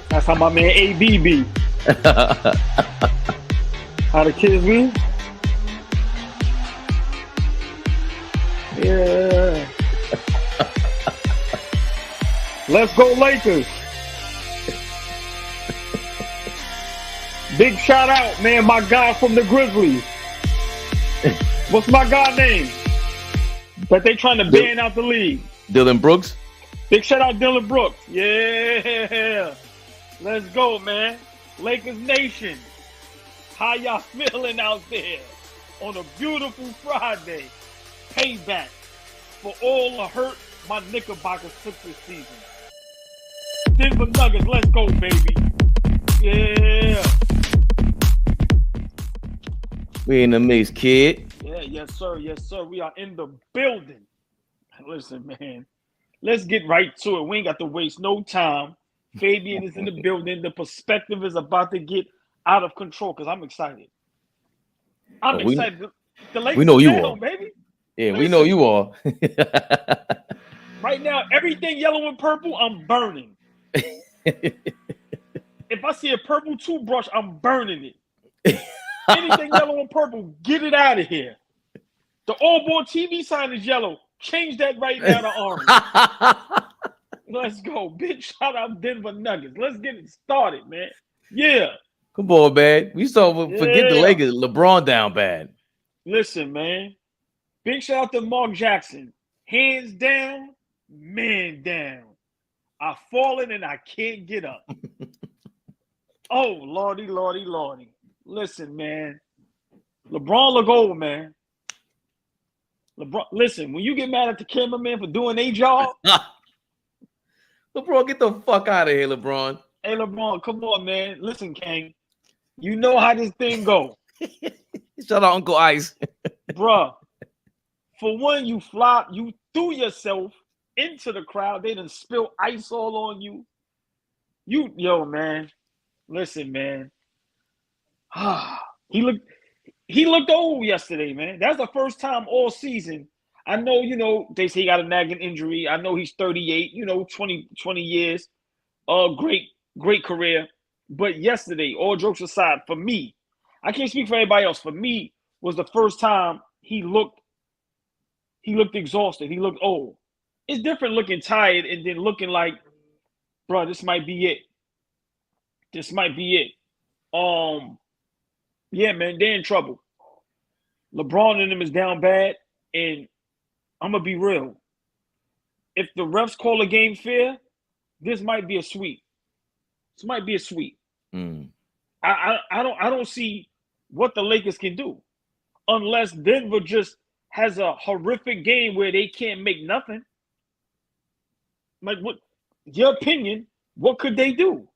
That's how my man ABB. How the kids be? Yeah. Let's go Lakers. Big shout out, man, my guy from the Grizzlies. What's my guy name? That they trying to ban out the league. Dylan Brooks. Big shout out Dylan Brooks. Yeah. Let's go, man. Lakers Nation. How y'all feeling out there on a beautiful Friday? Payback for all the hurt my Knickerbockers took this season. Denver Nuggets, let's go, baby. Yeah. We in the mix, kid. Yeah, yes, sir. Yes, sir. We are in the building. Listen, man. Let's get right to it. We ain't got to waste no time. Fabian is in the building. The perspective is about to get out of control because I'm excited. I'm excited. The Lakers we know you down, are, baby. Yeah, listen, we know you are. Right now, everything yellow and purple, I'm burning. If I see a purple toothbrush, I'm burning it. Anything yellow and purple, get it out of here. The AllBallTV sign is yellow. Change that right now to orange. Let's go. Big shout out Denver Nuggets. Let's get it started, man. Yeah. Come on, man. We forget the Lakers. LeBron down bad. Listen, man. Big shout out to Mark Jackson. Hands down, man down. I've fallen and I can't get up. Oh, Lordy, Lordy, Lordy. Listen, man. LeBron look old, man. LeBron, listen, when you get mad at the cameraman for doing a job. LeBron, get the fuck out of here, LeBron. Hey, LeBron, come on, man. Listen, King. You know how this thing go. Shout out Uncle Ice. Bruh. For one, you threw yourself into the crowd. They done spill ice all on you. Yo, man. Listen, man. He looked old yesterday, man. That's the first time all season. I know, they say he got a nagging injury. I know he's 38, 20 years. Great career. But yesterday, all jokes aside, for me, I can't speak for anybody else. For me, was the first time he looked exhausted. He looked old. It's different looking tired and then looking like, bro, this might be it. This might be it. Yeah, man, they're in trouble. LeBron and them is down bad, and I'm gonna be real. If the refs call a game fair, this might be a sweep. This might be a sweep. I don't see what the Lakers can do unless Denver just has a horrific game where they can't make nothing. Like, what your opinion? What could they do?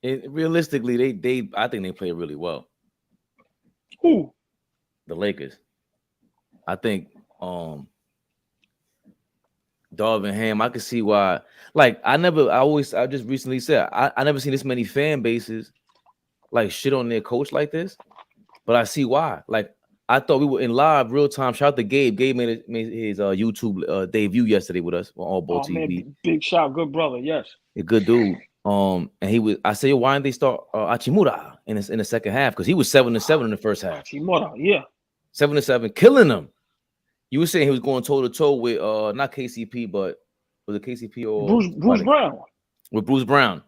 Realistically, I think they play really well. Who? The Lakers. I think Darvin Ham, I could see why. Like, I just recently said I never seen this many fan bases like shit on their coach like this, but I see why. Like, I thought we were in live real time. Shout out to Gabe. Gabe made his YouTube debut yesterday with us on AllBallTV. Man, big shout, good brother. Yes, a good dude. And I said, why didn't they start Hachimura in the second half? Because he was 7-7 in the first half. Hachimura, yeah, 7-7, killing them. You were saying he was going toe to toe with not KCP, but was it KCP or Bruce Brown? With Bruce Brown,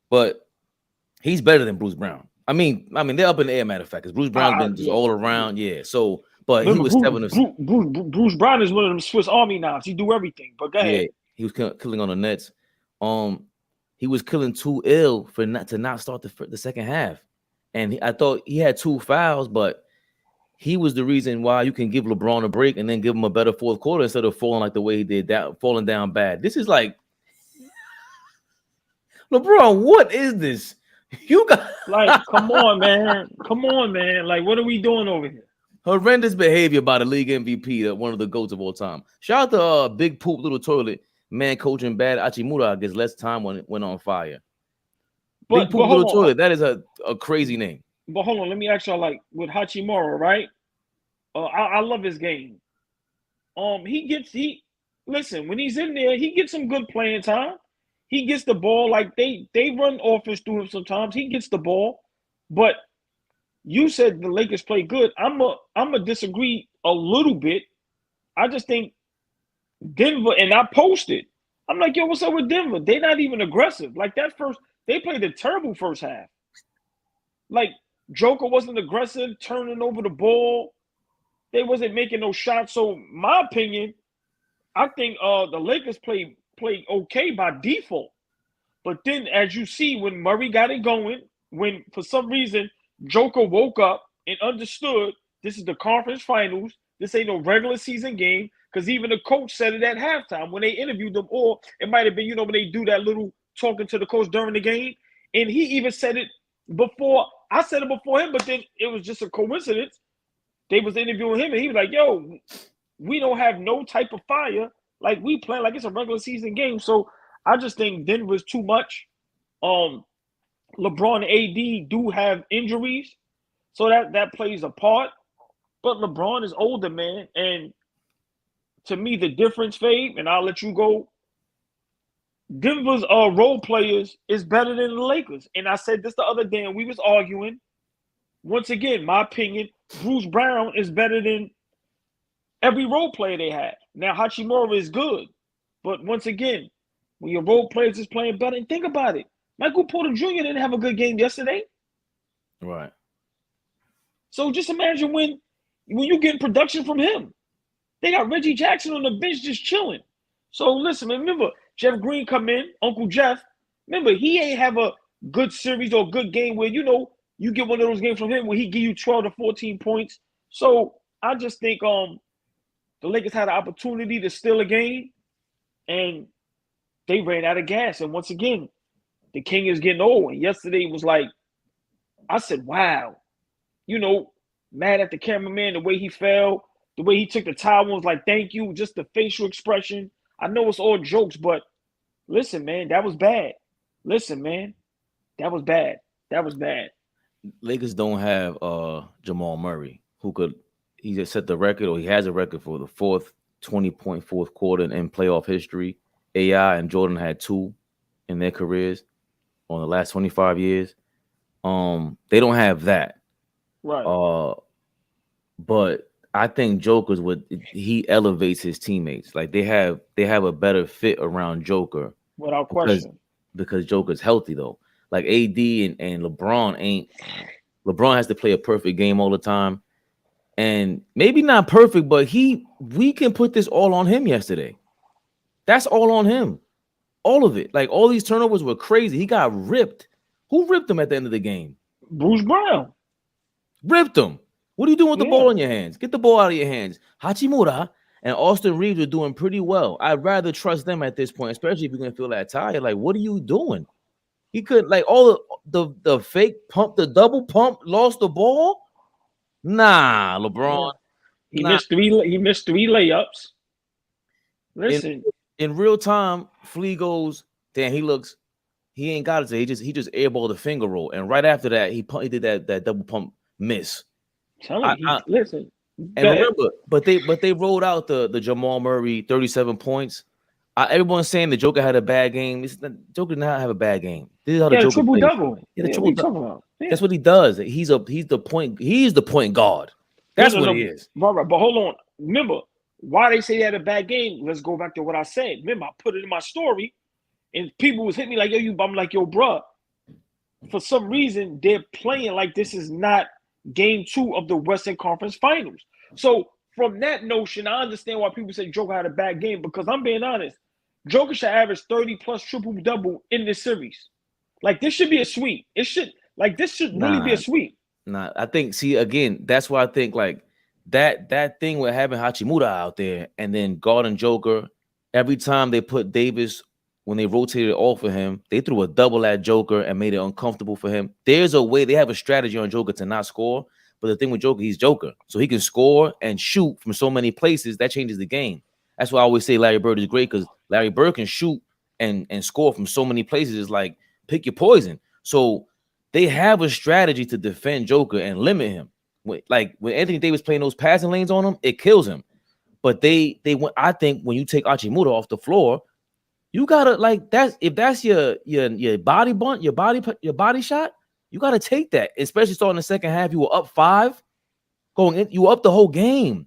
but he's better than Bruce Brown. I mean, they're up in the air. Matter of fact, because Bruce Brown's been just all around. Yeah. So, but remember, he was Bruce Brown is one of them Swiss Army knives. He do everything. But go ahead. Yeah, he was killing on the Nets. He was killing too ill to not start the second half, and I thought he had 2 fouls, but he was the reason why you can give LeBron a break and then give him a better fourth quarter instead of falling like the way he did, falling down bad. This is like, LeBron, what is this? You got like, come on, man. Like, what are we doing over here? Horrendous behavior by the league MVP, one of the GOATs of all time. Shout out to Big Poop Little Toilet, man coaching bad. Hachimura gets less time when it went on fire. Big Poop Little Toilet, that is a crazy name. But hold on, let me ask y'all, like with Hachimura, right? I love his game. He listen, when he's in there, he gets some good playing time. He gets the ball, like they run offense through him sometimes. He gets the ball, but you said the Lakers play good. I'm a disagree a little bit. I just think Denver, and I posted. I'm like, yo, what's up with Denver? They're not even aggressive. Like that first, they played a terrible first half. Like Joker wasn't aggressive, turning over the ball. They wasn't making no shots. So my opinion, I think the Lakers played okay by default. But then as you see, when Murray got it going, when for some reason Joker woke up and understood this is the conference finals, this ain't no regular season game. Because even the coach said it at halftime when they interviewed them, or it might have been, when they do that little talking to the coach during the game. And he even said it before. I said it before him, but then it was just a coincidence. They was interviewing him, and he was like, yo, we don't have no type of fire. Like, we play like it's a regular season game. So I just think Denver's too much. LeBron and AD do have injuries, so that plays a part. But LeBron is older, man. And to me, the difference, Fabe, and I'll let you go, Denver's role players is better than the Lakers. And I said this the other day, and we was arguing. Once again, my opinion, Bruce Brown is better than every role player they had. Now, Hachimura is good. But once again, when your role players is playing better, and think about it. Michael Porter Jr. didn't have a good game yesterday. Right. So just imagine when you getting production from him. They got Reggie Jackson on the bench just chilling. So listen, man, remember, Jeff Green come in, Uncle Jeff. Remember, he ain't have a good series or good game where, you get one of those games from him where he give you 12 to 14 points. So I just think the Lakers had an opportunity to steal a game, and they ran out of gas. And once again, the King is getting old. And yesterday was like, I said, wow. Mad at the cameraman, the way he fell, the way he took the towel was like, thank you, just the facial expression. I know it's all jokes, but listen, man, that was bad. Listen, man, that was bad. That was bad. Lakers don't have Jamal Murray, he just set the record, or he has a record for the fourth 20-point fourth quarter in playoff history. AI and Jordan had 2 in their careers on the last 25 years. They don't have that. Right. But I think Joker's he elevates his teammates. Like they have a better fit around Joker. Without question. Because Joker's healthy though. Like AD and LeBron has to play a perfect game all the time. And maybe not perfect, but we can put this all on him yesterday. That's all on him. All of it. Like all these turnovers were crazy. He got ripped. Who ripped him at the end of the game? Bruce Brown. Ripped him. What are you doing with the ball in your hands? Get the ball out of your hands. Hachimura and Austin Reeves are doing pretty well. I'd rather trust them at this point, especially if you're going to feel that tired. Like, what are you doing? He couldn't, like, all the fake pump, the double pump, lost the ball. Nah, LeBron. He missed three layups. Listen. In real time, Flea goes, damn, he ain't got it. He just airballed the finger roll. And right after that, he did that double pump miss. Listen. And remember, but they rolled out the Jamal Murray 37 points. Everyone's saying the Joker had a bad game. Joker did not have a bad game. This is how the Joker triple double. Triple double. That's what he does. He's the point guard. That's what he is. Right. But hold on. Remember, why they say he had a bad game? Let's go back to what I said. Remember, I put it in my story, and people was hitting me like, yo, I'm like, yo, bruh. For some reason, they're playing like this is not Game 2 of the Western Conference Finals. So from that notion, I understand why people say Joker had a bad game, because I'm being honest. Joker should average 30 plus triple-double in this series. Like, this should be a sweep. This should really be a sweep. Nah, I think, see, again, that's why I think, like, that thing with having Hachimura out there and then guarding Joker, every time they put Davis, when they rotated off of him, they threw a double at Joker and made it uncomfortable for him. There's a way, they have a strategy on Joker to not score, but the thing with Joker, he's Joker. So he can score and shoot from so many places, that changes the game. That's why I always say Larry Bird is great, because Larry Bird can shoot and score from so many places. It's like, pick your poison. So they have a strategy to defend Joker and limit him. When Anthony Davis playing those passing lanes on him, it kills him. But they went. I think when you take Hachimura off the floor, you gotta if that's your body bunt, your body shot, you gotta take that. Especially starting the second half, you were up 5, going in, you were up the whole game.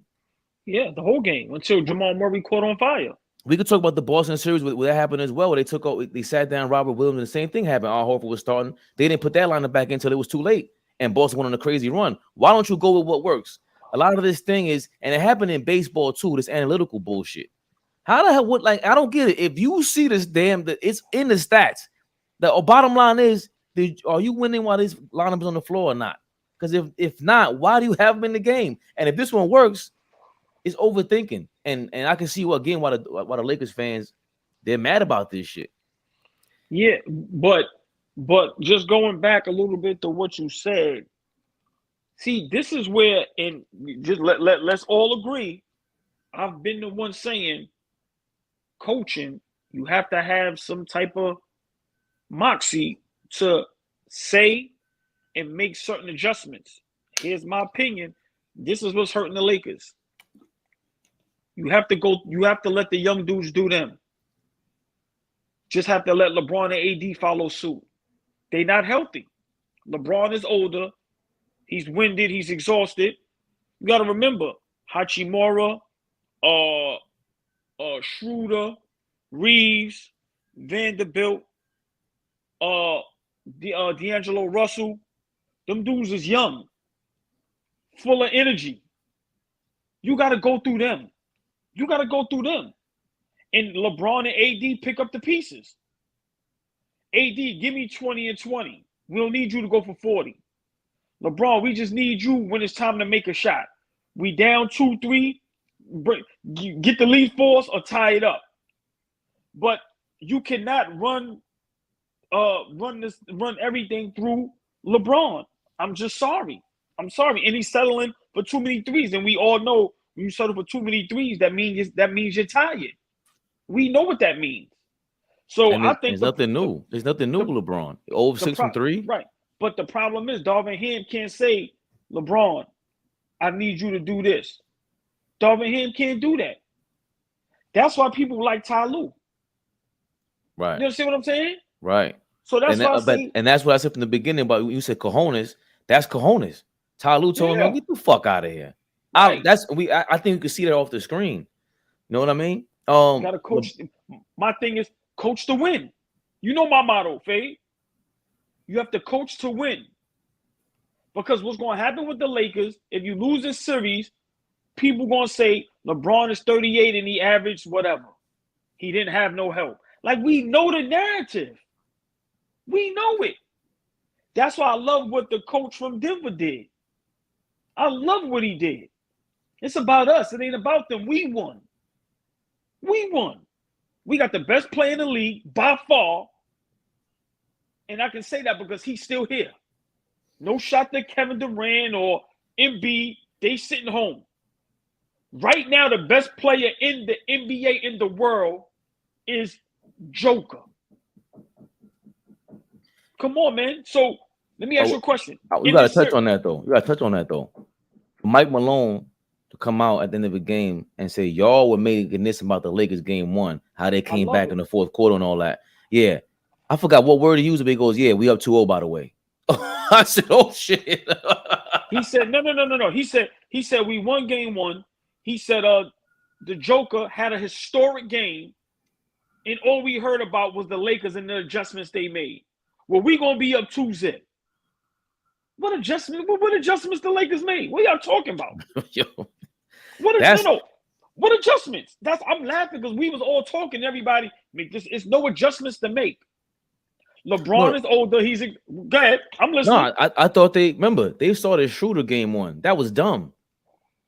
Yeah, the whole game until Jamal Murray caught on fire. We could talk about the Boston series where that happened as well. Where they sat down Robert Williams, and the same thing happened. Al Horford was starting. They didn't put that lineup back in until it was too late, and Boston went on a crazy run. Why don't you go with what works? A lot of this thing is, and it happened in baseball too. This analytical bullshit. How the hell I don't get it. If you see this it's in the stats. The bottom line is, are you winning while this lineup is on the floor or not? Because if not, why do you have them in the game? And if this one works, it's overthinking. And I can see why the Lakers fans, they're mad about this shit. Yeah, but just going back a little bit to what you said. See, this is where, and just let's all agree, I've been the one saying, coaching, you have to have some type of moxie to say and make certain adjustments. Here's my opinion. This is what's hurting the Lakers. You have to let the young dudes do them. Just have to let LeBron and AD follow suit. They're not healthy. LeBron is older. He's winded. He's exhausted. You got to remember, Hachimura, Schroeder, Reeves, Vanderbilt, D'Angelo Russell. Them dudes is young, full of energy. You got to go through them. And LeBron and AD pick up the pieces. AD, give me 20 and 20. We don't need you to go for 40. LeBron, we just need you when it's time to make a shot. We down 2-3, get the lead force or tie it up. But you cannot run everything through LeBron. I'm just sorry. I'm sorry. And he's settling for too many threes. And we all know when you settle for too many threes, that means you're tired. We know what that means. So I think there's nothing new. There's nothing new, LeBron. 0-6 from 3. Right. But the problem is, Darvin Ham can't say, LeBron, I need you to do this. Darvin Ham can't do that. That's why people like Ty Lue. Right. You understand what I'm saying? Right. So that's that's what I said from the beginning about you said cojones. That's cojones. Ty Lue told him, get the fuck out of here. Right. I think you can see that off the screen. You know what I mean? You gotta coach. My thing is coach to win. You know my motto, Faye. You have to coach to win. Because what's going to happen with the Lakers, if you lose this series, people going to say LeBron is 38 and he averaged whatever. He didn't have no help. Like, we know the narrative. We know it. That's why I love what the coach from Denver did. I love what he did. It's about us. It ain't about them. We won. We won. We got the best player in the league by far. And I can say that because he's still here. No shot to Kevin Durant or Embiid. They sitting home. Right now, the best player in the NBA in the world is Joker. Come on, man. So let me ask you a question. You got to touch on that, though. Mike Malone to come out at the end of the game and say, y'all were making this about the Lakers game 1, how they came back in the fourth quarter and all that. Yeah. I forgot what word he used, but he goes, yeah, we up 2-0, by the way. I said, oh, shit. He said, no. He said, we won game 1. He said, the Joker had a historic game, and all we heard about was the Lakers and the adjustments they made. Well, we going to be up 2-0. What adjustments the Lakers made? What y'all talking about? Yo, what adjustments? I'm laughing because we was all talking. Everybody, it's no adjustments to make. LeBron is older. Go ahead. I'm listening. No, I thought they started Schroeder game 1. That was dumb.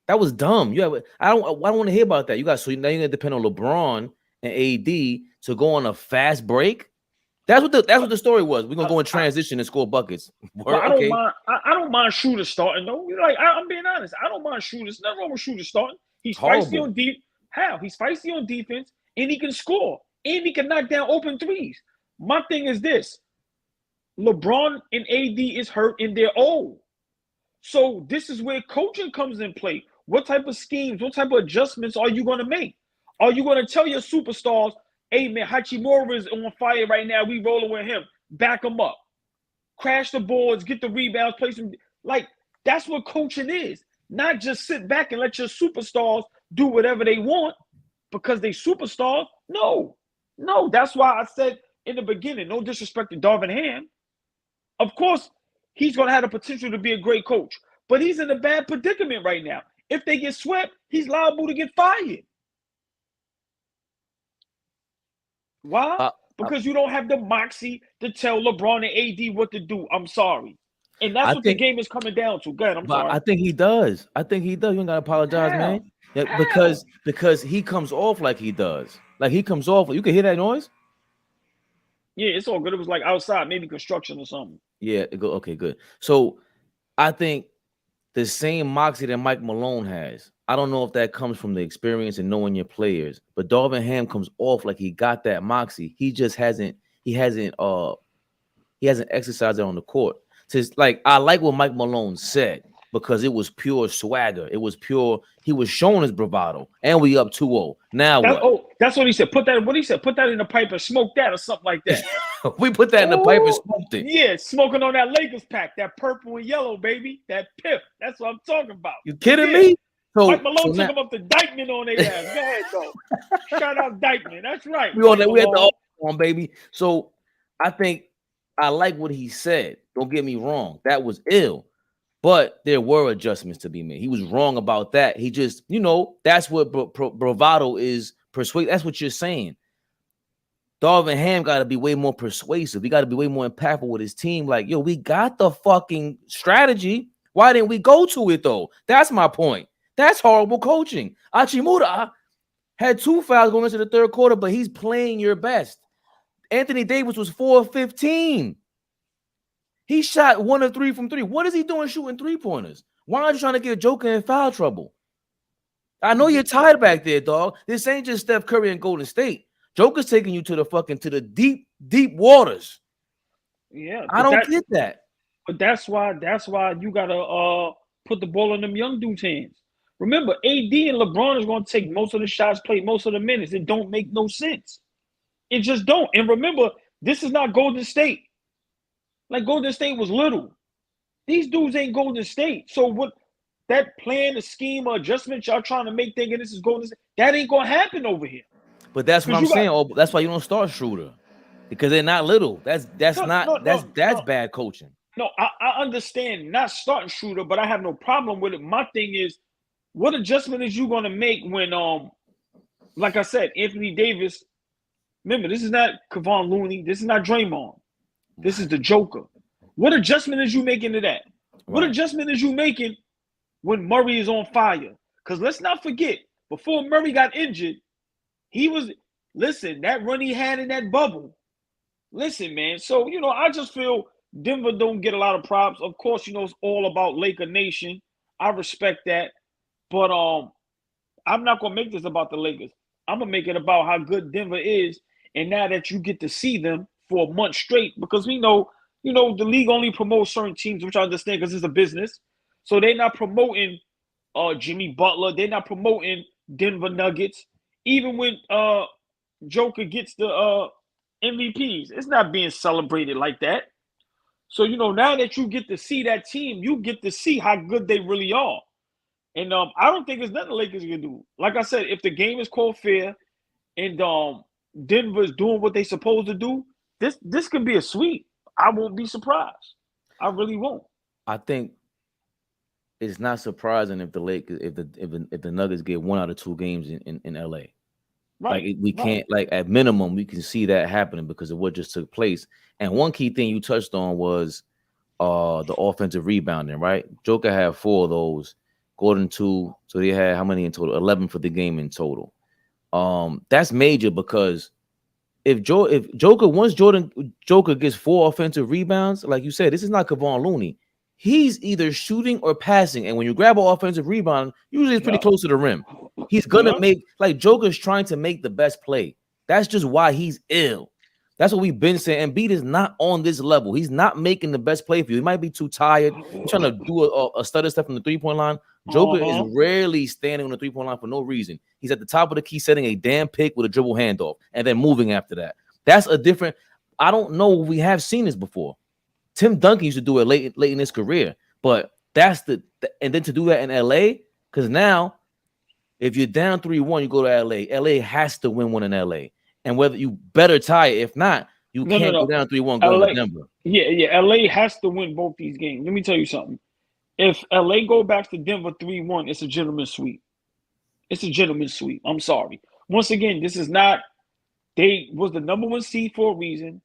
I don't want to hear about that. So now you're gonna depend on LeBron and AD to go on a fast break. That's what the story was. We're gonna go in transition and score buckets. I don't mind Schroeder starting though. I'm being honest. I don't mind Schroeder. Nothing wrong with Schroeder starting. He's feisty on defense. He's feisty on defense, and he can score, and he can knock down open threes. My thing is this: LeBron and AD is hurt and they're old. So this is where coaching comes in play. What type of schemes, what type of adjustments are you going to make? Are you going to tell your superstars, hey, man, Hachimura is on fire right now. We rolling with him. Back him up. Crash the boards, get the rebounds, play some. Like, that's what coaching is. Not just sit back and let your superstars do whatever they want because they superstars. No. That's why I said in the beginning, no disrespect to Darvin Ham. Of course, he's going to have the potential to be a great coach, but he's in a bad predicament right now. If they get swept, he's liable to get fired. Why? Because you don't have the moxie to tell LeBron and AD what to do. I'm sorry. And that's what the game is coming down to. Go ahead, I'm sorry. I think he does. You ain't got to apologize, man. Yeah, because he comes off like he does. Like he comes off. You can hear that noise? Yeah, it's all good. It was like outside, maybe construction or something. Yeah, okay, good. So I think the same moxie that Mike Malone has. I don't know if that comes from the experience and knowing your players, but Darvin Ham comes off like he got that moxie. He just hasn't exercised it on the court. So like I like what Mike Malone said because it was pure swagger. It was pure. He was showing his bravado, and we up 2-0. Now what? Oh, that's what he said. Put that in the pipe and smoke that or something like that. We put that in the pipe and smoked it. Yeah, smoking on that Lakers pack, that purple and yellow, baby, that pip. That's what I'm talking about. You kidding me? So, Mike Malone took him up to Dykeman on their ass. Go ahead, though. Shout out Dykeman. That's right. We had the on, baby. So I think I like what he said. Don't get me wrong. That was ill. But there were adjustments to be made. He was wrong about that. He just, that's what bravado is. Persuade. That's what you're saying. Darvin Ham got to be way more persuasive. He got to be way more impactful with his team. Like, yo, we got the fucking strategy. Why didn't we go to it, though? That's my point. That's horrible coaching. Hachimura had 2 fouls going into the third quarter, but he's playing your best. Anthony Davis was 4-15. He shot 1 of 3 from 3. What is he doing shooting 3-pointers? Why aren't you trying to get Joker in foul trouble? I know you're tired back there, dog. This ain't just Steph Curry and Golden State. Joker's taking you to the deep, deep waters. Yeah, I don't get that. But that's why you gotta put the ball in them young dudes' hands. Remember, AD and LeBron is going to take most of the shots, play most of the minutes. It don't make no sense. It just don't. And remember, this is not Golden State. Like Golden State was little. These dudes ain't Golden State. So what that plan, the scheme, or adjustment y'all trying to make thinking this is Golden State, that ain't going to happen over here. But that's what I'm saying. That's why you don't start Schroeder. Because they're not little. That's bad coaching. No, I understand not starting Schroeder, but I have no problem with it. My thing is, what adjustment is you going to make when, like I said, Anthony Davis, remember, this is not Kevon Looney. This is not Draymond. This is the Joker. What adjustment is you making to that? Right. What adjustment is you making when Murray is on fire? Because let's not forget, before Murray got injured, that run he had in that bubble. Listen, man. So, I just feel Denver don't get a lot of props. Of course, it's all about Laker Nation. I respect that. But I'm not going to make this about the Lakers. I'm going to make it about how good Denver is. And now that you get to see them for a month straight, because we know, the league only promotes certain teams, which I understand because it's a business. So they're not promoting Jimmy Butler. They're not promoting Denver Nuggets. Even when Joker gets the MVPs, it's not being celebrated like that. So, now that you get to see that team, you get to see how good they really are. And I don't think there's nothing the Lakers can do. Like I said, if the game is called fair and Denver's doing what they're supposed to do, this could be a sweep. I won't be surprised. I really won't. I think it's not surprising if the Lakers, if the Nuggets get 1 out of 2 games in LA. Right. Like we can't, like at minimum, we can see that happening because of what just took place. And one key thing you touched on was the offensive rebounding, right? Joker had 4 of those. Gordon 2, so they had how many in total? 11 for the game in total. That's major because if Joker gets 4 offensive rebounds, like you said, this is not Kevon Looney. He's either shooting or passing, and when you grab an offensive rebound, usually it's pretty close to the rim. He's gonna make, like, Joker's trying to make the best play. That's just why he's ill. That's what we've been saying. Embiid is not on this level. He's not making the best play for you. He might be too tired. He's trying to do a stutter step from the 3-point line. Joker is rarely standing on the 3-point line for no reason. He's at the top of the key setting a damn pick with a dribble handoff and then moving after that. That's a different. I don't know. We have seen this before. Tim Duncan used to do it late in his career, but that's and then to do that in LA, because now if you're down 3-1, you go to LA. LA has to win one in LA. And whether you better tie it, if not, you can't go down 3-1 going to Denver. Yeah. LA has to win both these games. Let me tell you something. If LA go back to Denver 3-1, it's a gentleman's sweep. It's a gentleman's sweep. I'm sorry. Once again, this is not. They was the number 1 seed for a reason.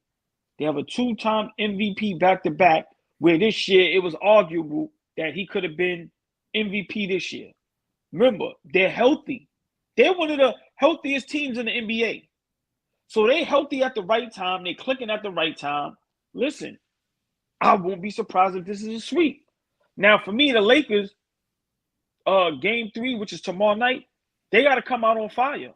They have a 2-time MVP back-to-back, where this year it was arguable that he could have been MVP this year. Remember, they're healthy. They're one of the healthiest teams in the NBA. So they're healthy at the right time. They're clicking at the right time. Listen, I won't be surprised if this is a sweep. Now, for me, the Lakers, game 3, which is tomorrow night, they got to come out on fire.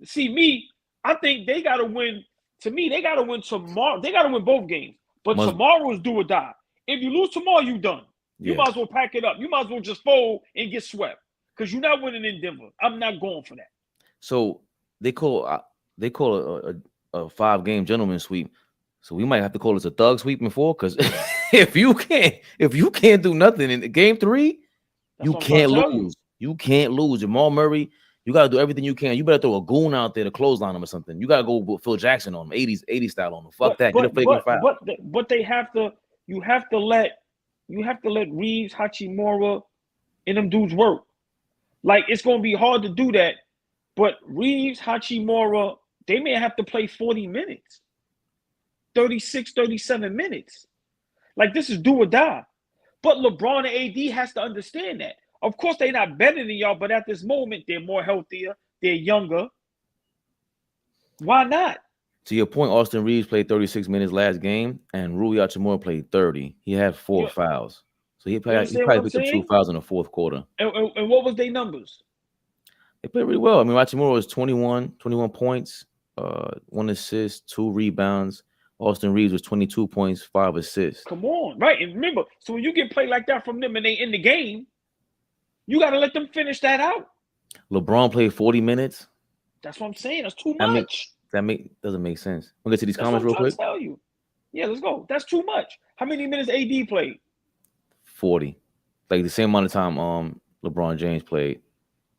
See, me, I think they got to win. To me, they got to win tomorrow. They got to win both games. But tomorrow is do or die. If you lose tomorrow, you done. You might as well pack it up. You might as well just fold and get swept because you're not winning in Denver. I'm not going for that. So they call a 5-game gentleman sweep. So we might have to call this a thug sweep before, because if you can't do nothing in game 3, you can't lose. You can't lose. Jamal Murray, you got to do everything you can. You better throw a goon out there to clothesline him or something. You got to go with Phil Jackson on him, 80s style on him. Fuck that. Get a faking foul. But they have to. You have to let Reeves, Hachimura, and them dudes work. Like, it's going to be hard to do that. But Reeves, Hachimura, they may have to play 40 minutes, 36, 37 minutes. Like, this is do or die. But LeBron and AD has to understand that. Of course, they're not better than y'all, but at this moment, they're more healthier. They're younger. Why not? To your point, Austin Reeves played 36 minutes last game, and Rui Hachimura played 30. He had 4 fouls. So he probably picked up 2 fouls in the fourth quarter. And what was their numbers? They played really well. I mean, Hachimura was 21 points, 1 assist, 2 rebounds. Austin Reeves was 22 points, 5 assists. Come on, right? And remember, so when you get play like that from them and they in the game, you got to let them finish that out. LeBron played 40 minutes. That's what I'm saying. That's too much. Doesn't make sense. We'll get to these comments real quick. Tell you. Yeah, let's go. That's too much. How many minutes AD played? 40. Like the same amount of time LeBron James played.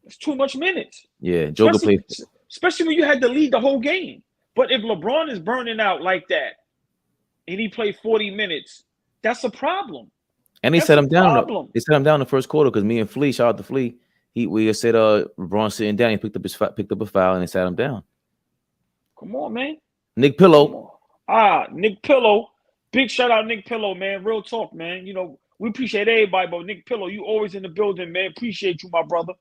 It's too much minutes. Yeah, Joker played. Especially when you had to lead the whole game. But if LeBron is burning out like that and he played 40 minutes, that's a problem. And they set him down. They set him down in the first quarter because me and Flea, shout out to Flea, we said LeBron sitting down. He picked up a foul and they sat him down. Come on, man. Nick Pillow. Nick Pillow. Big shout out Nick Pillow, man. Real talk, man. You know, we appreciate everybody, but Nick Pillow, you always in the building, man. Appreciate you, my brother.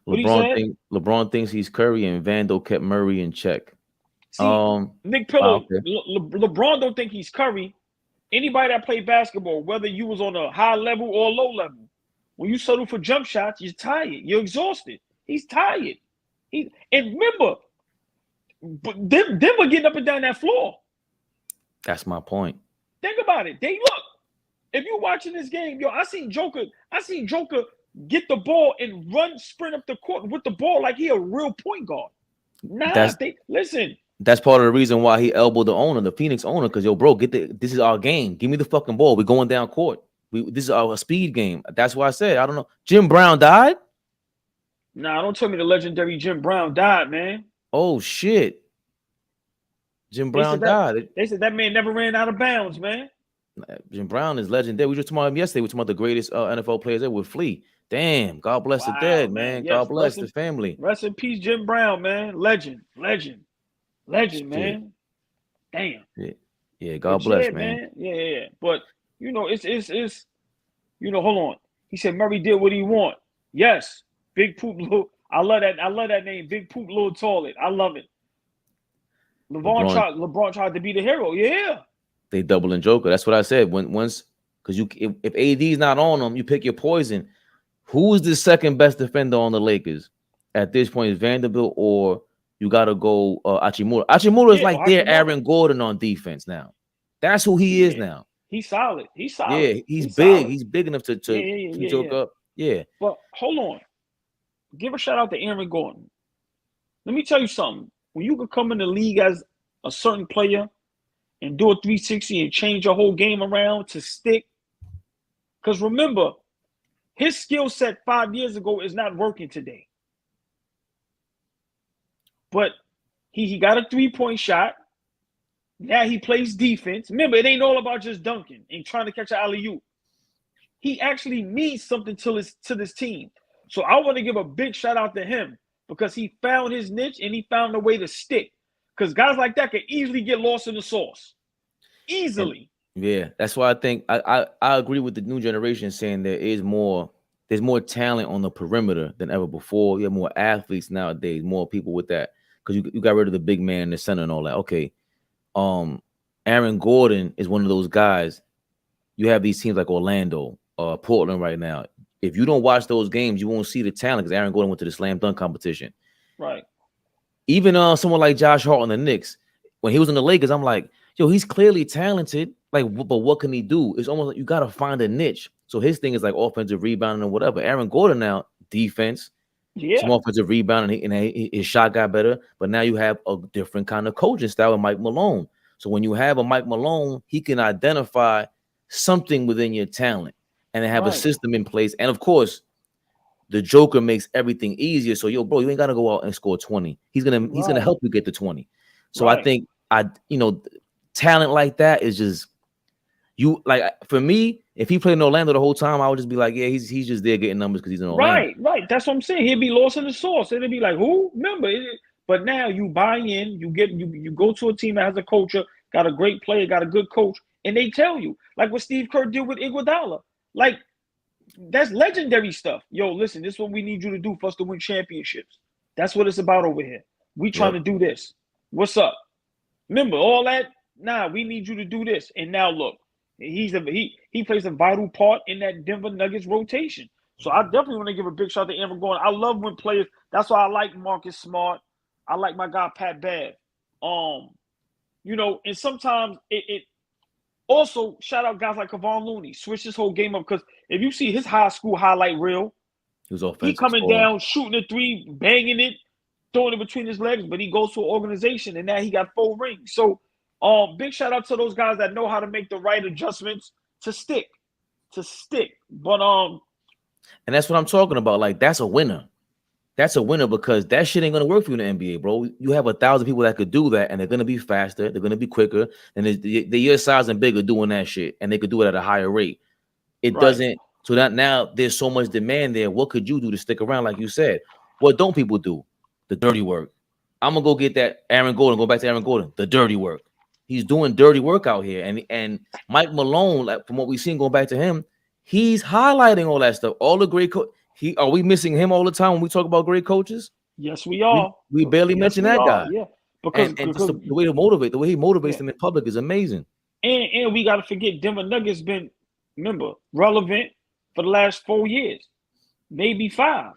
LeBron thinks he's Curry and Vando kept Murray in check. See, Nick Pillow, LeBron don't think he's Curry. Anybody that played basketball, whether you was on a high level or a low level, when you settle for jump shots, you're tired. You're exhausted. He's tired. And remember, but them were getting up and down that floor. That's my point. Think about it. They look. If you're watching this game, I seen Joker get the ball and sprint up the court with the ball like he a real point guard. Listen. That's part of the reason why he elbowed the Phoenix owner, because bro, this is our game. Give me the fucking ball. We're going down court. This is our speed game. That's why I said, I don't know. Jim Brown died? Nah, don't tell me the legendary Jim Brown died, man. Oh shit. Jim Brown died. They said that man never ran out of bounds, man. Jim Brown is legendary. We just talking about him yesterday. We talking about the greatest NFL players ever with Flea. Damn, God bless the dead, man. Yes, God bless the family. Rest in peace, Jim Brown, man. Legend, man. Damn. Yeah, God bless, man. Yeah. But it's hold on. He said Murray did what he want. Yes. Big Poop Little. I love that name. Big Poop Little Toilet. I love it. LeBron tried to be the hero. Yeah. They doubling Joker. That's what I said. Because if AD's not on them, you pick your poison. Who is the second best defender on the Lakers at this point? Is Vanderbilt or you got to go Achimura. Achimura is Yeah, like their Hachimura. Aaron Gordon on defense now. That's who he is Yeah, now. he's solid. He's Yeah, solid. he's He's big. solid. He's big enough to joke Yeah. up. Yeah. But hold on. Give a shout out to Aaron Gordon. Let me tell you something. When you could come in the league as a certain player and do a 360 and change your whole game around to stick, because remember, his skill set 5 years ago is not working today. But he got a 3-point shot. Now he plays defense. Remember, it ain't all about just dunking and trying to catch an alley-oop. He actually means something to this team. So I want to give a big shout out to him because he found his niche and he found a way to stick. Because guys like that can easily get lost in the sauce. Easily. And, yeah, that's why I think I agree with the new generation saying there's more talent on the perimeter than ever before. You have more athletes nowadays, more people with that. Because you got rid of the big man in the center and all that. Okay. Aaron Gordon is one of those guys. You have these teams like Orlando, Portland right now. If you don't watch those games, you won't see the talent because Aaron Gordon went to the slam dunk competition. Right. Even someone like Josh Hart on the Knicks, when he was in the Lakers, I'm like, yo, he's clearly talented. Like, but what can he do? It's almost like you got to find a niche. So his thing is like offensive rebounding or whatever. Aaron Gordon now, defense, some offensive rebounding, and his shot got better. But now you have a different kind of coaching style with Mike Malone. So when you have a Mike Malone, he can identify something within your talent and have a system in place. And of course, the Joker makes everything easier. So, yo, bro, you ain't got to go out and score 20. He's gonna help you get to 20. So I think talent like that is just for me, if he played in Orlando the whole time, I would just be like, yeah, he's just there getting numbers because he's in Orlando. Right. That's what I'm saying. He'd be lost in the sauce. It'd be like, who? Remember, but now you buy in, you go to a team that has a culture, got a great player, got a good coach, and they tell you, like what Steve Kerr did with Iguodala. Like, that's legendary stuff. Yo, listen, this is what we need you to do for us to win championships. That's what it's about over here. We trying to do this. What's up? Remember all that? Nah, we need you to do this. And now look, he plays a vital part in that Denver Nuggets rotation. So I definitely want to give a big shout out to Aaron Gordon. I love when players. That's why I like Marcus Smart. I like my guy Pat Bev. And sometimes it also shout out guys like Kevon Looney. Switch his whole game up because if you see his high school highlight reel, he coming down, shooting a three, banging it, throwing it between his legs, but he goes to an organization and now he got 4 rings. So big shout out to those guys that know how to make the right adjustments to stick. But and that's what I'm talking about. Like, that's a winner. That's a winner because that shit ain't gonna work for you in the NBA, bro. You have 1,000 people that could do that, and they're gonna be faster, they're gonna be quicker, and they're your size and bigger doing that shit, and they could do it at a higher rate. It doesn't. So that now there's so much demand there. What could you do to stick around, like you said? What don't people do? The dirty work. I'm gonna go get that Aaron Gordon. Go back to Aaron Gordon. The dirty work. He's doing dirty work out here, and Mike Malone, like from what we've seen, going back to him, he's highlighting all that stuff. All the great are we missing him all the time when we talk about great coaches? Yes, we are. We barely mention that guy. Yeah, because just the way to motivate, the way he motivates them in public is amazing. And we got to forget Denver Nuggets been, remember, relevant for the last 4 years, maybe 5.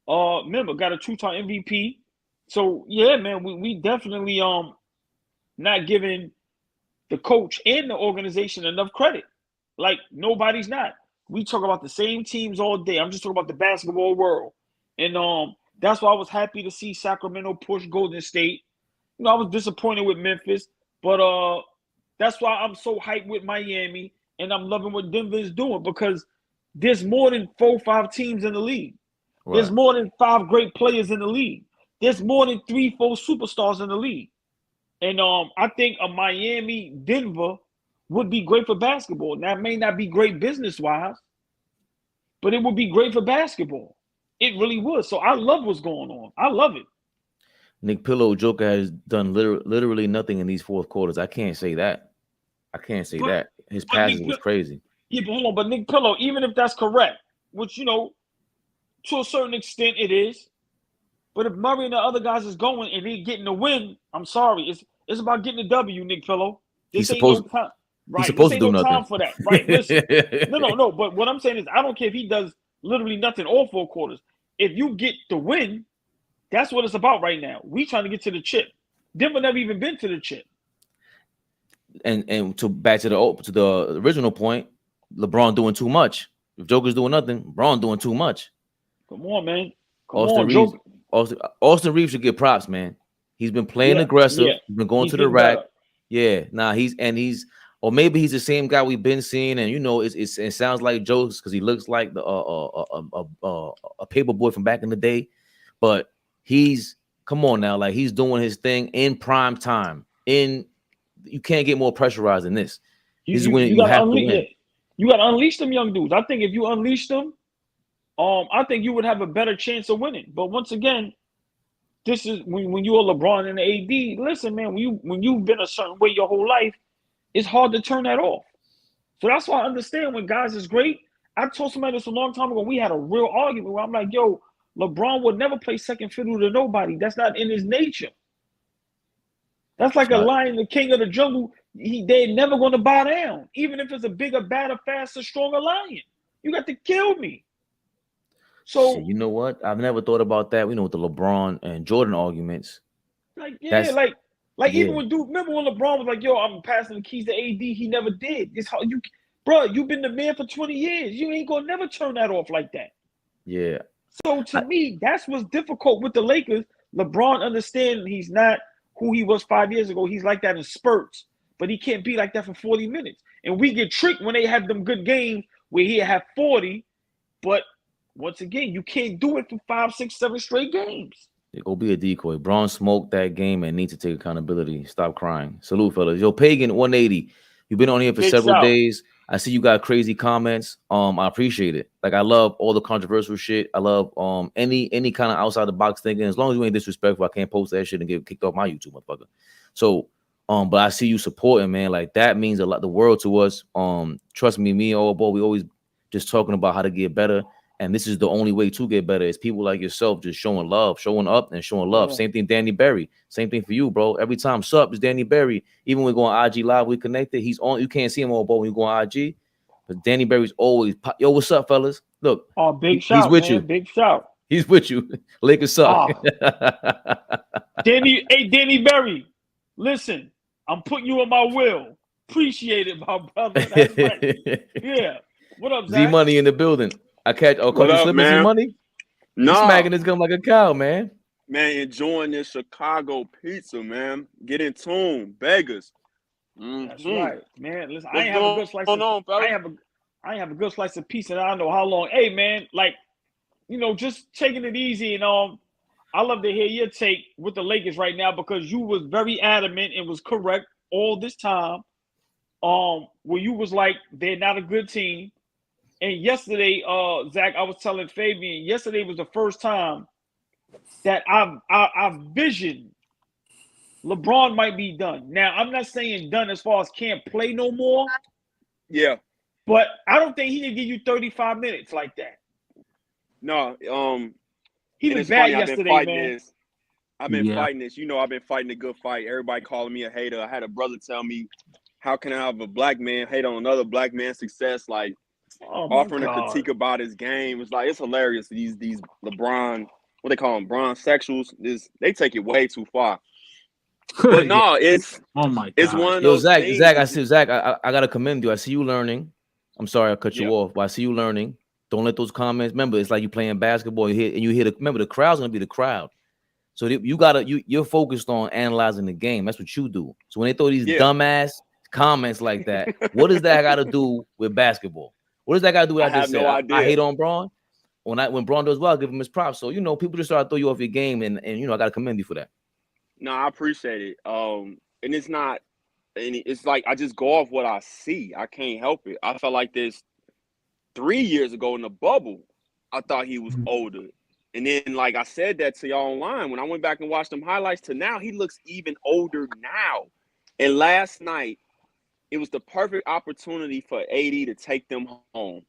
Remember, got a 2-time MVP. So yeah, man, we definitely not giving the coach and the organization enough credit. Like nobody's not. We talk about the same teams all day. I'm just talking about the basketball world. And that's why I was happy to see Sacramento push Golden State. I was disappointed with Memphis, but that's why I'm so hyped with Miami, and I'm loving what Denver is doing because there's more than 4 or 5 teams in the league. Right. There's more than 5 great players in the league. There's more than 3, 4 superstars in the league. And I think a Miami-Denver would be great for basketball. Now, it may not be great business-wise, but it would be great for basketball. It really would. So I love what's going on. I love it. Nick Pillow, Joker has done literally nothing in these fourth quarters. I can't say that. That. His passing was crazy. Yeah, but hold on. But Nick Pillow, even if that's correct, which, to a certain extent it is, but if Murray and the other guys is going and they getting the win, I'm sorry. It's about getting the W, Nick Pillow. He's supposed to do nothing. Time for that. Right. Listen. No. But what I'm saying is I don't care if he does literally nothing all 4 quarters. If you get the win, That's what it's about right now. We trying to get to the chip. Denver never even been to the chip. And to back to the original point, LeBron doing too much. If Joker's doing nothing, LeBron doing too much. Come on, man. Come Austin on, Reeves. Joker. Austin Reeves should get props, man. He's been playing aggressive. Yeah. He's been going He's to the rack. better. Yeah. Nah, or maybe he's the same guy we've been seeing, and it sounds like jokes because he looks like a paper boy from back in the day. But come on now, like he's doing his thing in prime time. You can't get more pressurized than this. This is when you have to win. Yeah. You got to unleash them young dudes. I think if you unleash them, I think you would have a better chance of winning. But once again, this is when you're LeBron and AD. Listen, man, when you've been a certain way your whole life, it's hard to turn that off. So that's why I understand when guys is great. I told somebody this a long time ago. We had a real argument where I'm like, yo, LeBron would never play second fiddle to nobody. That's not in his nature. That's like a lion, the king of the jungle. They're never going to bow down, even if it's a bigger, badder, faster, stronger lion. You got to kill me. So you know what? I've never thought about that. We know with the LeBron and Jordan arguments. Even when dude, remember when LeBron was like, "Yo, I'm passing the keys to AD." He never did. It's how you've been the man for 20 years. You ain't gonna never turn that off like that. Yeah. So to me, that's what's difficult with the Lakers. LeBron understands he's not who he was 5 years ago. He's like that in spurts, but he can't be like that for 40 minutes. And we get tricked when they have them good games where he have 40, but once again, you can't do it for 5, 6, 7 straight games. Go be a decoy. Braun smoked that game and need to take accountability. Stop crying. Salute, fellas. Yo, Pagan 180. You've been on here for several days. I see you got crazy comments. I appreciate it. Like I love all the controversial shit. I love any kind of outside the box thinking. As long as you ain't disrespectful, I can't post that shit and get kicked off my YouTube, motherfucker. So but I see you supporting, man. Like that means a lot, the world to us. Trust me, and Allball, we always just talking about how to get better. And this is the only way to get better is people like yourself just showing love, showing up and showing love. Yeah. Same thing, Danny Berry. Same thing for you, bro. Every time sup is Danny Berry. Even when we go on IG Live, we connected. He's on. You can't see him all, but when you go on IG, but Danny Berry's always yo. What's up, fellas? Look, big shout. He's with man. You. Big shout. He's with you. Lakers suck. Danny Berry. Listen, I'm putting you on my will. Appreciate it, my brother. That's right. Yeah. What up, Zach? Z Money in the building. I caught you slipping some money. No, smacking his gum like a cow, man. Man, enjoying this Chicago pizza, man. Get in tune, beggars. That's right, man. Listen, I ain't have a good slice. I ain't have a good slice of pizza. And I don't know how long. Hey, man, like, just taking it easy. And I love to hear your take with the Lakers right now because you was very adamant and was correct all this time. Where you was like, they're not a good team. And yesterday, Zach, I was telling Fabian, yesterday was the first time that I've visioned LeBron might be done. Now, I'm not saying done as far as can't play no more. Yeah. But I don't think he can give you 35 minutes like that. No. He was bad yesterday, man. I've been fighting this. I've been fighting a good fight. Everybody calling me a hater. I had a brother tell me, how can I have a black man hate on another black man's success? Like, offering a critique about his game. It's hilarious. These LeBron, what they call them, Bron sexuals, they take it way too far. But no, it's oh my god. It's one of those things. Zach, I gotta commend you. I see you learning. I'm sorry I cut you off, but I see you learning. Don't let those comments. Remember, it's like you playing basketball. Remember the crowd's gonna be the crowd. So you're focused on analyzing the game. That's what you do. So when they throw these dumbass comments like that, what does that got to do with basketball? What does that got to do with I just said? I hate on Braun. When Braun does well, I give him his props. So people just start to throw you off your game, and I got to commend you for that. No, I appreciate it. And it's not, and it's like I just go off what I see. I can't help it. I felt like this 3 years ago in the bubble. I thought he was older, and then like I said that to y'all online when I went back and watched them highlights. To now, he looks even older now. And last night, it was the perfect opportunity for AD to take them home.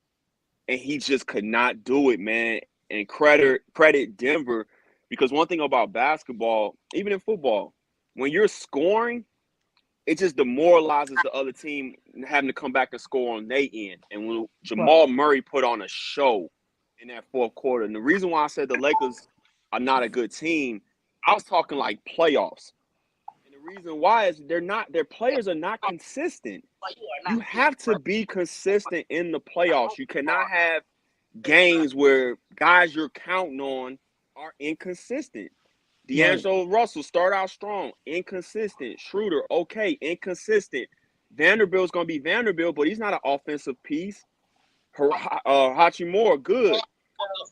And he just could not do it, man. And credit Denver, because one thing about basketball, even in football, when you're scoring, it just demoralizes the other team having to come back and score on their end. And when Jamal Murray put on a show in that fourth quarter, and the reason why I said the Lakers are not a good team. I was talking like playoffs. And the reason why is their players are not consistent. You have to be consistent in the playoffs. You cannot have games where guys you're counting on are inconsistent. D'Angelo Russell start out strong, inconsistent. Schroeder, okay, inconsistent. Vanderbilt's going to be Vanderbilt, but he's not an offensive piece. Hachimura, good.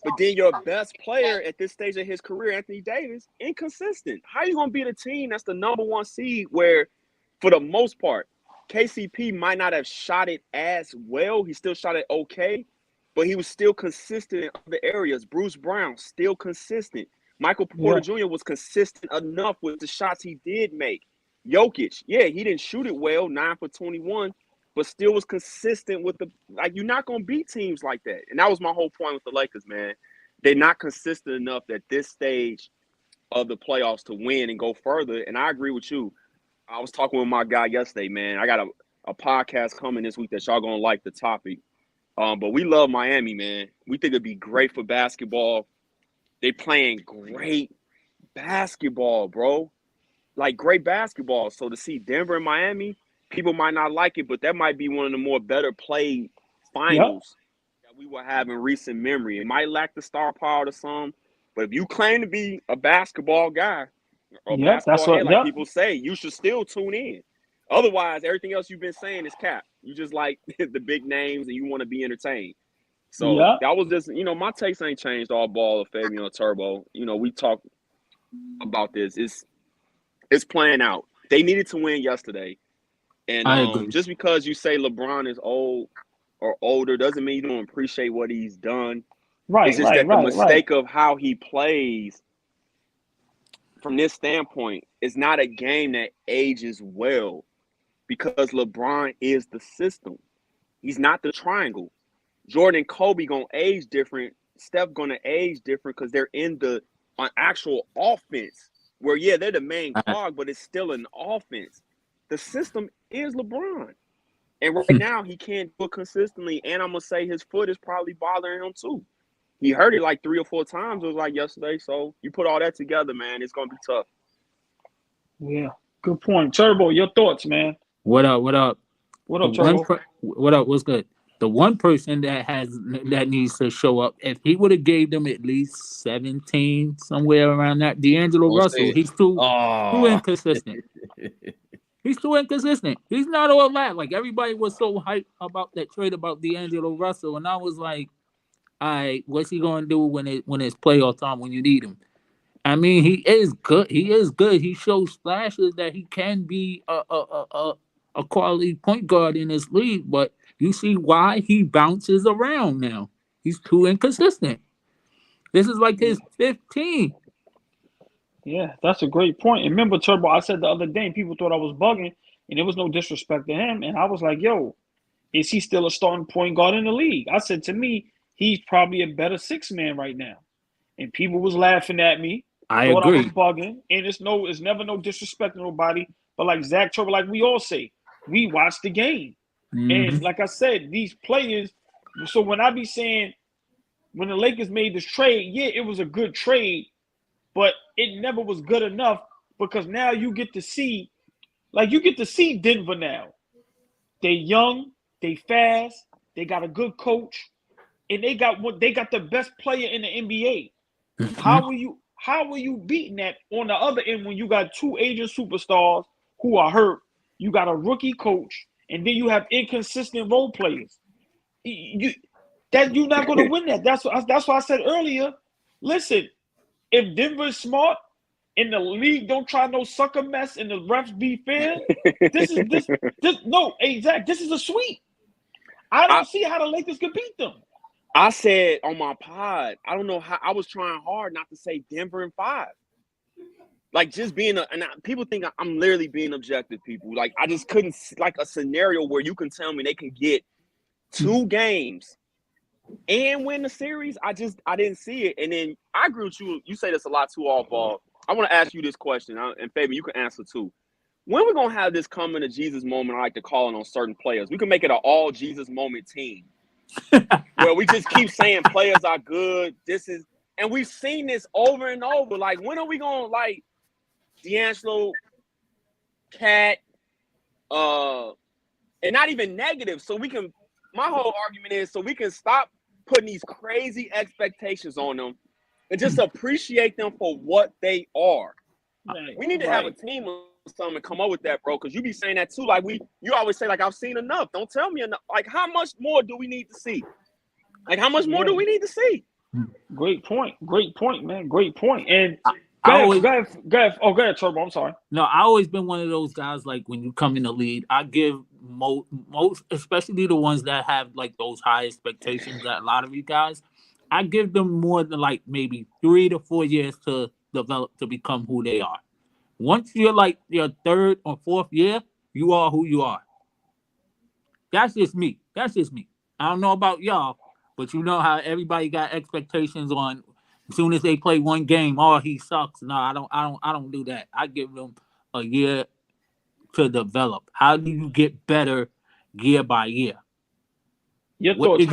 But then your best player at this stage of his career, Anthony Davis, inconsistent. How are you going to beat a team that's the number one seed where, for the most part, KCP might not have shot it as well. He still shot it okay, but he was still consistent in other areas. Bruce Brown, still consistent. Michael Porter Jr. was consistent enough with the shots he did make. Jokic, he didn't shoot it well, 9 for 21, but still was consistent with you're not going to beat teams like that. And that was my whole point with the Lakers, man. They're not consistent enough at this stage of the playoffs to win and go further. And I agree with you. I was talking with my guy yesterday, man. I got a podcast coming this week that y'all going to like the topic. But we love Miami, man. We think it'd be great for basketball. They playing great basketball, bro. Like, great basketball. So to see Denver and Miami, people might not like it, but that might be one of the more better played finals that we will have in recent memory. It might lack the star power to some, but if you claim to be a basketball guy or basketball head, like people say, you should still tune in. Otherwise, everything else you've been saying is cap. You just like the big names and you want to be entertained. So that was just, my takes ain't changed. Allball or Fabian or Turbo. We talked about this. It's playing out. They needed to win yesterday. And just because you say LeBron is old or older doesn't mean you don't appreciate what he's done. It's just that the mistake of how he plays from this standpoint is not a game that ages well because LeBron is the system. He's not the triangle. Jordan and Kobe going to age different. Steph going to age different because they're in an actual offense where, they're the main cog, but it's still an offense. The system is LeBron. And right now, he can't do it consistently. And I'm going to say his foot is probably bothering him too. He hurt it like 3 or 4 times. It was like yesterday. So you put all that together, man, it's going to be tough. Yeah, good point. Turbo, your thoughts, man. What up? What up? What up, Turbo? What up? What's good? The one person that needs to show up, if he would have gave them at least 17, somewhere around that, D'Angelo Russell, he's too inconsistent. He's too inconsistent. He's not all that. Like, everybody was so hyped about that trade about D'Angelo Russell, and I was like, all right, what's he going to do when it's playoff time, when you need him? I mean, he is good. He shows flashes that he can be a quality point guard in this league, but you see why he bounces around now. He's too inconsistent. This is like his 15. Yeah, that's a great point. And remember, Turbo, I said the other day, and people thought I was bugging, and there was no disrespect to him. And I was like, yo, is he still a starting point guard in the league? I said, to me, he's probably a better 6-man right now. And people was laughing at me. I agree. I was bugging. And it's never no disrespect to nobody. But like Zach Turbo, like we all say, we watch the game. Mm-hmm. And like I said, these players, so when I be saying, when the Lakers made this trade, it was a good trade, but it never was good enough because now you get to see Denver now. They young, they fast, they got a good coach, and they got the best player in the NBA. Mm-hmm. How are you beating that on the other end when you got 2 aging superstars who are hurt? You got a rookie coach, and then you have inconsistent role players. You're not going to win that. That's why I said earlier. Listen, if Denver's smart and the league don't try no sucker mess and the refs be fair, this is a sweep. I don't see how the Lakers could beat them. I said on my pod, I don't know how I was trying hard not to say Denver in 5. Like, just being people think I'm literally being objective, people. Like, I just couldn't, like, a scenario where you can tell me they can get 2 games and win the series. I didn't see it. And then I agree with you. You say this a lot too, Allball. I want to ask you this question, and Fabian, you can answer too. When we're going to have this coming to Jesus moment, I like to call it on certain players. We can make it an all Jesus moment team where we just keep saying players are good. And we've seen this over and over. Like, when are we going to, like, D'Angelo, Cat, and not even negative, so we can, my whole argument is so we can stop putting these crazy expectations on them and just appreciate them for what they are. Right. We need to have a team or something and come up with that, bro, because you be saying that too. Like, you always say, like, I've seen enough. Don't tell me enough. Like, how much more do we need to see? Like, how much more do we need to see? Great point, man. Great point. And go ahead, Turbo. I'm sorry. No, I always been one of those guys. Like, when you come in the lead, I give most, especially the ones that have like those high expectations. That a lot of you guys, I give them more than like maybe 3 to 4 years to develop to become who they are. Once you're like your 3rd or 4th year, you are who you are. That's just me. I don't know about y'all, but you know how everybody got expectations on. As soon as they play one game, oh, he sucks. No, I don't do that. I give them a year to develop. How do you get better year by year? What did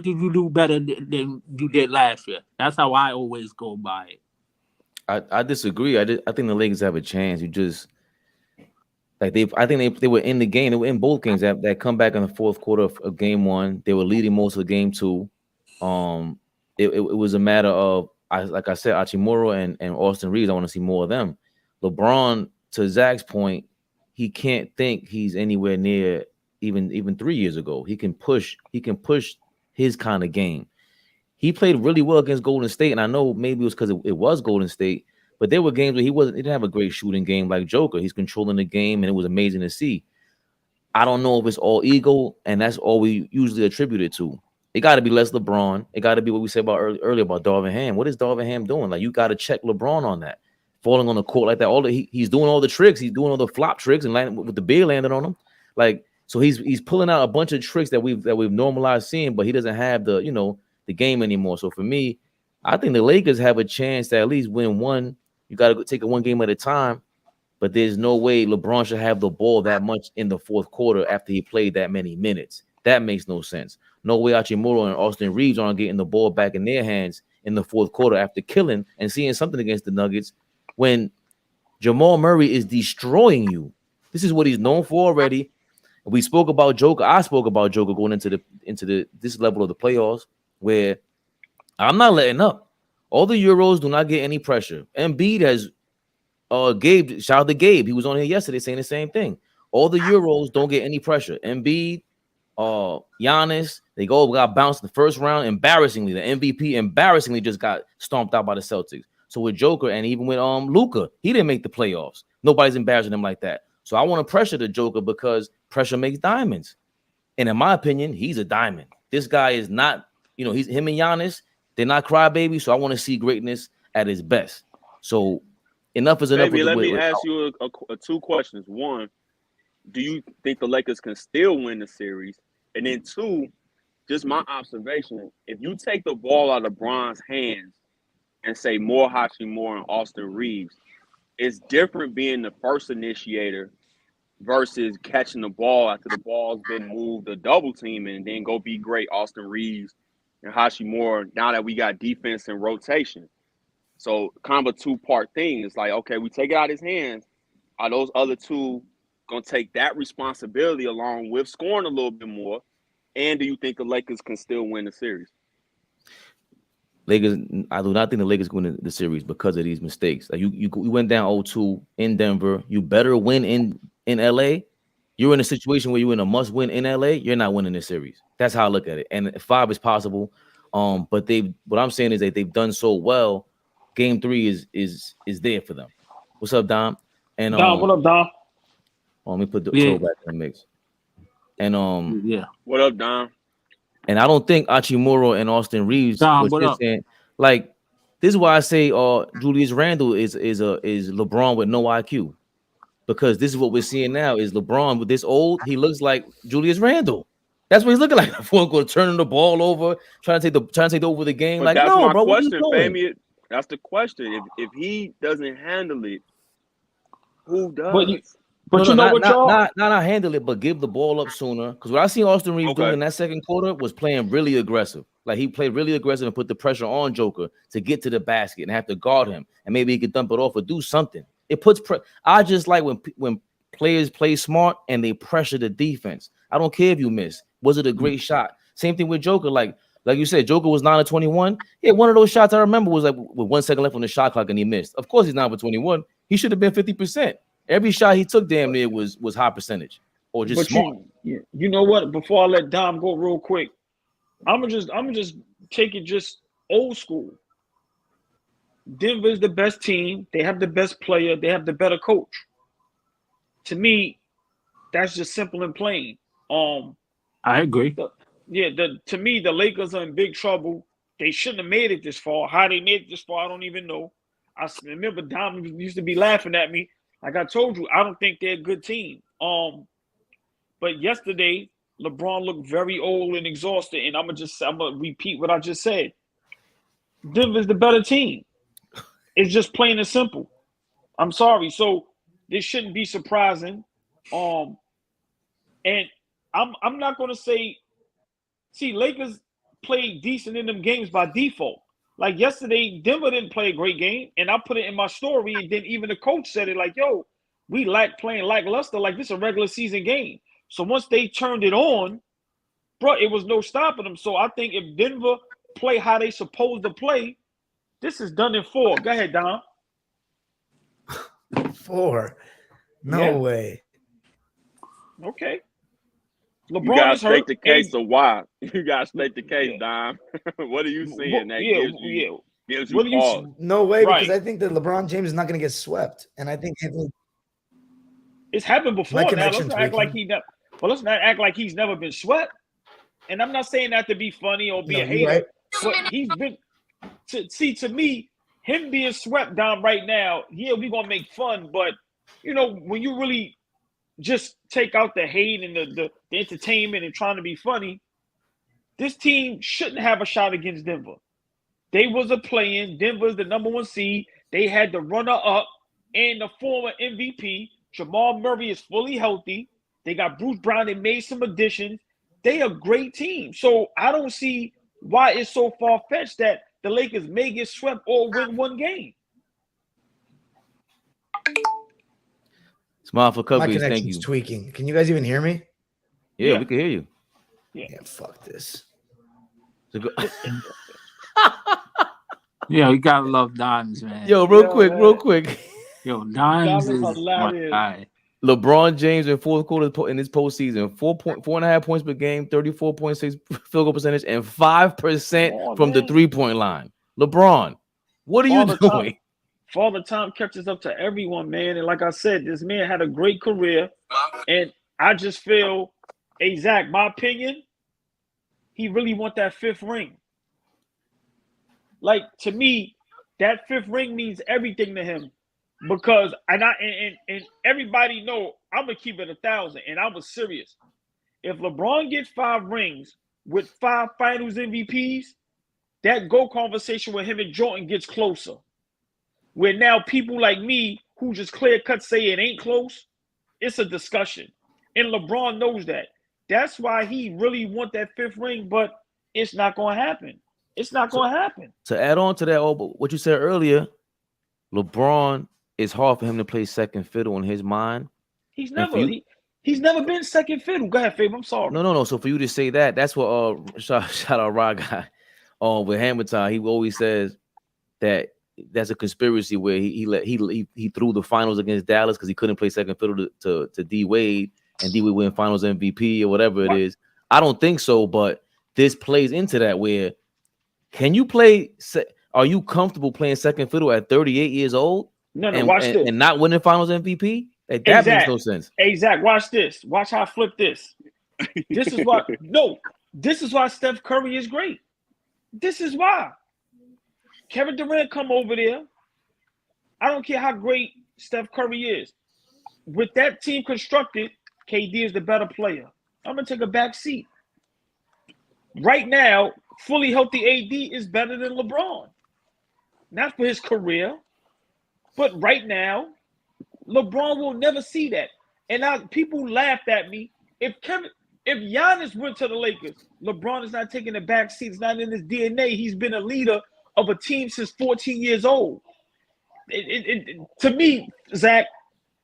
you do better than you did last year? That's how I always go by it. I disagree. I think the Lakers have a chance. You just like I think they were in the game. They were in both games. That come back in the 4th quarter of game 1. They were leading most of game 2. It was a matter of, like I said, Hachimura and Austin Reeves. I want to see more of them. LeBron, to Zach's point, he can't think he's anywhere near even 3 years ago. He can push his kind of game. He played really well against Golden State, and I know maybe it was because it was Golden State, but there were games where he didn't have a great shooting game like Joker. He's controlling the game, and it was amazing to see. I don't know if it's all ego, and that's all we usually attribute it to. It got to be less LeBron. It got to be what we said about earlier about Darvin Ham. What is Darvin Ham doing? Like, you got to check LeBron on that. Falling on the court like that. He's doing all the tricks. He's doing all the flop tricks and landing with the beer landing on him. Like, so he's pulling out a bunch of tricks that we've normalized seeing, but he doesn't have the game anymore. So for me, I think the Lakers have a chance to at least win one. You got to take it one game at a time, but there's no way LeBron should have the ball that much in the 4th quarter after he played that many minutes. That makes no sense. No way Hachimura and Austin Reeves aren't getting the ball back in their hands in the 4th quarter after killing and seeing something against the Nuggets when Jamal Murray is destroying you. This is what he's known for already. We spoke about Joker. I spoke about Joker going into this level of the playoffs, where I'm not letting up. All the Euros do not get any pressure. Embiid has shout out to Gabe. He was on here yesterday saying the same thing. All the Euros don't get any pressure. Embiid, Giannis, they got bounced in the 1st round. Embarrassingly, the MVP embarrassingly just got stomped out by the Celtics. So with Joker and even with Luka, he didn't make the playoffs. Nobody's embarrassing him like that. So I want to pressure the Joker because pressure makes diamonds. And in my opinion, he's a diamond. This guy is not, he's him and Giannis, they're not crybabies. So I want to see greatness at his best. So enough is enough. Baby, let me ask you 2 questions. 1, do you think the Lakers can still win the series? And then 2, just my observation, if you take the ball out of LeBron's hands and say more Hachimura and Austin Reeves, it's different being the first initiator versus catching the ball after the ball's been moved, a double team, and then go be great Austin Reeves and Hachimura now that we got defense and rotation. So kind of a 2-part thing. It's like, okay, we take it out of his hands. Are those other 2 going to take that responsibility along with scoring a little bit more? And do you think the Lakers can still win the series? I do not think the Lakers win the series because of these mistakes. Like you went down 0-2 in Denver. You better win in LA. You're in a situation where you're in a must-win in LA. You're not winning this series. That's how I look at it. And 5 is possible. But what I'm saying is that they've done so well. Game 3 is there for them. What's up, Dom? And Dom, what up, Dom? Let me put the throwback in the mix. And what up, Dom? And I don't think Hachimura and Austin Reeves. Dom, what up? Like, this is why I say Julius Randle is LeBron with no IQ, because this is what we're seeing now is LeBron with this old. He looks like Julius Randle. That's what he's looking like. Going turning the ball over, trying to take over the game. But like, no, bro, question, what are you doing? Fabian, that's the question. If he doesn't handle it, who does? Not handle it, but give the ball up sooner. Because what I seen Austin Reeves doing in that 2nd quarter was playing really aggressive. Like he played really aggressive and put the pressure on Joker to get to the basket and have to guard him, and maybe he could dump it off or do something. It puts I just like when players play smart and they pressure the defense. I don't care if you miss. Was it a great shot? Same thing with Joker. Like you said, Joker was 9 of 21. Yeah, one of those shots I remember was like with 1 second left on the shot clock and he missed. Of course, he's 9 for 21. He should have been 50%. Every shot he took damn near was high percentage or just smart. You know what? Before I let Dom go real quick, I'm gonna just take it just old school. Denver is the best team. They have the best player. They have the better coach. To me, that's just simple and plain. I agree. To me, the Lakers are in big trouble. They shouldn't have made it this far. How they made it this far, I don't even know. I remember Dom used to be laughing at me. Like I told you, I don't think they're a good team. But yesterday, LeBron looked very old and exhausted, and I'm gonna repeat what I just said. Denver's the better team. It's just plain and simple. I'm sorry. So this shouldn't be surprising. And I'm not gonna say. See, Lakers played decent in them games by default. Like yesterday, Denver didn't play a great game, and I put it in my story, and then even the coach said it like, yo, we like playing lackluster, like this is a regular season game. So once they turned it on, bro, it was no stopping them. So I think if Denver play how they supposed to play, this is done in 4. Go ahead, Dom. 4? No way. Okay. LeBron, you gotta state the case of why. You gotta state the case, Dom. What are you seeing that gives you pause? No way, because I think that LeBron James is not going to get swept, and I think it's happened before. Now let's not act like let's not act like he's never been swept. And I'm not saying that to be funny or be a hater, right? But he's been. To me, him being swept down right now, we're gonna make fun, but when you really just take out the hate and the entertainment and trying to be funny, this team shouldn't have a shot against Denver. They was a play-in. Denver's the number 1 seed. They had the runner-up and the former MVP. Jamal Murray is fully healthy. They got Bruce Brown. They made some additions. They a great team. So I don't see why it's so far-fetched that the Lakers may get swept or win 1 game. Smile for My Cubbies, thank you. Tweaking. Can you guys even hear me? Yeah, we can hear you. Yeah, fuck this. Yeah, we gotta love Dimes, man. Yo, real quick. Yo, Dimes is my guy. LeBron James in fourth quarter in his postseason, 4.5 points per game, 34.6 field goal percentage, and 5% from the 3-point line. LeBron, what are you doing? Father Time catches up to everyone, man. And like I said, this man had a great career. And I just feel, hey, Zach, my opinion, he really want that 5th ring. Like, to me, that 5th ring means everything to him. Because, and everybody know, I'm going to keep it 1,000. And I was serious. If LeBron gets 5 rings with 5 finals MVPs, that GOAT conversation with him and Jordan gets closer. Where now people like me who just clear cut say it ain't close, it's a discussion. And LeBron knows that. That's why he really want that 5th ring, but it's not going to happen. It's not going to happen. To add on to that, what you said earlier, LeBron, it's hard for him to play second fiddle in his mind. He's never been second fiddle. Go ahead, Fabe. I'm sorry. No. So for you to say that, that's what shout out Rod guy with Hammer Time. He always says that that's a conspiracy where he threw the finals against Dallas because he couldn't play second fiddle to D Wade, and D Wade win finals MVP or whatever it is. I don't think so, but this plays into that where can you play? Are you comfortable playing second fiddle at 38 years old? No, watch this. And not winning finals MVP? Like, that makes no sense. Hey, Zach, watch this. Watch how I flip this. This is why Steph Curry is great. This is why. Kevin Durant come over there. I don't care how great Steph Curry is. With that team constructed, KD is the better player. I'm going to take a back seat. Right now, fully healthy AD is better than LeBron. Not for his career, but right now, LeBron will never see that. And people laughed at me. If If Giannis went to the Lakers, LeBron is not taking the back seat. It's not in his DNA. He's been a leader of a team since 14 years old. To me, Zach,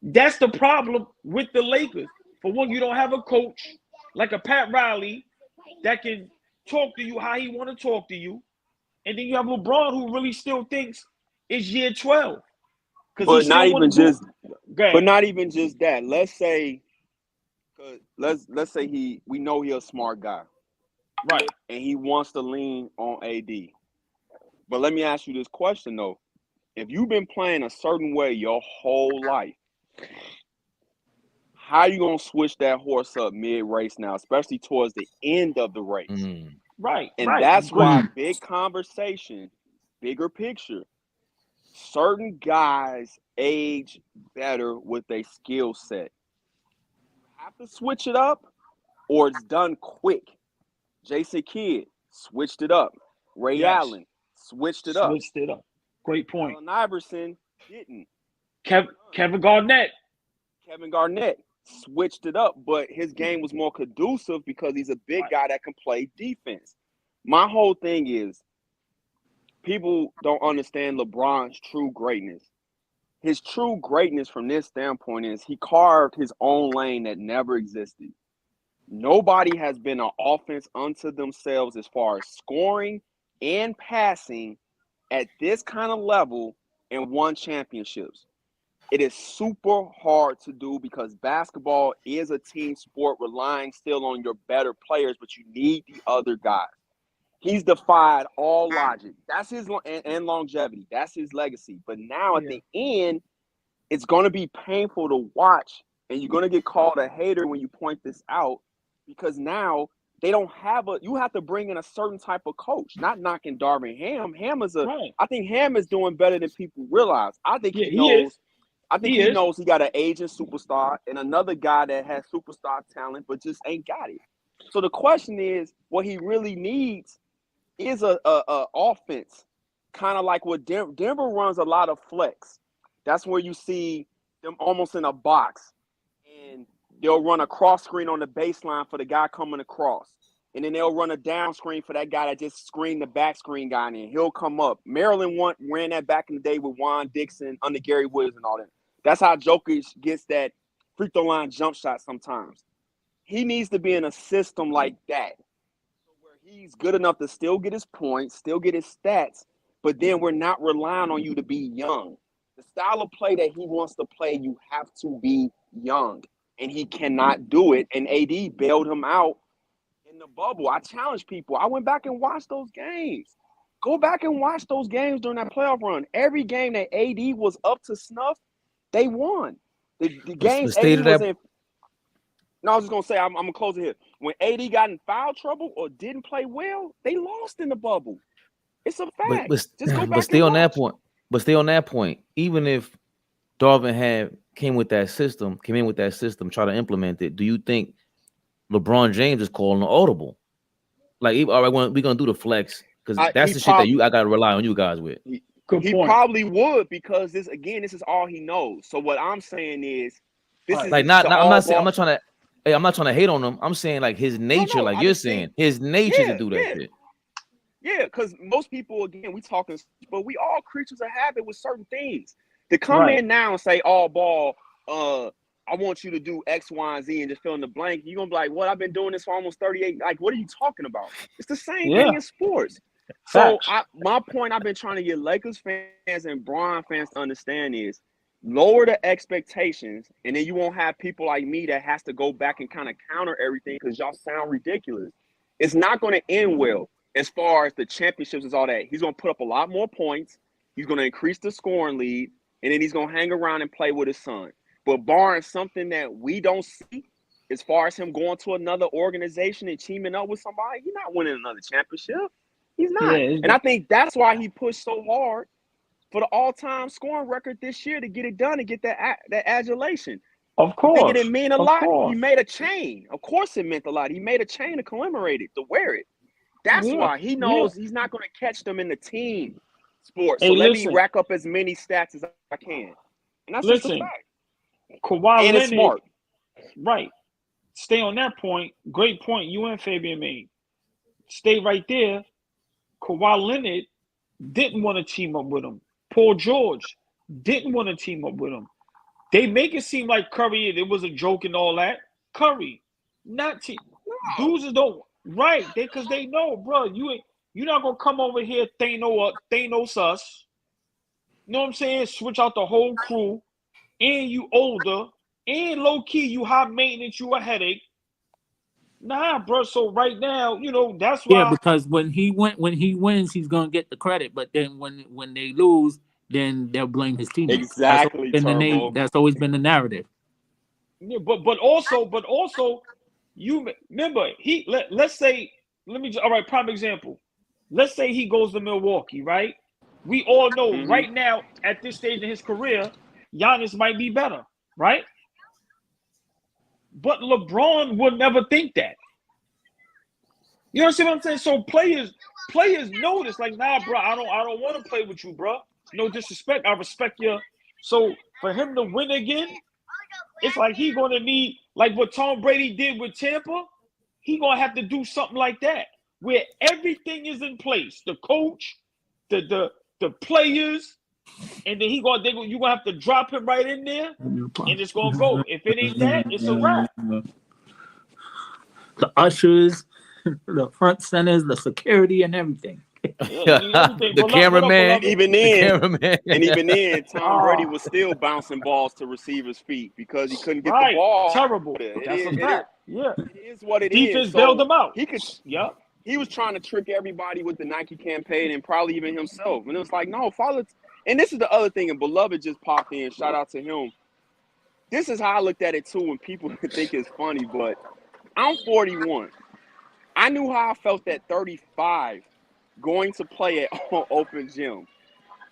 that's the problem with the Lakers. For one, you don't have a coach like a Pat Riley that can talk to you how he want to talk to you. And then you have LeBron who really still thinks it's year 12. But not even just that. Let's say we know he's a smart guy. Right. And he wants to lean on AD. But let me ask you this question though. If you've been playing a certain way your whole life, how are you gonna switch that horse up mid-race now, especially towards the end of the race? Right. And that's why big conversation, bigger picture, certain guys age better with a skill set. You have to switch it up or it's done quick. Jason Kidd switched it up. Ray Allen switched it up. Great point. Allen Iverson didn't. Kevin Garnett switched it up, but his game was more conducive because he's a big guy that can play defense. My whole thing is people don't understand LeBron's true greatness. His true greatness from this standpoint is he carved his own lane that never existed. Nobody has been an offense unto themselves as far as scoring and passing at this kind of level and won championships. It is super hard to do because basketball is a team sport relying still on your better players, but you need the other guys. He's defied all logic. That's his and longevity. That's his legacy. But now at the end, it's going to be painful to watch, and you're going to get called a hater when you point this out because now they don't have you have to bring in a certain type of coach, not knocking Darvin Ham. I think Ham is doing better than people realize. I think he knows. I think he knows he got an aging superstar and another guy that has superstar talent but just ain't got it. So the question is, what he really needs is a offense, kind of like what Denver runs a lot of flex. That's where you see them almost in a box, and they'll run a cross screen on the baseline for the guy coming across, and then they'll run a down screen for that guy that just screened the back screen guy, and he'll come up. Maryland ran that back in the day with Juan Dixon under Gary Williams and all that. That's how Jokic gets that free throw line jump shot sometimes. He needs to be in a system like that, where he's good enough to still get his points, still get his stats, but then we're not relying on you to be young. The style of play that he wants to play, you have to be young, and he cannot do it. And AD bailed him out in the bubble. I challenge people. I went back and watched those games. Go back and watch those games during that playoff run. Every game that AD was up to snuff, they won. The games AD was in. No, I was just going to say, I'm going to close it here. When AD got in foul trouble or didn't play well, they lost in the bubble. It's a fact. Just go back but stay on that point. But stay on that point. Even if Darvin came in with that system, try to implement it, do you think LeBron James is calling an audible? Like, all right, we're going to do the flex because that's the shit that I got to rely on you guys with. He probably would because this is all he knows. So what I'm saying is, this is like I'm not trying to hate on him. I'm saying like his nature, his nature to do that shit. Yeah, because most people, again, we talking, but we all creatures of habit with certain things. To come in now and say, Allball, I want you to do X, Y, and Z and just fill in the blank, you're going to be like, what? I've been doing this for almost 38. Like, what are you talking about? It's the same thing in sports. So my point I've been trying to get Lakers fans and Bron fans to understand is lower the expectations, and then you won't have people like me that has to go back and kind of counter everything because y'all sound ridiculous. It's not going to end well as far as the championships is all that. He's going to put up a lot more points. He's going to increase the scoring lead, and then he's going to hang around and play with his son. But barring something that we don't see, as far as him going to another organization and teaming up with somebody, he's not winning another championship. He's not. And I think that's why he pushed so hard for the all-time scoring record this year to get it done and get that adulation. Of course. I think it didn't mean a lot. He made a chain. Of course it meant a lot. He made a chain to commemorate it, to wear it. That's why he knows he's not going to catch them in the team sport. So let me rack up as many stats as I can. And that's just a fact. Kawhi and Leonard, it's smart. Right. stay on that point. Great point you and Fabian made. Stay right there. Kawhi Leonard didn't want to team up with him. Paul George didn't want to team up with him. They make it seem like Curry, it was a joke and all that. Curry, not team. Dudes don't right. Because they know, bro, you're not gonna come over here Thanos us. You know what I'm saying? Switch out the whole crew, and you older, and low key, you high maintenance, you a headache. Nah, bro. So right now, that's why. Yeah, because when he wins, he's gonna get the credit. But then when they lose, then they'll blame his teammates. Exactly, That's always been the narrative. Yeah, but also, you remember let's say, all right, prime example. Let's say he goes to Milwaukee, right? We all know right now at this stage in his career, Giannis might be better, right? But LeBron would never think that. You understand what I'm saying? So players know this. Like, nah, bro, I don't want to play with you, bro. No disrespect. I respect you. So for him to win again, it's like he gonna need, like what Tom Brady did with Tampa. He gonna have to do something like that, where everything is in place. The coach, the players, and then you gonna have to drop him right in there, and it's gonna go. If it ain't that, it's a wrap. The ushers, the front centers, the security, and everything. The cameraman, even then, Tom Brady was still bouncing balls to receivers' feet because he couldn't get the ball. Terrible. That's a fact. Yeah, it is what it Defense is. bailed him out. He was trying to trick everybody with the Nike campaign and probably even himself. And it was like, no, follow. And this is the other thing. And Beloved just popped in. Shout out to him. This is how I looked at it too. When people think it's funny, but I'm 41. I knew how I felt at 35. Going to play at open gym.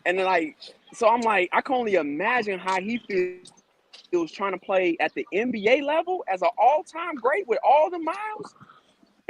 And then so I'm like, I can only imagine how he feels trying to play at the NBA level as an all-time great with all the miles.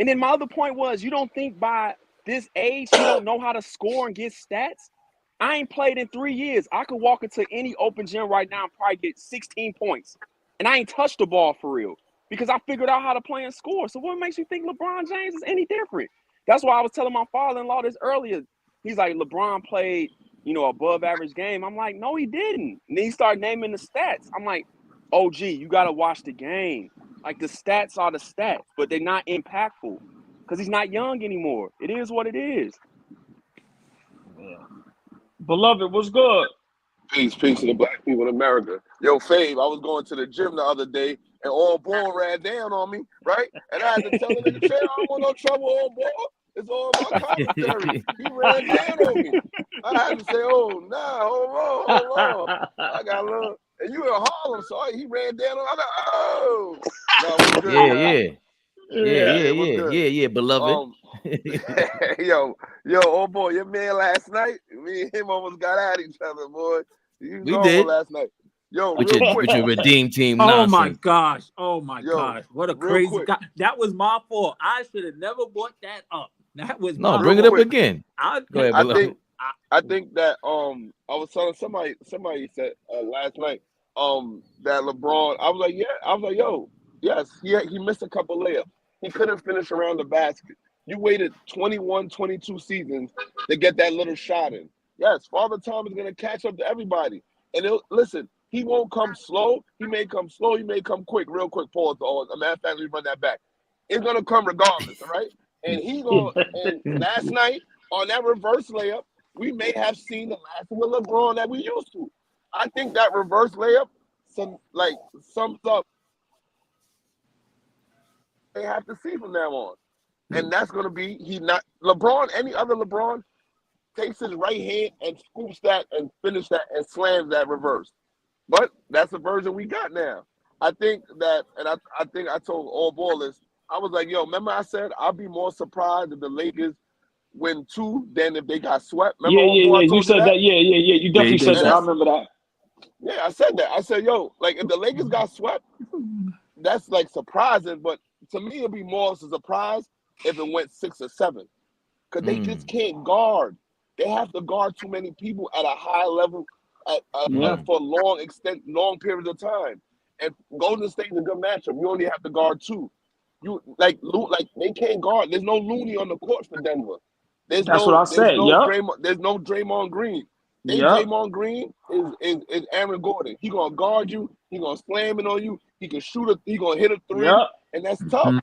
And then my other point was, you don't think by this age he don't know how to score and get stats? I ain't played in 3 years. I could walk into any open gym right now and probably get 16 points. And I ain't touched the ball for real because I figured out how to play and score. So what makes you think LeBron James is any different? That's why I was telling my father-in-law this earlier. He's like, LeBron played, above average game. I'm like, no, he didn't. And then he started naming the stats. I'm like, OG, you got to watch the game. Like, the stats are the stats, but they're not impactful because he's not young anymore. It is what it is. Yeah. Beloved, what's good? Peace to the black people in America. Yo, Fabe, I was going to the gym the other day, and Allball ran down on me, right? And I had to tell the nigga, I don't want no trouble, Allball. It's all my commentary. He ran down on me. I had to say, oh, nah, hold on. I got a little, and you in Harlem, so he ran down on me. I got, oh. No, it was good, yeah, Beloved. Yo, oh boy, your man last night, me and him almost got at each other, boy. We did last night. Yo, with your redeem team. Oh nonsense. my gosh! What a crazy guy! That was my fault. I should have never brought that up. That was bring it up again. Go ahead, Beloved. I think that I was telling somebody said last night that LeBron. I was like, yo, yes, he missed a couple layups. He couldn't finish around the basket. You waited 21, 22 seasons to get that little shot in. Yes, Father Time is going to catch up to everybody. And listen, he won't come slow. He may come slow. He may come quick, real quick. Pause. A matter of fact, we run that back. It's going to come regardless, all right? And and last night on that reverse layup, we may have seen the last of the LeBron that we used to. I think that reverse layup sums up they have to see from now on. And that's going to be, any other LeBron takes his right hand and scoops that and finishes that and slams that reverse. But that's the version we got now. I think that, and I think I told Allball this, I was like, yo, remember I said I'll be more surprised if the Lakers win 2 than if they got swept? Remember you said that? Yeah. You definitely said that. I remember that. Yeah, I said that. I said, yo, like if the Lakers got swept, that's like surprising. But to me, it'd be more of a surprise if it went 6 or 7. Because they just can't guard. They have to guard too many people at a high level for long periods of time. And Golden State's a good matchup. You only have to guard 2. You like they can't guard. There's no Looney on the court for Denver. That's what I said. There's no Draymond Green. Draymond Green is Aaron Gordon. He gonna guard you. He gonna slam it on you. He can shoot he gonna hit a 3, and that's tough.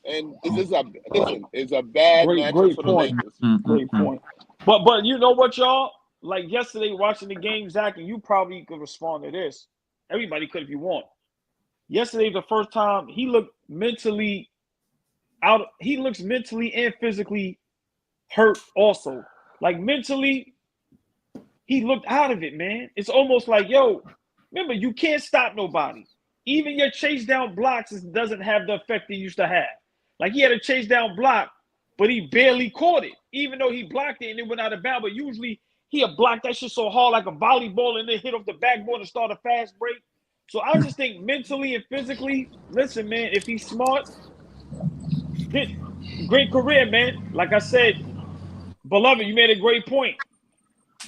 And it's a bad matchup for the Lakers. Great point. But you know what, y'all? Like yesterday, watching the game, Zach, and you probably could respond to this. Everybody could if you want. Yesterday, the first time he looked mentally out. He looks mentally and physically hurt. Also, like mentally, he looked out of it, man. It's almost like, yo, remember, you can't stop nobody. Even your chase down blocks doesn't have the effect it used to have. Like he had a chase down block, but he barely caught it, even though he blocked it and it went out of bounds. But usually he'll block that shit so hard like a volleyball and then hit off the backboard and start a fast break. So I just think mentally and physically, listen, man, if he's smart, great career, man. Like I said, beloved, you made a great point.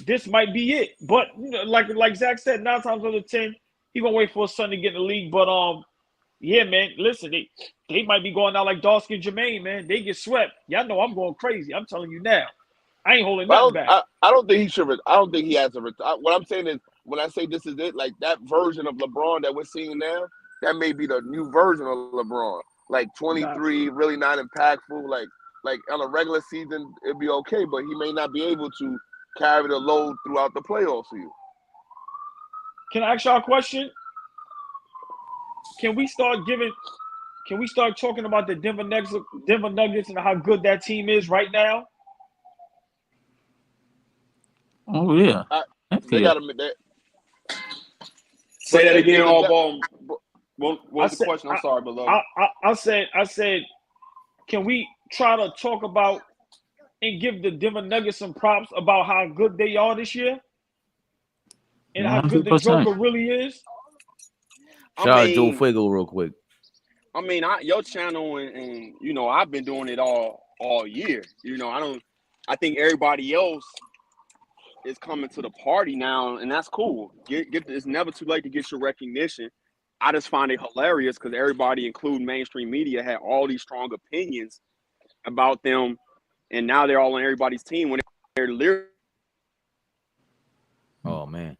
This might be it. But you know, like Zach said, 9 times out of 10, he gonna wait for his son to get in the league. But yeah, man, listen, they might be going out like Dawson and Jermaine, man. They get swept. Y'all know I'm going crazy. I'm telling you now. I ain't holding nothing back. I don't think he should. I don't think he has a. What I'm saying is, when I say this is it, like that version of LeBron that we're seeing now, that may be the new version of LeBron. Like 23, really not impactful. Like on a regular season, it'd be okay, but he may not be able to carry the load throughout the playoffs for you. Can I ask y'all a question? Can we start talking about the Denver Nuggets and how good that team is right now? Oh yeah. They got to say that again, Allball. What's the question? I'm sorry, beloved. I said, can we try to talk about and give the Denver Nuggets some props about how good they are this year? And 100%. How good the Joker really is? Shout out Joe Fuego real quick. I mean, your channel and you know, I've been doing it all year. You know, I think everybody else is coming to the party now, and that's cool. It's never too late to get your recognition. I just find it hilarious because everybody, including mainstream media, had all these strong opinions about them, and now they're all on everybody's team when they're literally. Oh man,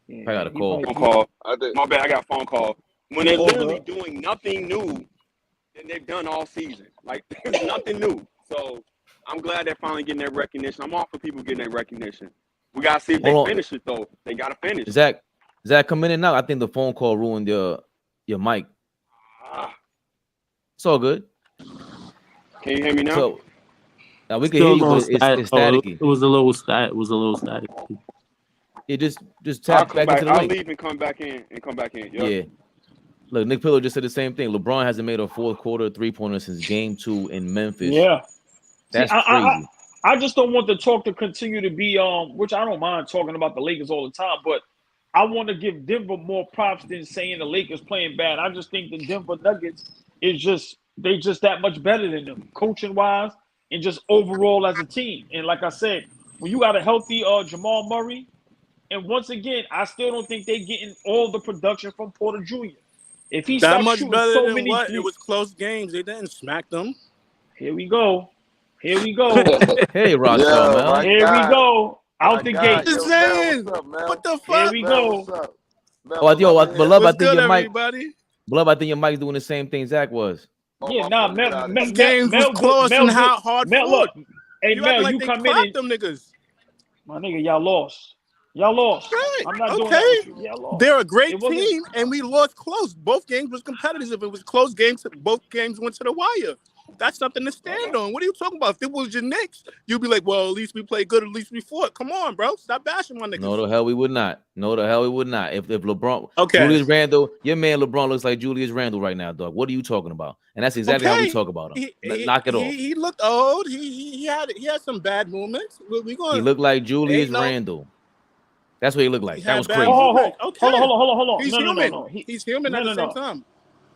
yeah, I got a call. My bad, I got a phone call. When they're literally doing nothing new than they've done all season, like there's nothing new. So I'm glad they're finally getting their recognition. I'm all for people getting their recognition. We gotta see if they finish it though. They gotta finish. Zach, come in and out. I think the phone call ruined your mic. It's all good. Can you hear me now? So, now we can hear you, but it's staticky. It was a little staticky. Yeah, just tap back into the link. I'll leave and come back in. Yep. Yeah. Look, Nick Pillow just said the same thing. LeBron hasn't made a fourth quarter 3-pointer since Game 2 in Memphis. Yeah, that's crazy. I just don't want the talk to continue to be which I don't mind talking about the Lakers all the time, but I want to give Denver more props than saying the Lakers playing bad. I just think the Denver Nuggets is just that much better than them, coaching wise and just overall as a team. And like I said, when you got a healthy Jamal Murray, and once again, I still don't think they're getting all the production from Porter Jr. If he that much shooting better so than many what? It was close games. They didn't smack them. Here we go. Hey, Roscoe, man. Here we go. Out the gate. Just saying. What the fuck? Here we go. Beloved, I think your mic. Everybody? Beloved, I think your mic doing the same thing Zach was. Yeah, nah, Mel. Games was close and hard. Look, hey, Mel, like you they come in. Them niggas. My nigga, y'all lost. Right. I'm not doing that. Y'all lost. They're a great team, and we lost close. Both games was competitive. It was close games. Both games went to the wire. That's something to stand on. What are you talking about? If it was your Knicks, you'd be like, well, at least we played good. At least we fought. Come on, bro. Stop bashing my niggas. No, the hell we would not. If LeBron, okay. Julius Randle, your man LeBron looks like Julius Randle right now, dog. What are you talking about? And that's exactly how we talk about him. Knock it off. He looked old. He had some bad moments. He looked like Julius Randle. That's what he looked like. That was crazy. Hold on. He's human. He's human at the same time.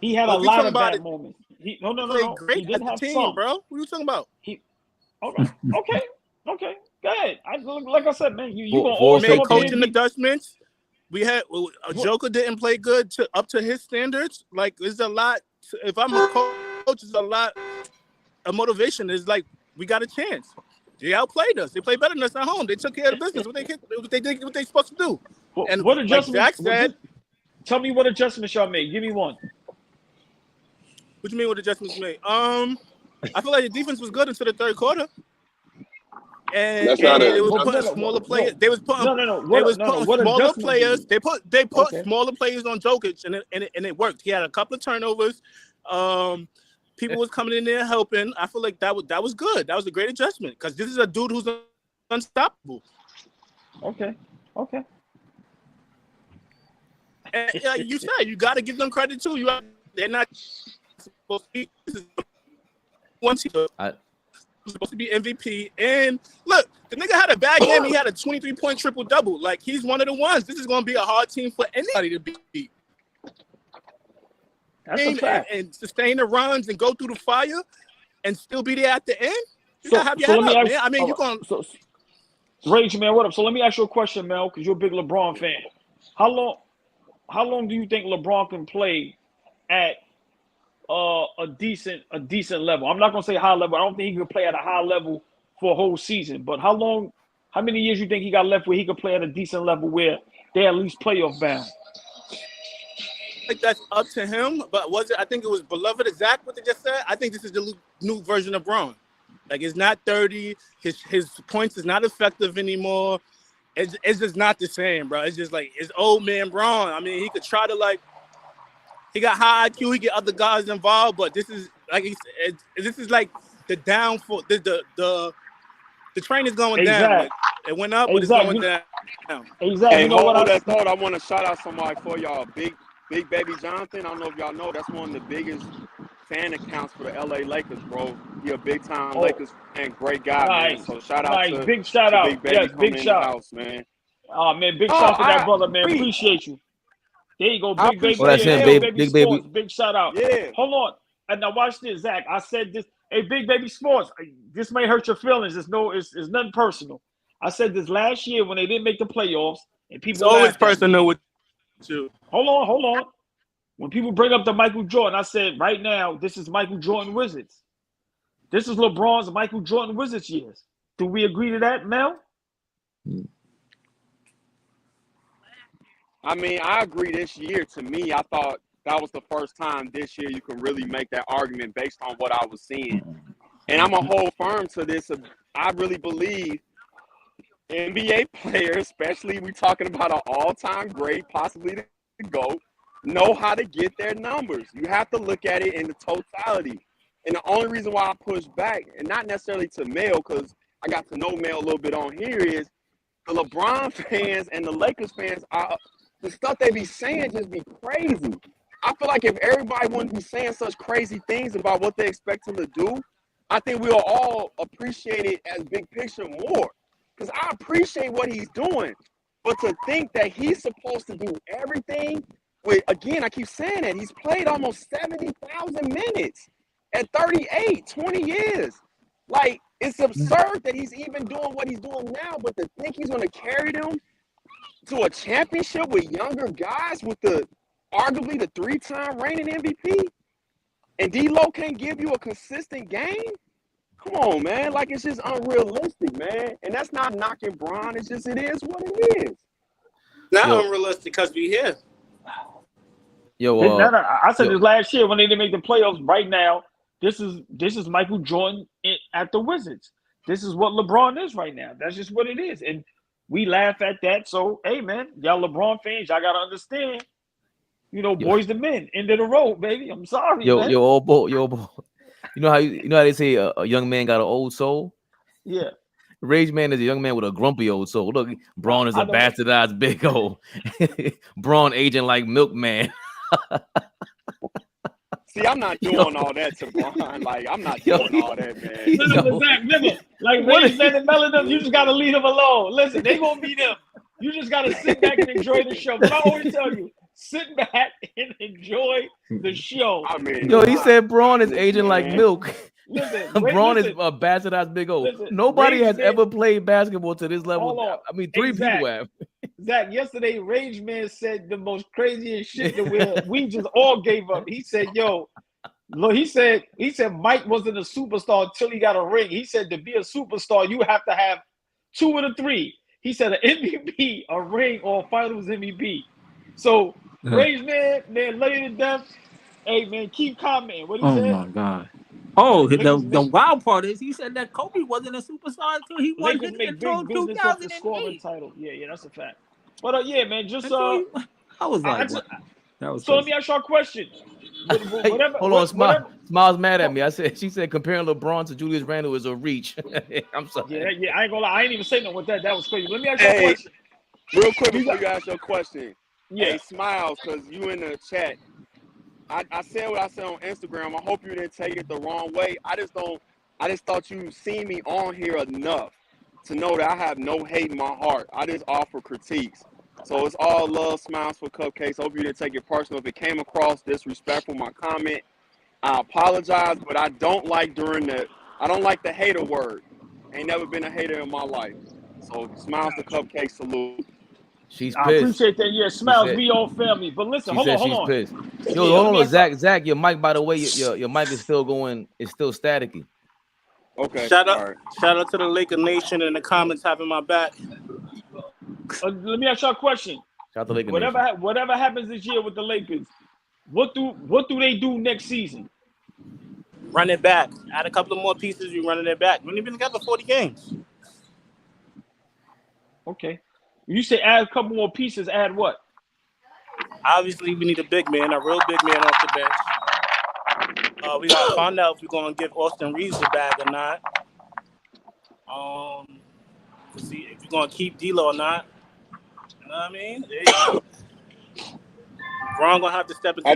He had a lot of bad moments. No. Great he did at the team, some. bro. What are you talking about? Okay. Go ahead. Like I said, man, you gonna always made coaching adjustments. Joker didn't play good up to his standards. Like, there's a lot. If I'm a coach, there's a lot of motivation. It's like, we got a chance. They outplayed us. They played better than us at home. They took care of the business. What they did, what they supposed to do. And what adjustments? Like Zach said, tell me what adjustments y'all made. Give me one. What you mean? What adjustments you made? I feel like the defense was good until the third quarter. And they was putting smaller players. They was putting smaller players. They put smaller players on Jokic, and it worked. He had a couple of turnovers. People was coming in there helping. I feel like that was good. That was a great adjustment because this is a dude who's unstoppable. Okay. And like you said, you got to give them credit too. They're not supposed to be. This is one team. Supposed to be MVP. And look, the nigga had a bad game. He had a 23-point triple-double. Like, he's one of the ones. This is going to be a hard team for anybody to beat. That's a fact. And sustain the runs and go through the fire and still be there at the end. You got to have your head up, man. I mean, you're going to... Rage, man, what up? So let me ask you a question, Mel, because you're a big LeBron fan. How long do you think LeBron can play at a decent level? I'm not gonna say high level. I don't think he can play at a high level for a whole season. But how many years you think he got left where he could play at a decent level where they're at least playoff bound? I think that's up to him. But I think it was beloved of Zach what they just said. I think this is the new version of Braun. Like, it's not 30. His points is not effective anymore. It's just not the same, bro. It's just like it's old man Braun. I mean, he could try to like. He got high IQ. He get other guys involved, but this is like this is like the downfall. The train is going down. Like, it went up, but it's going down. Exactly. Hey, you know what I thought I want to shout out somebody for y'all. Big Baby Jonathan. I don't know if y'all know. That's one of the biggest fan accounts for the LA Lakers, bro. He a big time Lakers fan, great guy, man. So shout out to big shout out. Big Baby Yes, big in shout. The house, man. Oh man, big shout to that brother, man. Appreciate you. There you go, Big Baby. Big Baby. Big shout out. Yeah. Hold on. And now watch this, Zach. I said this. Hey, Big Baby Sports. This may hurt your feelings. It's nothing personal. I said this last year when they didn't make the playoffs, and people. It's always personal with you. Hold on. When people bring up the Michael Jordan, I said right now this is Michael Jordan Wizards. This is LeBron's Michael Jordan Wizards years. Do we agree to that, Mel? I mean, I agree this year. To me, I thought that was the first time this year you can really make that argument based on what I was seeing. And I'm going to hold firm to this. I really believe NBA players, especially we talking about an all-time great, possibly the GOAT, know how to get their numbers. You have to look at it in the totality. And the only reason why I push back, and not necessarily to Mel, because I got to know Mel a little bit on here, is the LeBron fans and the Lakers fans the stuff they be saying just be crazy. I feel like if everybody wouldn't be saying such crazy things about what they expect him to do, I think we'll all appreciate it as big picture more. Because I appreciate what he's doing. But to think that he's supposed to do everything, again, I keep saying that, he's played almost 70,000 minutes at 38, 20 years. Like, it's absurd that he's even doing what he's doing now, but to think he's going to carry them to a championship with younger guys with arguably the 3-time reigning MVP, and D-Lo can't give you a consistent game? Come on, man. Like, it's just unrealistic, man. And that's not knocking Bron. It's just, it is what it is. Not unrealistic because we here. I said this last year when they didn't make the playoffs. Right now, this is Michael Jordan at the Wizards. This is what LeBron is right now. That's just what it is. And we laugh at that. So, hey, man, y'all LeBron fans, y'all got to understand, boys to men, end of the road, baby. I'm sorry, man. Yo, old boy. You know how they say a young man got an old soul? Yeah. Rage man is a young man with a grumpy old soul. Look, Braun is a bastardized big old. Braun aging like milkman. See, I'm not doing all that to Braun. Like, I'm not doing all that, man. Listen, Zach, like Rage said and Melody, you just got to leave them alone. Listen, they going to be them. You just got to sit back and enjoy the show. But I always tell you, sit back and enjoy the show. I mean, he said Braun is aging like milk. Listen, Braun is a bastardized big old. Nobody has ever played basketball to this level. I mean, three people have. Zach, yesterday, Rage Man said the most craziest shit that we just all gave up. He said, "Yo, look," he said Mike wasn't a superstar until he got a ring. He said to be a superstar, you have to have 2 of the 3. He said an MVP, a ring, or a Finals MVP. So, Rage Man, lay to death. Hey, man, keep commenting. What he said? Oh my God. Oh, the wild part is he said that Kobe wasn't a superstar until he won Lakers make big business off the scoring title. Yeah, that's a fact. But yeah, man, just I was like, that was so. Let me ask y'all a question. Hold on, Smiles mad at me. She said comparing LeBron to Julius Randle is a reach. I'm sorry. Yeah, I ain't gonna lie. I ain't even say nothing with that. That was crazy. Let me ask you a question. Real quick before you ask your question. Yeah. Hey, Smiles, because you in the chat. I said what I said on Instagram. I hope you didn't take it the wrong way. I just thought you seen me on here enough to know that I have no hate in my heart. I just offer critiques. So it's all love, Smiles for Cupcakes. Hope you didn't take it personal. If it came across disrespectful, my comment, I apologize, but I don't like the hater word. Ain't never been a hater in my life. So Smiles for Cupcakes, salute. She's I pissed. appreciate that. Yeah, Smiles, we all family. But listen, hold on. Pissed. Yo, hold on, Zach, your mic, by the way, your mic is still staticky. Okay. Shout out to the Laker Nation in the comments having my back. Let me ask y'all a question. Shout out to Laker Nation. Whatever happens this year with the Lakers, what do they do next season? Run it back. Add a couple of more pieces. You running it back. We ain't been together 40 games. Okay. You say add a couple more pieces. Add what? Obviously, we need a big man, a real big man off the bench. We gotta find out if we're gonna give Austin Reeves the bag or not. To see if we're gonna keep D'Lo or not. You know what I mean? There you go. Ron gonna have to step into. I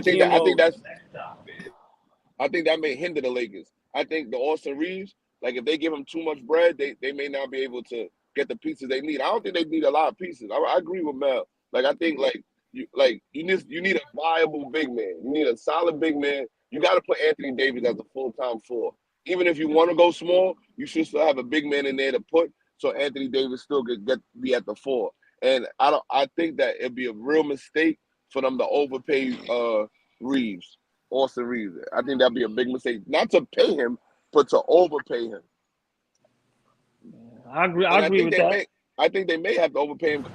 think that may hinder the Lakers. I think the Austin Reeves, like if they give him too much bread, they may not be able to get the pieces they need. I don't think they need a lot of pieces. I agree with Mel. Like I think you need a viable big man. You need a solid big man. You got to put Anthony Davis as a full-time 4. Even if you want to go small, you should still have a big man in there to put so Anthony Davis still could be at the 4. And I think that it'd be a real mistake for them to overpay Austin Reeves. I think that'd be a big mistake. Not to pay him, but to overpay him. I agree with that. I think they may have to overpay him.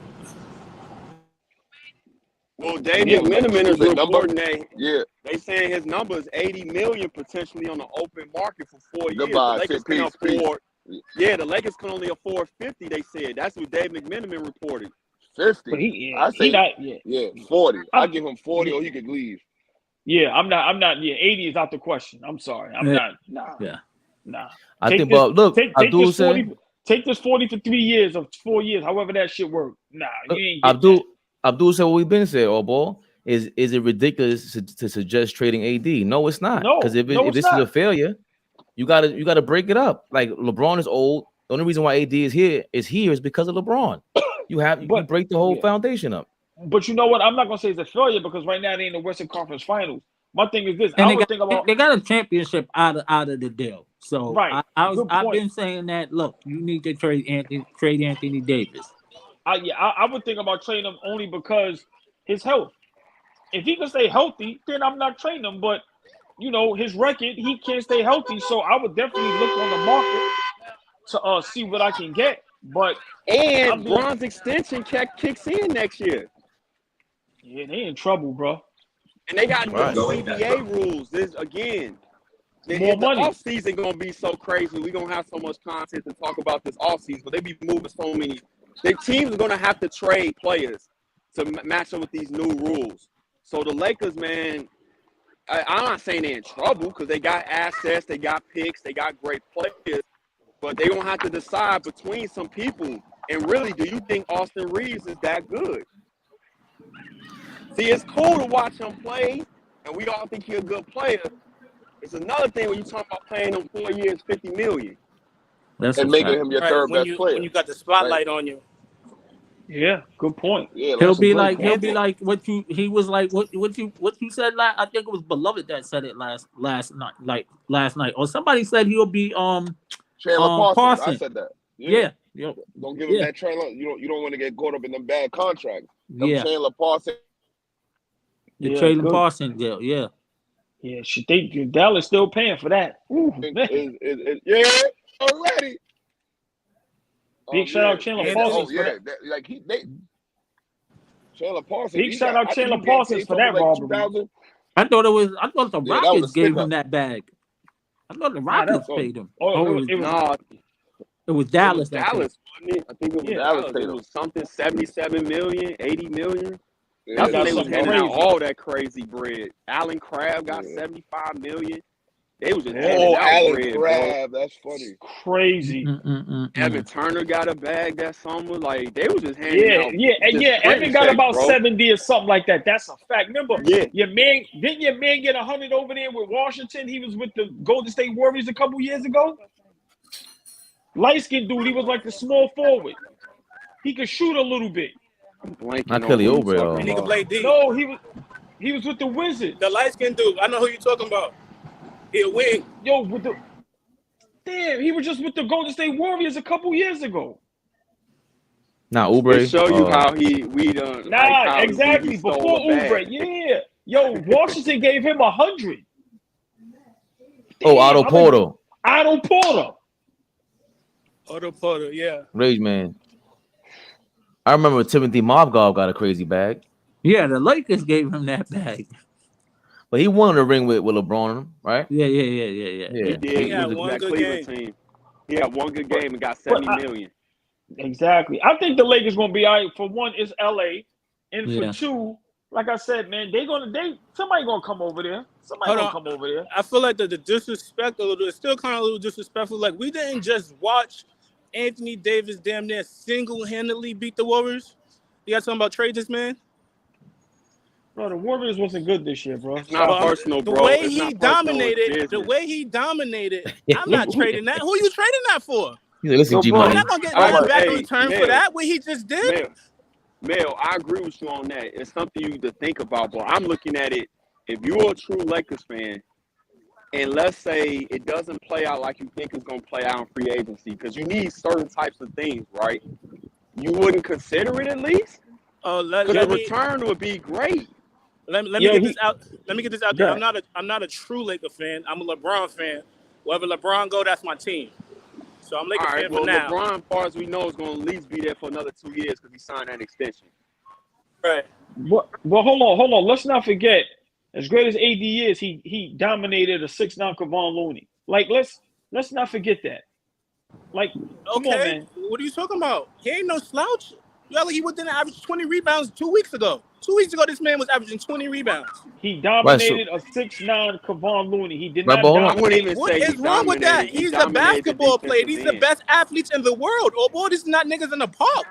Well, David Miniman is reporting that they saying his number is $80 million potentially on the open market for 4 years. Goodbye. The Lakers can only afford 50. They said that's what Dave McMenamin reported. 50. I say 40. I give him 40 or he could leave. Yeah, I'm not. Yeah, 80 is out the question. I'm sorry. I'm not. Nah. Yeah. Nah. I think, but look, Abdul said, take this 40 for 3 years or 4 years, however that shit work. Nah, you ain't Abdul said what we've been saying, Allball. Is it ridiculous to suggest trading AD? No, it's not. Because if this is a failure, you gotta break it up. Like LeBron is old. The only reason why AD is here is because of LeBron. You break the whole foundation up. But you know what? I'm not gonna say it's a failure because right now they in the Western Conference Finals. My thing is this: and they got a championship out of the deal. So right, I've been saying that. Look, you need to trade Anthony Davis. I would think about trading him only because his health. If he can stay healthy, then I'm not trading him. But you know his record, he can't stay healthy. So I would definitely look on the market to see what I can get. But Bron's extension kicks in next year. Yeah, they in trouble, bro. And they got new CBA rules. This again. More money. The offseason gonna be so crazy. We're gonna have so much content to talk about this offseason, but they be moving so many. The teams are gonna have to trade players to match up with these new rules. So the Lakers, man, I'm not saying they're in trouble because they got assets, they got picks, they got great players, but they're gonna have to decide between some people. And really, do you think Austin Reeves is that good? See, it's cool to watch him play, and we all think he's a good player. It's another thing when you talk about paying him 4 years, $50 million. And making him your third best player. When you got the spotlight on you. Yeah, good point. Yeah, he'll be like what you said last. I think it was Beloved that said it last night, or somebody said he'll be Chandler Parsons. I said that. Yeah. Yep. Don't give him that trailer. You don't want to get caught up in them bad contracts. Them Yeah. Chandler Parsons. The Traylon Parsons deal. Yeah. Yeah, she think Dallas still paying for that. Ooh, Yeah, already. Big shout out Chandler Parsons for that. Chandler Parsons. Big shout out Chandler Parsons for that robbery. I thought the Rockets gave him that bag. I thought the Rockets paid him. It was Dallas. Dallas. I think it was Dallas. It was something 77 million, 80 million. That's when they was handing out all that crazy bread. Alan Crabb got 75 million. They was just handing out Alan bread, Crabb, bro. that's funny. Crazy. Evan Turner got a bag that summer. Like they was just handing out. Yeah. Evan got about 70 or something like that. That's a fact. Remember, didn't your man get 100 over there with Washington? He was with the Golden State Warriors a couple years ago. Light-skinned dude. He was like the small forward. He could shoot a little bit. Not Kelly Oubre. And he can play D. No, he was with the Wizards. The light-skinned dude. I know who you're talking about. He a wing. Yo, he was just with the Golden State Warriors a couple years ago. Nah, Oubre. They show you how we done. Exactly. Before Oubre, yeah. Yo, Washington gave him 100. Otto Porter. Otto Porter, yeah. Rage man. I remember Timothy Mozgov got a crazy bag. Yeah, the Lakers gave him that bag. But he won the ring with LeBron, right? Yeah. He did. He had one good game. Team. He had one good game and got 70 million. Exactly. I think the Lakers gonna be all right. For one, it's LA, and for two, like I said, man, somebody gonna come over there. I feel like the disrespect it's still kind of a little disrespectful. Like we didn't just watch Anthony Davis damn near single-handedly beat the Warriors. You got something about trade this man? Bro, the Warriors wasn't good this year, bro. It's not personal, bro. The way he dominated, I'm not trading that. Who are you trading that for? Listen, I'm not gonna get nothing back in return for that. What he just did. Mel, I agree with you on that. It's something you need to think about, but I'm looking at it. If you're a true Lakers fan, and let's say it doesn't play out like you think it's going to play out in free agency, because you need certain types of things, right? You wouldn't consider it at least? Because the return would be great. Let me get this out. Let me get this out there. I'm not a true Laker fan. I'm a LeBron fan. Wherever LeBron go, that's my team. So I'm Laker fan for now. LeBron, as far as we know, is going to at least be there for another 2 years because he signed that extension. Right. Well, hold on. Let's not forget. As great as AD is, he dominated a 6'9" Kevon Looney. Like, let's not forget that. Like, come on, man. What are you talking about? He ain't no slouch. He within the average 20 rebounds 2 weeks ago. 2 weeks ago, this man was averaging 20 rebounds. He dominated a 6'9" Kevon Looney. He did not dominate. What is wrong with that? He's a basketball player. He's the best athletes in the world. Oh, boy, this is not niggas in the park.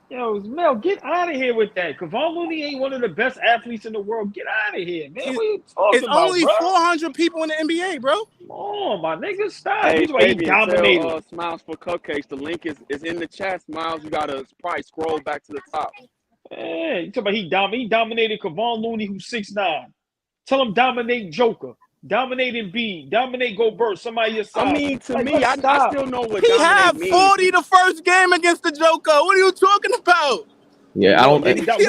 Yo, Mel, get out of here with that. Kevon Looney ain't one of the best athletes in the world. Get out of here, man. What are you talking about, only 400 people in the NBA, bro. Come on, my nigga, stop. Hey, He's why he dominated. Tell, Smiles for Cupcakes. The link is in the chat, Smiles. You got to probably scroll back to the top. Hey, you talking about he dominated Kevon Looney, who's 6'9". Tell him dominate Joker. Dominate Embiid, dominate Gobert, somebody your side. I mean, to me, I still know what he had 40 means. the first game against the Joker. What are you talking about? Yeah, I don't think it's not. Wait.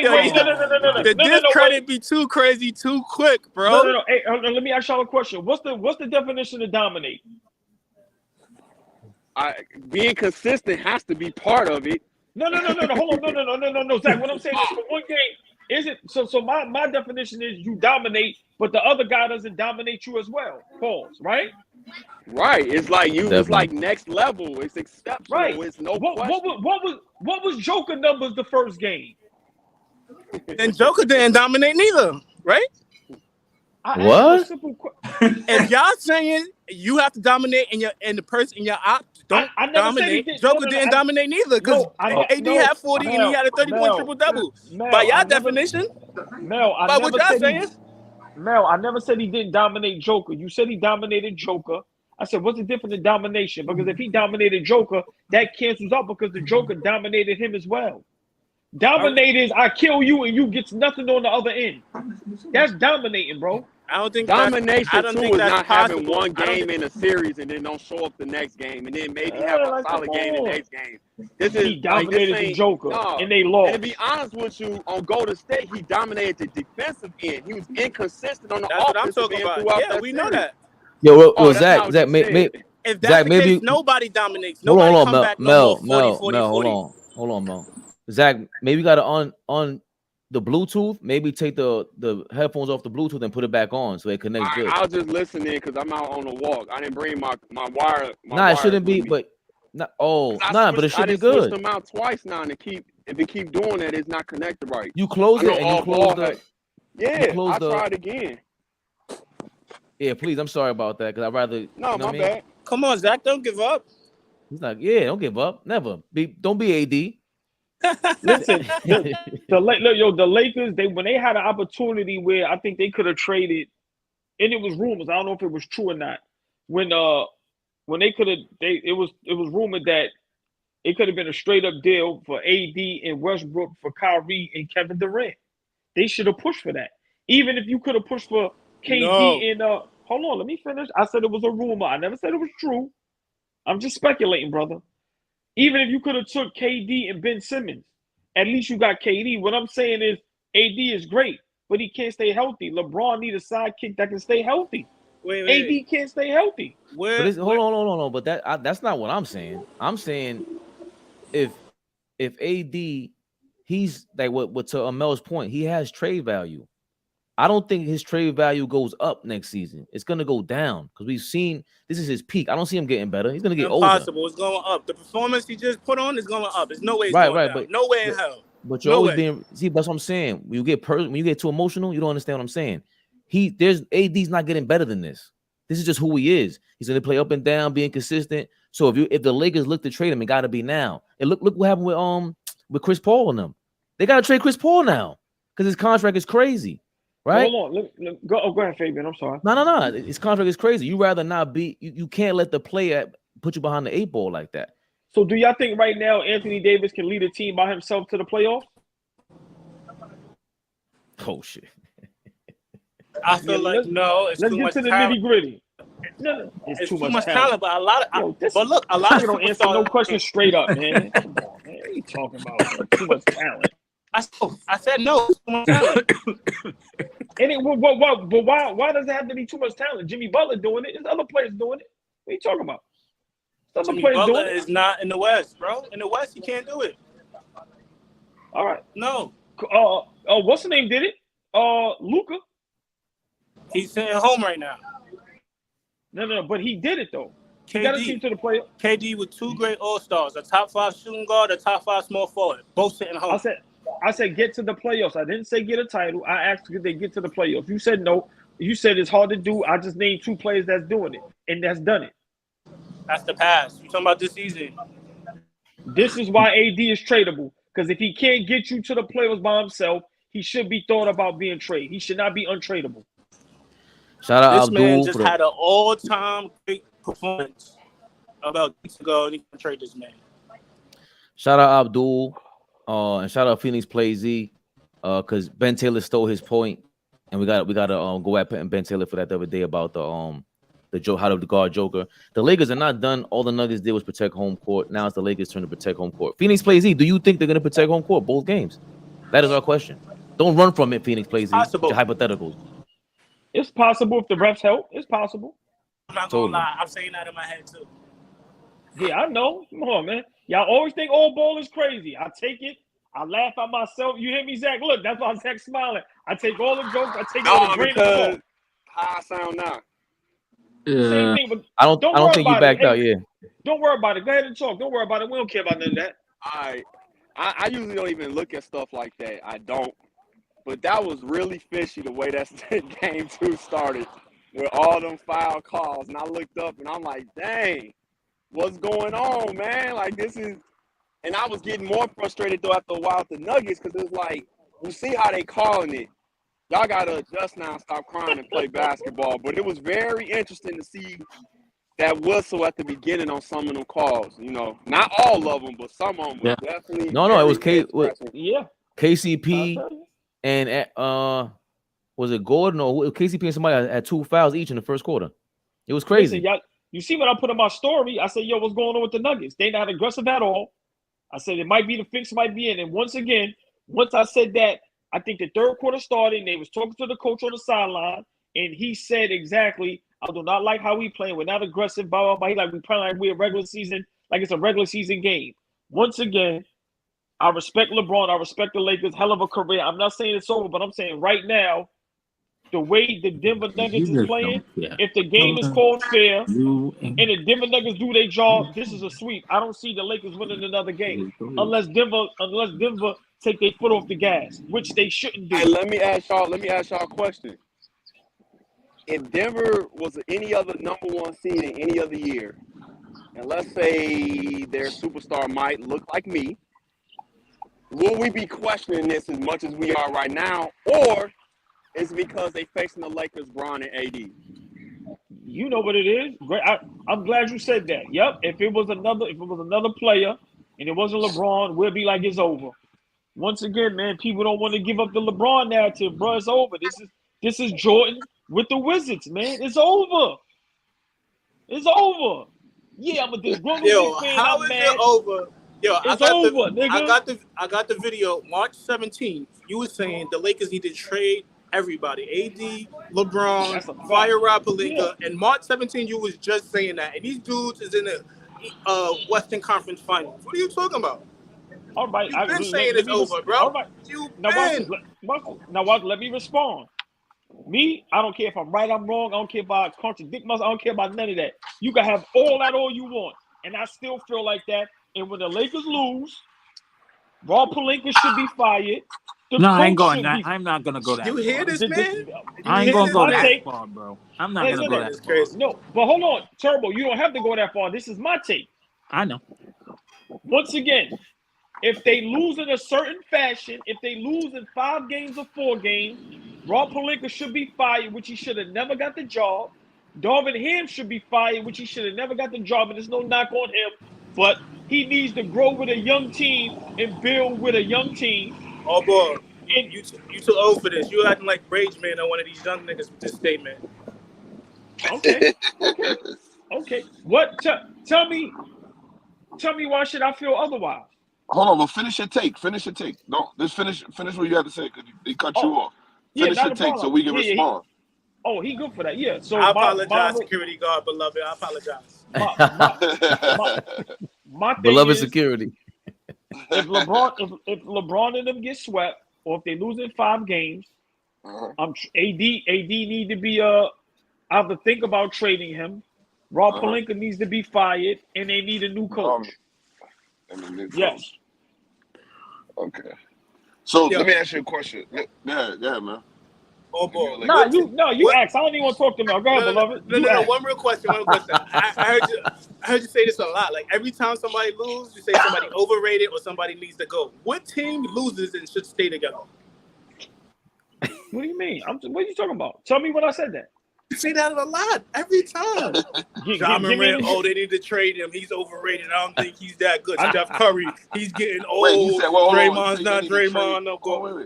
No. The discredit be too crazy too quick, bro. No. Hey, let me ask y'all a question. What's the definition of dominate? Being consistent has to be part of it. No. Hold on. No. Zach, what I'm saying is for one game. Is it so? My definition is you dominate, but the other guy doesn't dominate you as well. Pause. Right. It's like it's like next level. It's exceptional. Right. It's no question. What was Joker numbers the first game? And Joker didn't dominate neither, right? What? If y'all saying you have to dominate and the person in your op don't dominate, Joker didn't dominate neither because AD had 40 and he had a 30-point triple-double. By y'all definition, by what y'all saying? Mel, I never said he didn't dominate Joker. You said he dominated Joker. I said, what's the difference in domination? Because if he dominated Joker, that cancels out because the Joker dominated him as well. Dominate is I kill you and you get nothing on the other end. That's dominating, bro. I don't think domination too is that's not possible. having one game in a series and then don't show up the next game and then maybe have a solid game the next game. This is he dominated like, the Joker and they lost. And to be honest with you, on Golden State, he dominated the defensive end. He was inconsistent on the offensive end throughout that we series. know that. Yo, Zach, if that's the case, nobody dominates. Nobody hold come on, back Mel, no more 40. hold on, Mel. Zach, maybe you got to on the Bluetooth. Maybe take the headphones off the Bluetooth and put it back on so it connects good. I was just listening because I'm out on a walk. I didn't bring my wire. It shouldn't be, but but it should be good. I switched them out twice now, and if it keep doing that, it's not connected right. You close it and you close the. Yeah, I tried again. Yeah, please. I'm sorry about that because I'd rather. No, my bad. Come on, Zach, don't give up. He's like, don't give up. Never. Don't be AD. Listen, the Lakers, when they had an opportunity where I think they could have traded, and it was rumors. I don't know if it was true or not. When they could have, it was rumored that it could have been a straight up deal for AD and Westbrook for Kyrie and Kevin Durant. They should have pushed for that. Even if you could have pushed for KD and hold on, let me finish. I said it was a rumor. I never said it was true. I'm just speculating, brother. Even if you could have took KD and Ben Simmons, at least you got KD. What I'm saying is AD is great, but he can't stay healthy. LeBron needs a sidekick that can stay healthy. AD can't stay healthy. Hold on. But that's not what I'm saying. I'm saying if AD, he's like what to Mel's point, he has trade value. I don't think his trade value goes up next season. It's going to go down because we've seen this is his peak. I don't see him getting better. He's going to get older. Impossible. It's going up. The performance he just put on is going up. There's no way it's going down. But no way in hell. But you're always being see. That's what I'm saying. When you get too emotional, you don't understand what I'm saying. AD's not getting better than this. This is just who he is. He's going to play up and down, being consistent. So if the Lakers look to trade him, it got to be now. And look what happened with Chris Paul and them. They got to trade Chris Paul now because his contract is crazy. Right? Hold on. Go ahead, Fabian. I'm sorry. No. His contract is crazy. You rather not be. You can't let the player put you behind the 8 ball like that. So, do y'all think right now Anthony Davis can lead a team by himself to the playoffs? Oh shit! I feel like no. It's let's too get much to the talent. nitty gritty. No, it's too much talent. But a lot of. But look, a lot of don't answer no questions straight up, man. Come on, man. What are you talking about? Too much talent. I said no. And why does it have to be too much talent? Jimmy Butler doing it. There's other players doing it. What are you talking about? Jimmy Butler is not in the West, bro. In the West, he can't do it. All right. No. What's the name did it? Luka. He's sitting home right now. No, but he did it though. KD, he got a team to the playoffs. KD with 2 great All-Stars, a top 5 shooting guard, a top 5 small forward, both sitting home. I said get to the playoffs. I didn't say get a title. I asked could they get to the playoffs. You said no. You said it's hard to do. I just named 2 players that's doing it and that's done it. That's the past. You talking about this season? This is why AD is tradable. Because if he can't get you to the playoffs by himself, he should be thought about being traded. He should not be untradeable. Shout out this man just had an all-time great performance about weeks ago, and he can trade this man. Shout out Abdul, and shout out Phoenix Play Z, because Ben Taylor stole his point, and we got to go at Ben Taylor for that the other day about how to guard Joker. The Lakers are not done. All the Nuggets did was protect home court. Now it's the Lakers' turn to protect home court. Phoenix Play Z, do you think they're going to protect home court both games? That is our question. Don't run from it, Phoenix Play Z. Possible. Hypotheticals. It's possible if the refs help. It's possible. I'm not gonna lie. I'm saying that in my head too. Yeah, I know. Come on, man. Y'all always think Allball is crazy. I take it. I laugh at myself. You hear me, Zach? Look, that's why Zach's smiling. I take all the jokes. I take all the grain of salt. How I sound now. Same thing, but I don't think you backed out. Yeah. Don't worry about it. Go ahead and talk. Don't worry about it. We don't care about none of that. All right. I usually don't even look at stuff like that. I don't. But that was really fishy the way that game 2 started with all them foul calls. And I looked up and I'm like, dang, what's going on, man? Like this is – and I was getting more frustrated though after a while with the Nuggets because it was like, you see how they calling it. Y'all got to adjust now and stop crying and play basketball. But it was very interesting to see that whistle at the beginning on some of them calls. You know, not all of them, but some of them was definitely. No, it was KCP and was it Gordon or KCP and somebody had 2 fouls each in the first quarter. It was crazy. Listen, y'all, you see what I put in my story? I said, yo, what's going on with the Nuggets? They not aggressive at all. I said it might be the fix might be in. And once again, once I said that, I think the third quarter started and they was talking to the coach on the sideline, and he said exactly, I do not like how we playing. We're not aggressive, blah, blah, blah. He like we playing like we're a regular season, like it's a regular season game. Once again, I respect LeBron. I respect the Lakers. Hell of a career. I'm not saying it's over, but I'm saying right now, the way the Denver Nuggets is playing, if the game is called fair and the Denver Nuggets do their job, this is a sweep. I don't see the Lakers winning another game unless Denver take their foot off the gas, which they shouldn't do. Hey, let me ask y'all a question. If Denver was any other number one seed in any other year, and let's say their superstar might look like me, will we be questioning this as much as we are right now, or is it because they facing the Lakers, Bron and AD? You know what it is. Great. I'm glad you said that. Yep. If it was another player and it wasn't LeBron, we'll be like it's over. Once again, man, people don't want to give up the LeBron narrative, bro. It's over. This is Jordan with the Wizards, man. It's over. It's over. Yeah, I'm a disgruntled fan. How is it over? Yo, it's over, nigga. I got the video. March 17th, you were saying the Lakers need to trade everybody. AD, LeBron, fire Rob Pelinka. And March 17th, you was just saying that. And these dudes is in the Western Conference Finals. What are you talking about? All right. You've been saying it's over, bro. All right. Now watch, let me respond. Me, I don't care if I'm right, I'm wrong. I don't care if I contradict myself. I don't care about none of that. You can have all that all you want. And I still feel like that. And when the Lakers lose, Rob Pelinka should be fired. No, I ain't going that. I'm not going to go that You hear this, man? I ain't going to go that far, bro. I'm not going to go that far. No, but hold on. Turbo, you don't have to go that far. This is my take. I know. Once again, if they lose in a certain fashion, if they lose in 5 games or 4 games, Rob Pelinka should be fired, which he should have never got the job. Darvin Ham should be fired, which he should have never got the job, and there's no knock on him. But he needs to grow with a young team and build with a young team. Oh, boy. And you too old for this. You acting like Rage Man on one of these young niggas with this statement. Okay. What? Tell me why should I feel otherwise? Hold on, but finish your take. No, just finish what you have to say because they cut you off. Finish your take so we can respond. He good for that. Yeah. So I apologize, security guard, beloved. I apologize. My thing beloved is, security. If LeBron and them get swept, or if they lose in 5 games, AD need to be either think about trading him. Rob Pelinka needs to be fired, and they need a new coach. Yes. Okay. So let me ask you a question. Yeah, man. Oh boy. You asked. I don't even want to talk to me. Go ahead, beloved. No. One real question. I heard you say this a lot. Like every time somebody loses, you say somebody overrated or somebody needs to go. What team loses and should stay together? What do you mean? What are you talking about? Tell me when I said that. You say that a lot every time. John Moran, they need to trade him. He's overrated. I don't think he's that good. Steph Curry, he's getting old. Draymond's not Draymond. No,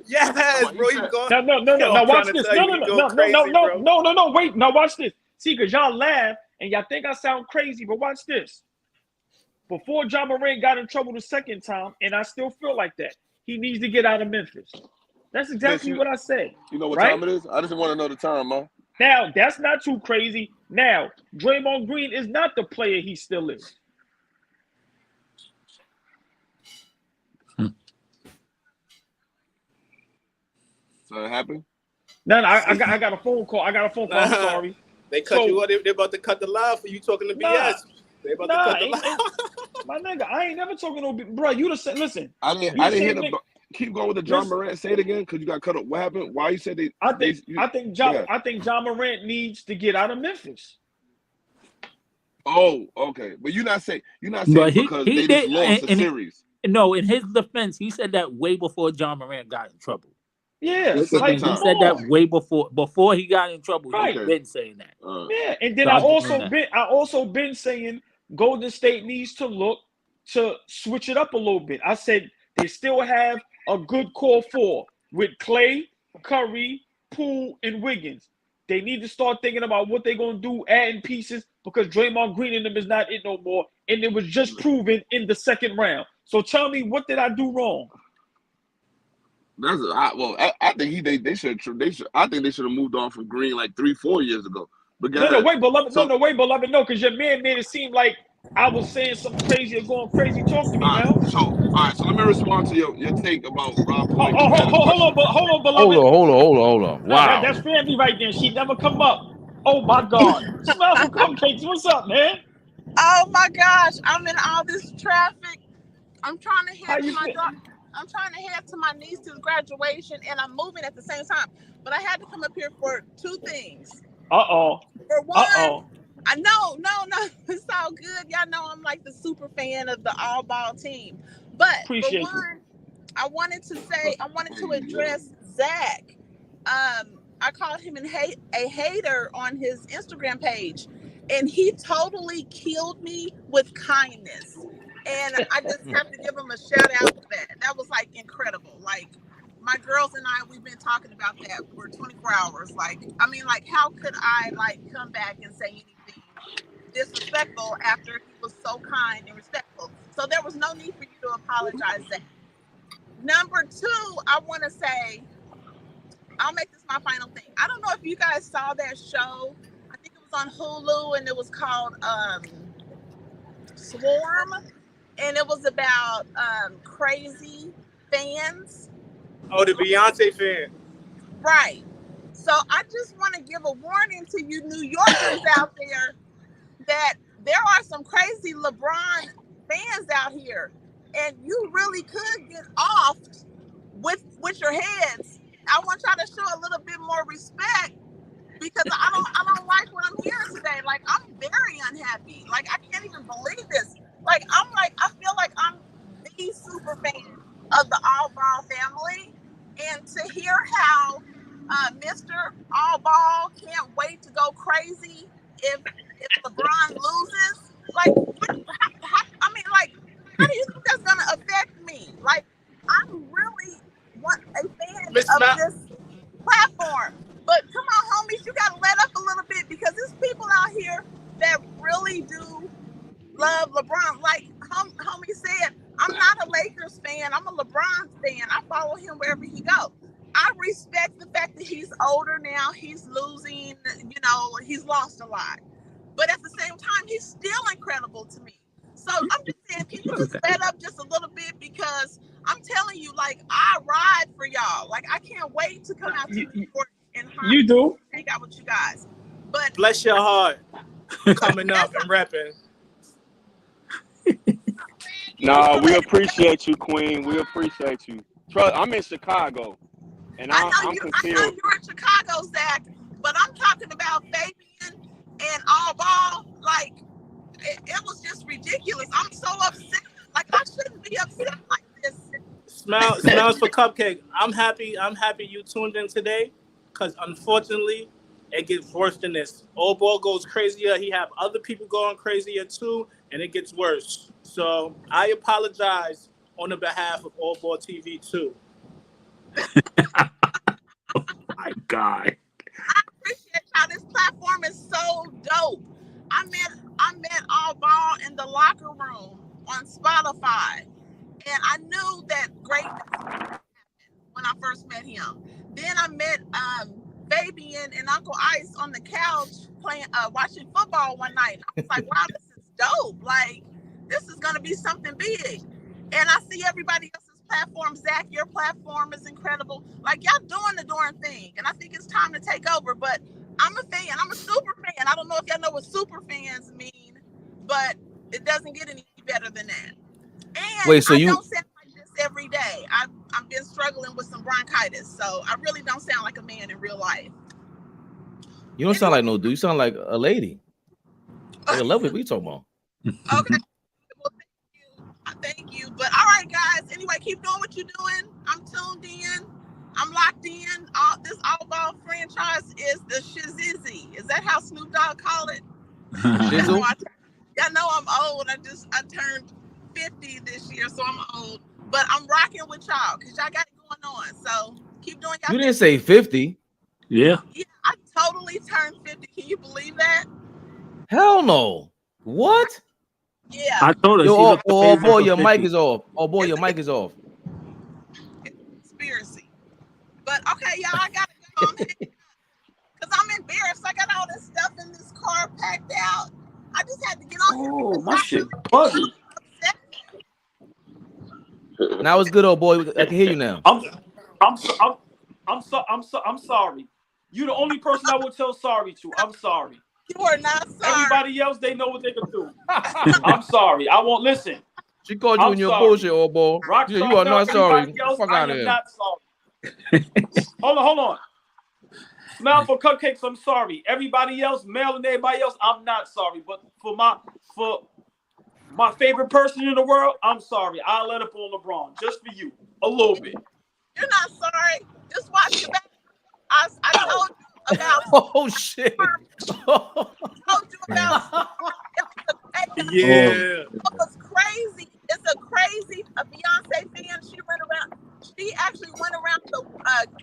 yes, bro. He's gone. No. Now watch this. No. Wait. Now watch this. See, because y'all laugh and y'all think I sound crazy, but watch this. Before John Moran got in trouble the second time, and I still feel like that, he needs to get out of Memphis. That's exactly what I said. You know what time it is? I just want to know the time, man. Now, that's not too crazy. Now, Draymond Green is not the player he still is. So it happened? No, I got a phone call. I'm sorry. They cut you up. They're about to cut the live for you talking to BS. They about to cut the live. My nigga, I ain't never talking no bro. You just said, listen. I didn't hear the. Keep going with the John Morant. Say it again, because you got cut up. What happened? Why you said they? I think John Morant needs to get out of Memphis. Oh, okay. But you're not saying because they just lost the series. No, in his defense, he said that way before John Morant got in trouble. Yeah, It's a like good He come time. said that on. way before he got in trouble. Right. He's been saying that. Yeah, and then So I I give him also that. been saying Golden State needs to look to switch it up a little bit. I said they still have a good core four with Clay, Curry, Poole, and Wiggins. They need to start thinking about what they're gonna do, adding pieces, because Draymond Green in them is not it no more, and it was just proven in the second round. So tell me, what did I do wrong? I think they should. I think they should have moved on from Green like 3-4 years ago. But No, wait, beloved. so, Wait, beloved. No, because your man made it seem like I was saying something crazy or going crazy. Talk to me, all Mel. right. So let me respond to your take about Rob Oh, Palinka, man. The question. hold on, Hold beloved. on, hold on. Now Wow. that's family right there. She never come up. Oh my God. Smell some cupcakes. What's up, man? Oh my gosh, I'm in all this traffic. I'm trying to How head to you my feel? I'm trying to head to my niece's graduation, and I'm moving at the same time. But I had to come up here for two things. Uh-oh. For one, Uh-oh. I know, no, it's all good. Y'all know I'm like the super fan of the AllBall team. But Appreciate for you. one, I wanted to address Zach. I called him a hater on his Instagram page, and he totally killed me with kindness. And I just have to give him a shout out for that. That was like incredible. Like my girls and I, we've been talking about that for 24 hours. Like, I mean, like, how could I like come back and say anything disrespectful after he was so kind and respectful? So there was no need for you to apologize. Zach. Number two, I want to say, I'll make this my final thing. I don't know if you guys saw that show. I think it was on Hulu, and it was called Swarm, and it was about crazy fans. Oh, the Beyonce fan. Right. So I just want to give a warning to you New Yorkers out there that there are some crazy LeBron fans out here, and you really could get offed with your heads. I want y'all to show a little bit more respect, because I don't like what I'm hearing today. Like, I'm very unhappy. Like, I can't even believe this. Like, I feel like I'm the super fan of the Allball family, and to hear how Mr. Allball can't wait to go crazy if LeBron loses. Like, how do you think that's gonna affect me? Like, I'm really a fan of this platform. But come on, homies, you gotta let up a little bit, because there's people out here that really do love LeBron. Like homie said, I'm not a Lakers fan. I'm a LeBron fan. I follow him wherever he goes. I respect the fact that he's older now. He's losing, he's lost a lot. But at the same time, he's still incredible to me. So I'm just saying, can you just let up just a little bit? Because I'm telling you, like, I ride for y'all. Like, I can't wait to come out to New York and hang out with you guys. But bless your heart coming up and repping. No, we appreciate you, Queen. We appreciate you. I'm in Chicago, and I'm concealed. I know you're in Chicago, Zach, but I'm talking about Fabian and Allball. Like, it was just ridiculous. I'm so upset. Like, I shouldn't be upset like this. Smells for cupcake. I'm happy you tuned in today, because unfortunately it gets worse than this. Allball goes crazier. He have other people going crazier too, and it gets worse. So I apologize on the behalf of AllBallTV too. Oh my God. I appreciate y'all. This platform is so dope. I met Allball in the locker room on Spotify, and I knew that greatness happened when I first met him. Then I met Fabian and Uncle Ice on the couch watching football one night. I was like, wow, this is dope. Like, this is gonna be something big. And I see everybody else's platform. Zach, your platform is incredible. Like, y'all doing the darn thing. And I think it's time to take over. But I'm a fan. I'm a super fan. I don't know if y'all know what super fans mean, but it doesn't get any better than that. And Wait, so I don't sound like this every day. I've been struggling with some bronchitis, so I really don't sound like a man in real life. You don't sound like no dude. You sound like a lady. Like a lovely. What are you talking about? Okay. Well, thank you. But all right, guys. Anyway, keep doing what you're doing. I'm tuned in. I'm locked in. This Allball franchise is the Shizizzy. Is that how Snoop Dogg called it? Shizzle? I know I'm old. I turned 50 this year, so I'm old. But I'm rocking with y'all because y'all got it going on. So keep doing y'all. You didn't say 50. Yeah. Yeah, I totally turned 50. Can you believe that? Hell no. What? Yeah. I told her. Yo, she oh boy, your 50. mic is off. Oh boy, your mic is off. Conspiracy. But okay, y'all, I gotta go because I'm embarrassed. I got all this stuff in this car packed out. I just had to get on here. Oh, my shit buzzing. Now it's good, old boy. I can hear you now. I'm sorry. You the only person I would tell sorry to. I'm sorry. You are not sorry. Everybody else, they know what they can do. I'm sorry. I won't listen. She called you in your bullshit, old boy. Yeah, you are not sorry. Fuck out of here. Not sorry. Hold on. Smile for cupcakes. I'm sorry. Everybody else, Mel and everybody else, I'm not sorry. But for my favorite person in the world, I'm sorry. I'll let up on LeBron just for you a little bit. You're not sorry. Just watch your back. I told you about. Oh shit. I told you about. Yeah. It was crazy. It's a crazy Beyonce fan. She actually went around the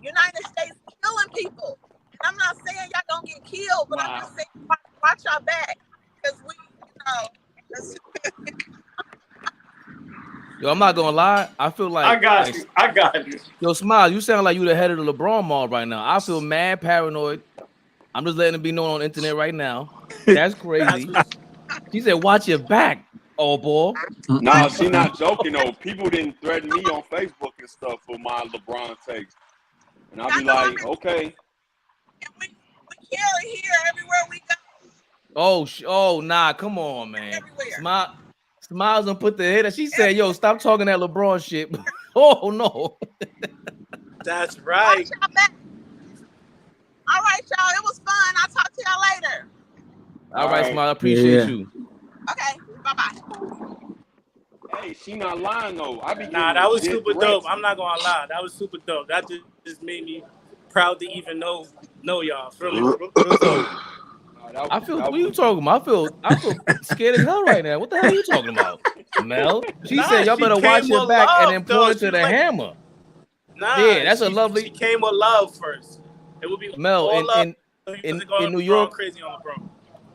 United States killing people. And I'm not saying y'all gonna get killed, but I'm just saying watch y'all back because we, Yo, I'm not gonna lie. I feel like I got you. Yo, Smile, you sound like you the head of the LeBron mob right now. I feel mad paranoid. I'm just letting it be known on the internet right now. That's crazy. She said, "Watch your back, old boy." Nah, she not joking though. People didn't threaten me on Facebook and stuff for my LeBron takes, and I'll be like, okay. And we carry here everywhere we go. Oh, nah, come on, man. Smiles and put the head. She said, "Yo, stop talking that LeBron shit." Oh no. That's right. All right, y'all. It was fun. I'll talk to y'all later. All right, Smile. I appreciate you. Okay. Bye-bye. Hey, she not lying though. That was super dope. I'm not gonna lie. That was super dope. That just made me proud to even know y'all. Really. I feel. What are you talking about? I feel scared as hell right now. What the hell are you talking about, Mel? She said y'all better watch your back and then point to the hammer. Yeah, that's a lovely. She came with love first. It would be Mel in New York. Crazy on LeBron.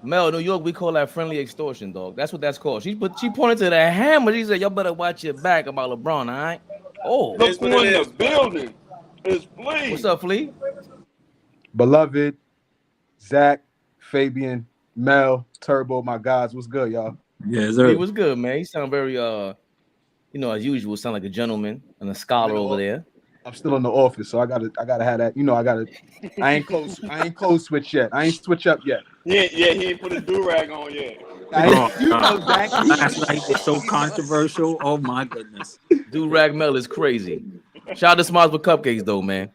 Mel, New York, we call that friendly extortion, dog. That's what that's called. She pointed to the hammer. She said, "Y'all better watch your back about LeBron." All right. Oh, look who in the building. It's Flea. What's up, Flea? Beloved, Zach, Fabian, Mel, Turbo, my guys. What's good, y'all? Yeah, sir. It was good, man. You sound very as usual, sound like a gentleman and a scholar over there. I'm still in the office, so I gotta have that. I ain't close switch yet. I ain't switch up yet. Yeah, he ain't put a do-rag on yet. Last night was so controversial. Oh my goodness. Do-rag Mel is crazy. Shout out to Smiles with Cupcakes though, man.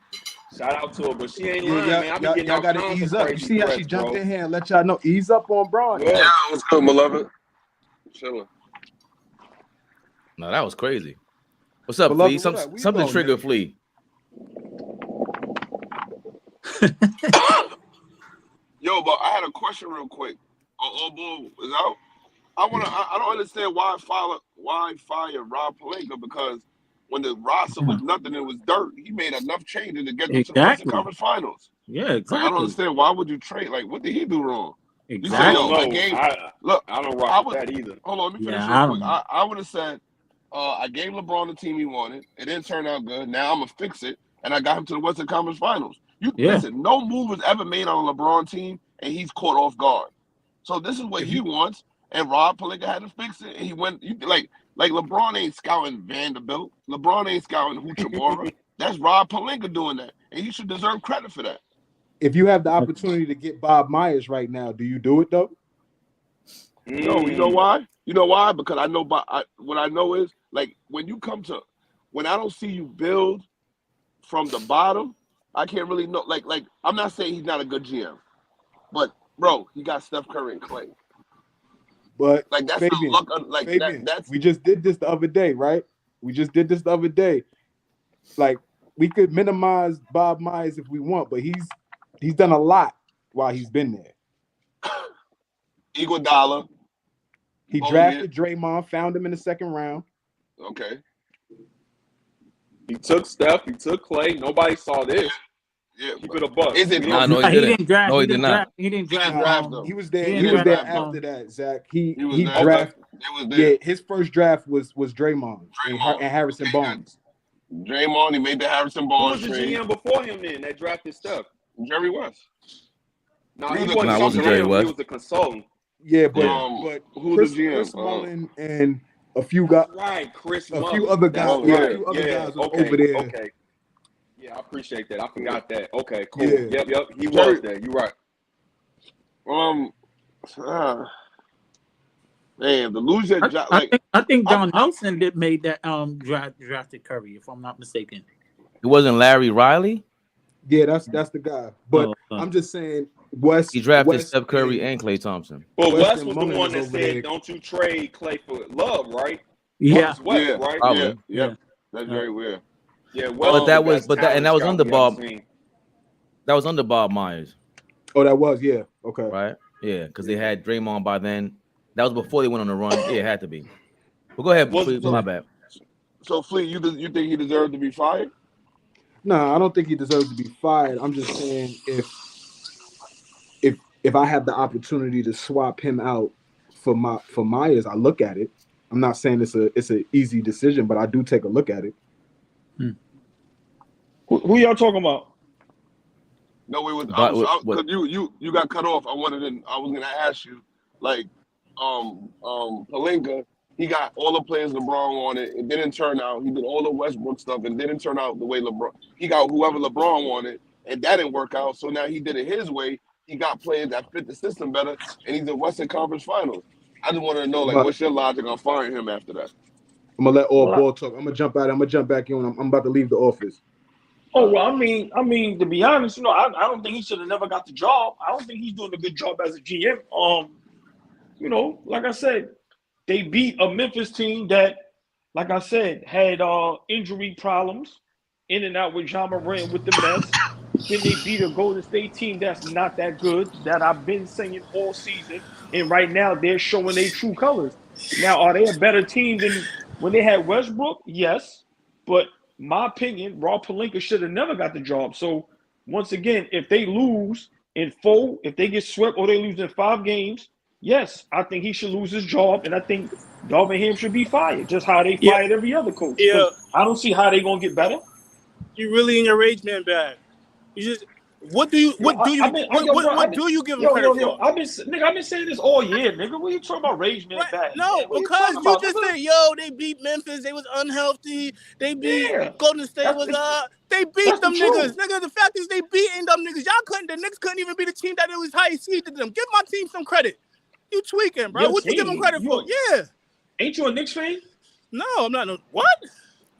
Shout out to her, but she ain't lying, man. Y'all gotta ease up. You see how she jumped in here and let y'all know. Ease up on Braun. Yeah, what's good, beloved? Chilling. No, that was crazy. What's up, Flea? Something triggered Flea. Yo, but I had a question real quick. Allball is out. I don't understand why fire Rob Pelinka, because when the roster was nothing, it was dirt. He made enough changes to get them to the Western Conference Finals. Yeah, exactly. I don't understand why would you trade? Like, what did he do wrong? Exactly. I don't rock with that either. Hold on, let me finish real quick. I would have said, I gave LeBron the team he wanted. It didn't turn out good. Now I'm gonna fix it, and I got him to the Western Conference Finals. Listen, no move was ever made on a LeBron team, and he's caught off guard. So this is what he wants, and Rob Pelinka had to fix it. And he went like LeBron ain't scouting Vanderbilt. LeBron ain't scouting Hachimura. That's Rob Pelinka doing that, and he should deserve credit for that. If you have the opportunity to get Bob Myers right now, do you do it though? No, you know why? You know why? Because I know what I know is, like, when I don't see you build from the bottom, I can't really know. Like I'm not saying he's not a good GM, but bro, he got Steph Curry and Clay. But like that's Fabian, the luck. We just did this the other day, right? Like we could minimize Bob Myers if we want, but he's done a lot while he's been there. Iguodala. He drafted Draymond, found him in the second round. Okay. He took Steph. He took Clay. Nobody saw this. Yeah. Keep it a buck. Is it? No, he didn't. draft. No, he did not. He didn't draft. He was there. He He was there draft after that, Zach. He was there. drafted. It was there. Yeah, his first draft was Draymond. And Harrison Barnes. Draymond, he made the Harrison Who Barnes was the trade. GM before him then that drafted Steph? Jerry West. No, He he was wasn't. it wasn't Jerry West. He was the consultant. Yeah, but who Chris, the GM? Chris Mullin and a few guys, Right, Chris. a Mullin. few other guys, Oh, yeah, yeah. a few other guys was Okay, over there. okay. Yeah, I appreciate that. I forgot that. Okay, cool. Yeah. Yep. He was there. You're right. Man, the loser. I think Don Nelson made that drafted Curry, if I'm not mistaken. It wasn't Larry Riley. Yeah, that's the guy. But I'm just saying, West. He drafted West Steph Curry and Klay Thompson. But West West and was the Mullin one was that over said, there. "Don't you trade Clay for Love?" Right? Yeah. West, Yeah, right? Probably. Yeah. That's very weird. Yeah. But that was, and that was under Bob. Seen. That was under Bob Myers, Oh, that was okay. right? Yeah, because they had Draymond by then. That was before they went on the run. Yeah, it had to be. But go ahead, please. My bad. So, Fleet, you think he deserved to be fired? No, I don't think he deserves to be fired. I'm just saying if I have the opportunity to swap him out for Myers, I look at it. I'm not saying it's an easy decision, but I do take a look at it. Who y'all talking about? No, it was what? you got cut off. I was gonna ask you, like, Pelinka, he got all the players LeBron wanted. It didn't turn out. He did all the Westbrook stuff. It didn't turn out the way LeBron. He got whoever LeBron wanted, and that didn't work out. So now he did it his way. He got players that fit the system better, and he's in Western Conference Finals. I just wanted to know, like, what's your logic on firing him after that? I'm gonna let Allball talk. I'm gonna jump out. I'm gonna jump back in. I'm about to leave the office. Oh well, I mean, to be honest, I don't think he should have never got the job. I don't think he's doing a good job as a GM. Like I said, they beat a Memphis team that, like I said, had injury problems, in and out with Ja Morant with the mess. Then they beat a Golden State team that's not that good, that I've been saying all season. And right now they're showing their true colors. Now, are they a better team than when they had Westbrook? Yes. But my opinion, Rob Pelinka should have never got the job. So once again, if they lose in 4, if they get swept or they lose in 5 games, yes, I think he should lose his job, and I think Darvin Ham should be fired, just how they fired every other coach. Yeah. I don't see how they're gonna get better. You really in your rage man bag. You just what do you give him credit for? I've been saying this all year, nigga. What are you talking about rage man bag? No, man, because you just said, they beat Memphis, they was unhealthy, they beat Golden State they beat them niggas. Nigga, the fact is they beating them niggas. The Knicks couldn't even be the team that it was high seeded them. Give my team some credit. You tweaking, bro. What you give them credit for? Yeah. Ain't you a Knicks fan? No, I'm not. What?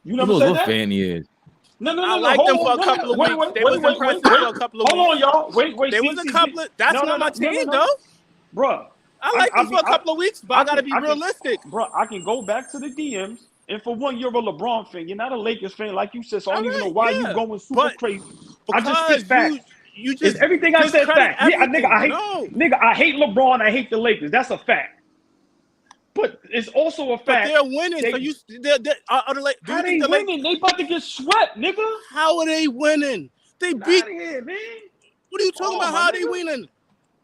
You never said that? Fan he is. No. I liked them for a couple of weeks. They was impressive for a couple of weeks. Hold on, y'all. Wait. There was a couple of. That's not my team, though. Bruh. I liked them for a couple of weeks, but I gotta be realistic. Bro, I can go back to the DMs, and for one, you're a LeBron fan. You're not a Lakers fan like you said, so I don't even know why you going super crazy. I just spit facts. You just everything I said fact. Yeah, nigga, I hate LeBron. I hate the Lakers. That's a fact. But it's also a fact. But they're winning. How they winning? They about to get swept, nigga. How are they winning? They beat. Here, man. What are you talking about? How are they winning?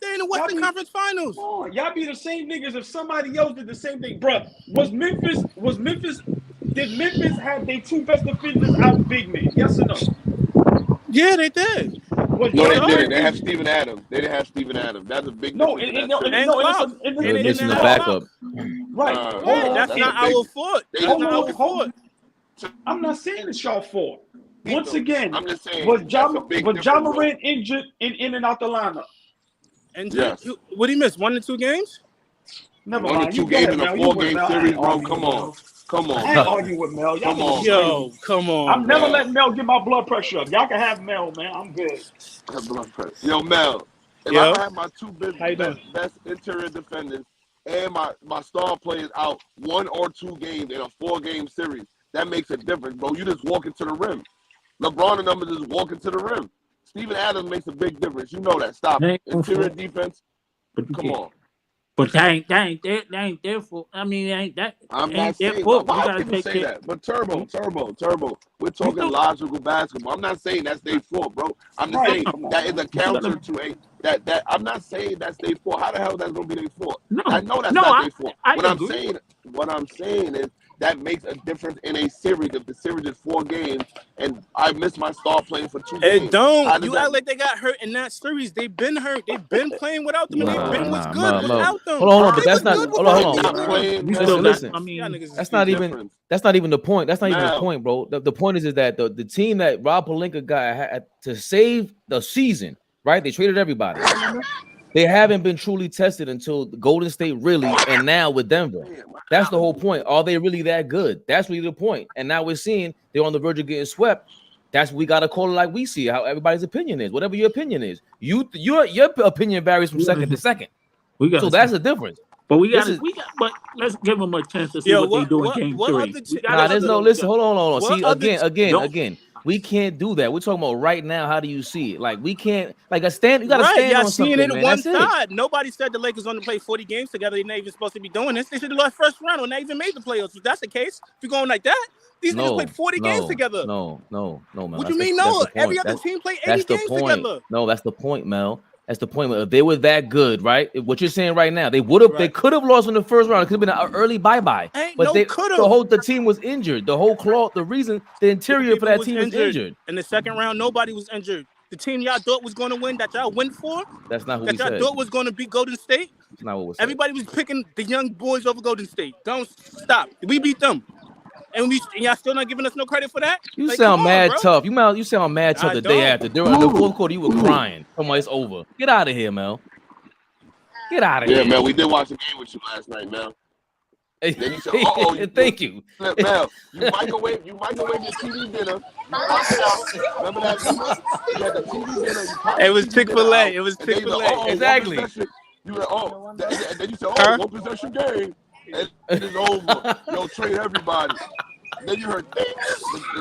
They're in the Western Conference Finals. Oh, y'all be the same niggas if somebody else did the same thing, bro. Did Memphis have their 2 best defenders out big man? Yes or no? Yeah, they did. No, they didn't. They have Steven Adams. They didn't have Steven Adams. That's a big This is the backup. Right. That's not our fault. That's not our fault. I'm not saying it's y'all fault. Once again, I'm just saying. Was Ja Morant injured in and out the lineup? And yes. What did he miss? 1 to 2 games? Never 1 mind. to 2 games in a 4-game series, bro. Come on. I ain't arguing with Mel. Come on. Yo, come on. I'm never letting Mel get my blood pressure up. Y'all can have Mel, man. I'm good. Yo, Mel. If I have my 2 best interior defenders and my star players out 1 or 2 games in a 4-game series, that makes a difference, bro. You just walk into the rim. LeBron and them are just walking to the rim. Steven Adams makes a big difference. You know that. Stop it. Interior defense. Come on. But that ain't their fault. I mean, ain't that? I'm not saying. Why people say that? But Turbo. We're talking logical basketball. I'm not saying that's their fault, bro. I'm just saying that is a counter to a that. I'm not saying that's their fault. How the hell is that going to be their fault? No, I know that's not their fault. What I'm saying is that makes a difference in a series. If the series is 4 games and I missed my star playing for 2 games. It don't. You act like they got hurt in that series. They've been hurt. They've been playing without them. And they've been was good without them. Hold on, but that's not. Hold on. Listen. I mean, that's not even the point. That's not even the point, bro. The point is that the team that Rob Pelinka got had to save the season, right? They traded everybody. They haven't been truly tested until Golden State really, and now with Denver. That's the whole point. Are they really that good? That's really the point. And now we're seeing they're on the verge of getting swept. That's we gotta call it like we see it, how everybody's opinion is. Whatever your opinion is, your opinion varies from second to second. So that's the difference. But but let's give them a chance to see what they do in game 3. There's no listen. Hold on. See again. We can't do that. We're talking about right now. How do you see it? Like we can't, like a stand. You got to stand on something. Y'all seeing it man. one side. Nobody said the Lakers only play 40 games together. They're not even supposed to be doing this. They should have lost first round when they even made the playoffs. If that's the case, if you're going like that, these niggas played 40 games together. No, man. What you mean? No, every other team played 80 games together. No, that's the point, Mel. That's the point. If they were that good, right? What you're saying right now, they would have. Right. They could have lost in the first round. It could have been an early bye-bye. But the team was injured. The whole the reason the interior for that team was injured. In the second round, nobody was injured. The team y'all thought was going to win, that y'all went for. That's not who we said. That y'all thought was going to beat Golden State. That's not what was said. Everybody was picking the young boys over Golden State. Don't stop. We beat them. And y'all still not giving us no credit for that? You sound mad tough. You sound mad tough the day after. During the fourth quarter, you were crying. Come on, it's over. Get out of here, Mel. Get out of here. Yeah, man, we did watch the game with you last night, Mel. Then you said, thank you. Mel, you microwave your TV dinner. Remember that? You had the TV dinner. It was Chick-fil-A. It was Chick-fil-A. Exactly. You were and then you said, one possession game. And it's over. Yo, trade everybody. Then you heard the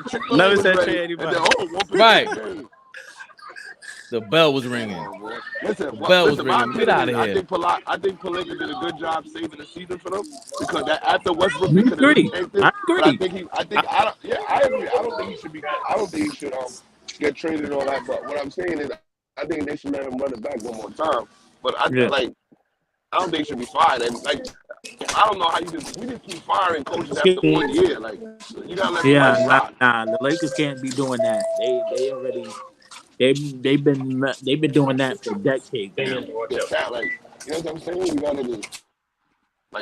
Chick-fil-A never was said ready. trade anybody. Then, right. The bell was ringing. Listen, Get out of here. I think Pelinka did a good job saving the season for them because that after Westbrook, I agree. I agree. I don't think he should be. I don't think he should get traded and all that. But what I'm saying is, I think they should let him run it back one more time. But I don't think he should be fired. And I don't know how we just keep firing coaches after 1 year. Like you gotta let the Lakers can't be doing that. They already they've been doing that for decades. You know what I'm saying? You gotta just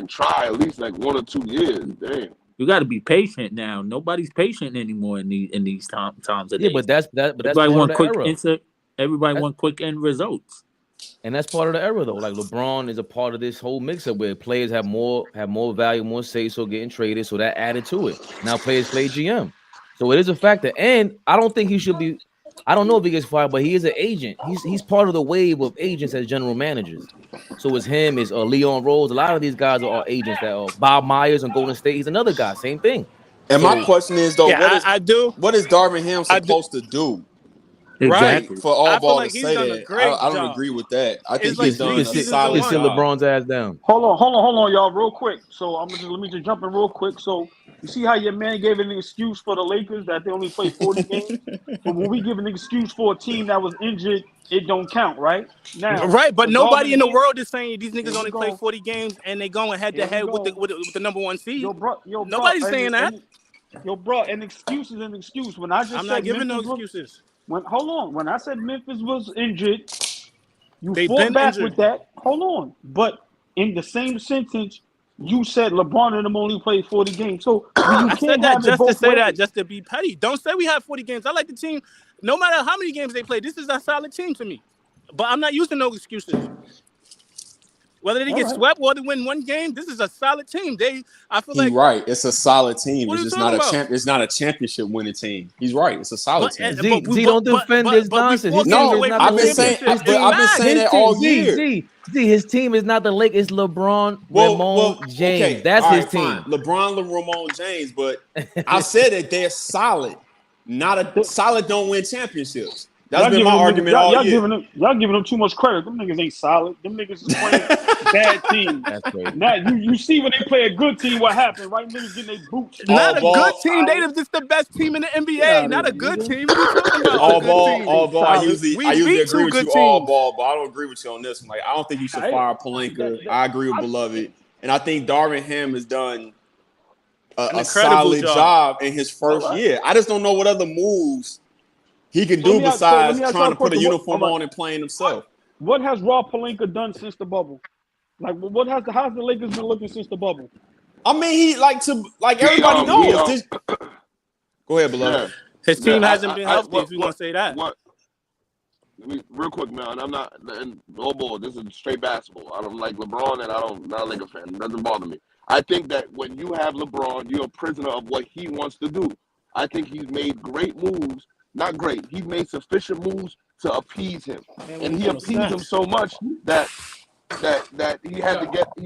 try at least 1 or 2 years. Damn. You got to be patient now. Nobody's patient anymore in these times. Yeah, but that's everybody want quick answer. Everybody want quick end results. And that's part of the era, though. Like LeBron is a part of this whole mix-up where players have more value, more say-so getting traded. So that added to it. Now players play GM. So it is a factor. And I don't think he should be. I don't know if he gets fired, but he is an agent. He's part of the wave of agents as general managers. So it's him, it's Leon Rose. A lot of these guys are agents that are Bob Myers on Golden State. He's another guy, same thing. And my question is though, what is Darvin Ham supposed to do? Exactly. Right, for Allball to say that, I don't agree with that. I think he's done a solid job. Sit LeBron's ass down. Hold on, y'all, real quick. So let me just jump in real quick. So you see how your man gave an excuse for the Lakers that they only play 40 games? But when we give an excuse for a team that was injured, it don't count, right? Now, right, but nobody in the world is saying these niggas only play 40 games and they going head to head with the number 1 seed. Nobody's saying that. Yo, bro, an excuse is an excuse. When I just I'm not giving no excuses. When I said Memphis was injured, you fought back with that. Hold on. But in the same sentence, you said LeBron and them only played 40 games. So I said that just to say that, just to be petty. Don't say we have 40 games. I like the team. No matter how many games they play, this is a solid team to me. But I'm not using no excuses. Whether they get swept or they win 1 game, this is a solid team. I feel like right. It's a solid team. It's just not a It's not a championship winning team. He's right. It's a solid team. Z don't defend this nonsense. No, I've been saying that all year. His team is not the Lakers. It's LeBron, Raymond James. Okay. That's his team. Fine. LeBron, Raymond James. But I said that they're solid. solid don't win championships. That's been my argument all year. Y'all giving them too much credit. Them niggas ain't solid. Them niggas is playing bad teams. That's crazy. Now you see when they play a good team, what happened, right? Niggas getting their boots. Not a good team. They just the best team in the NBA. Not a good team. What are you talking about? All-ball. I usually agree with you all ball, but I don't agree with you on this one. Like, I don't think you should fire Pelinka. I agree with Beloved, and I think Darvin Ham has done a solid job in his first year. I just don't know what other moves he can do besides trying to put a uniform on and playing himself. What has Rob Pelinka done since the bubble? Like, how's the Lakers been looking since the bubble? I mean, he everybody knows. Go ahead, Beloved. His team hasn't been healthy. If you want to say that. Real quick, man. I'm not ball. This is straight basketball. I don't like LeBron, and I'm not a Lakers fan. It doesn't bother me. I think that when you have LeBron, you're a prisoner of what he wants to do. I think he's made great moves. Not great. He's made sufficient moves to appease him, and he appeased him so much that he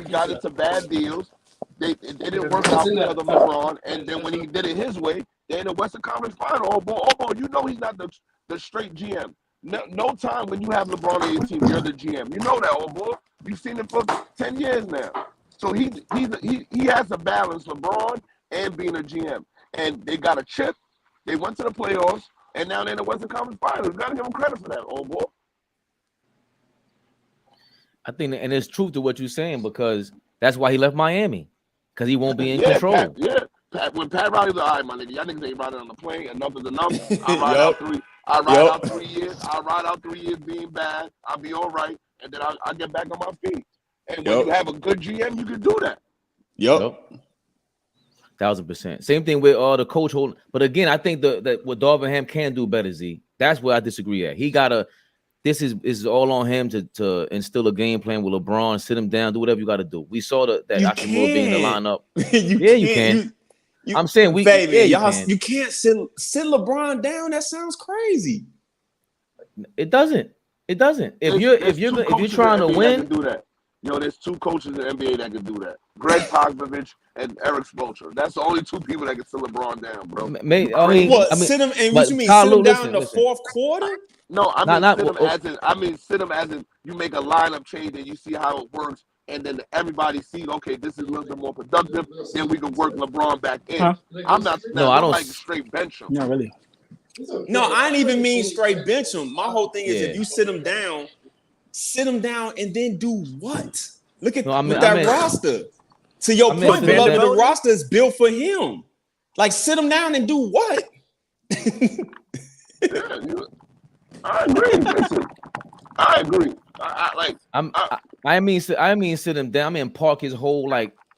got into bad deals. It didn't work out because of LeBron, and then when he did it his way, they're in the Western Conference Final. Allball, you know he's not the straight GM. No time when you have LeBron on your team, you're the GM. You know that, Allball. You've seen it for 10 years now. So he has to balance LeBron and being a GM. And they got a chip. They went to the playoffs, and now they're in the Western Conference Finals. You got to give him credit for that, Allball. I think, and there's truth to what you're saying, because that's why he left Miami, because he won't be in control. When Pat Riley was like, all right, my nigga, y'all niggas ain't riding on the plane. Enough is enough. I ride out 3 years. I ride out 3 years being bad. I'll be all right, and then I'll get back on my feet. And when you have a good GM, you can do that. 1,000%. Same thing with the coach holding. But again, I think that what Darvin Ham can do better, Z. That's where I disagree at. He gotta. This is all on him to instill a game plan with LeBron, sit him down, do whatever you got to do. We saw that Hachimura being in the lineup. You can. I'm saying you can't sit LeBron down. That sounds crazy. It doesn't. If you're trying to win, do that. There's 2 coaches in the NBA that can do that. Greg Popovich and Eric Spoelstra. That's the only 2 people that can sit LeBron down, bro. Sit him? And what you mean? Sit him down in the fourth quarter? No, I mean sit him as in you make a lineup change and you see how it works, and then everybody sees, okay, this is a little bit more productive, then we can work LeBron back in. I don't like straight bench him. Not really. No, I didn't even mean straight bench him. My whole thing is if you sit him down and then do what? Look at that roster. To your point, the roster is built for him. Like, sit him down and do what? I agree. Listen, I agree. I mean sit him down. I mean park his whole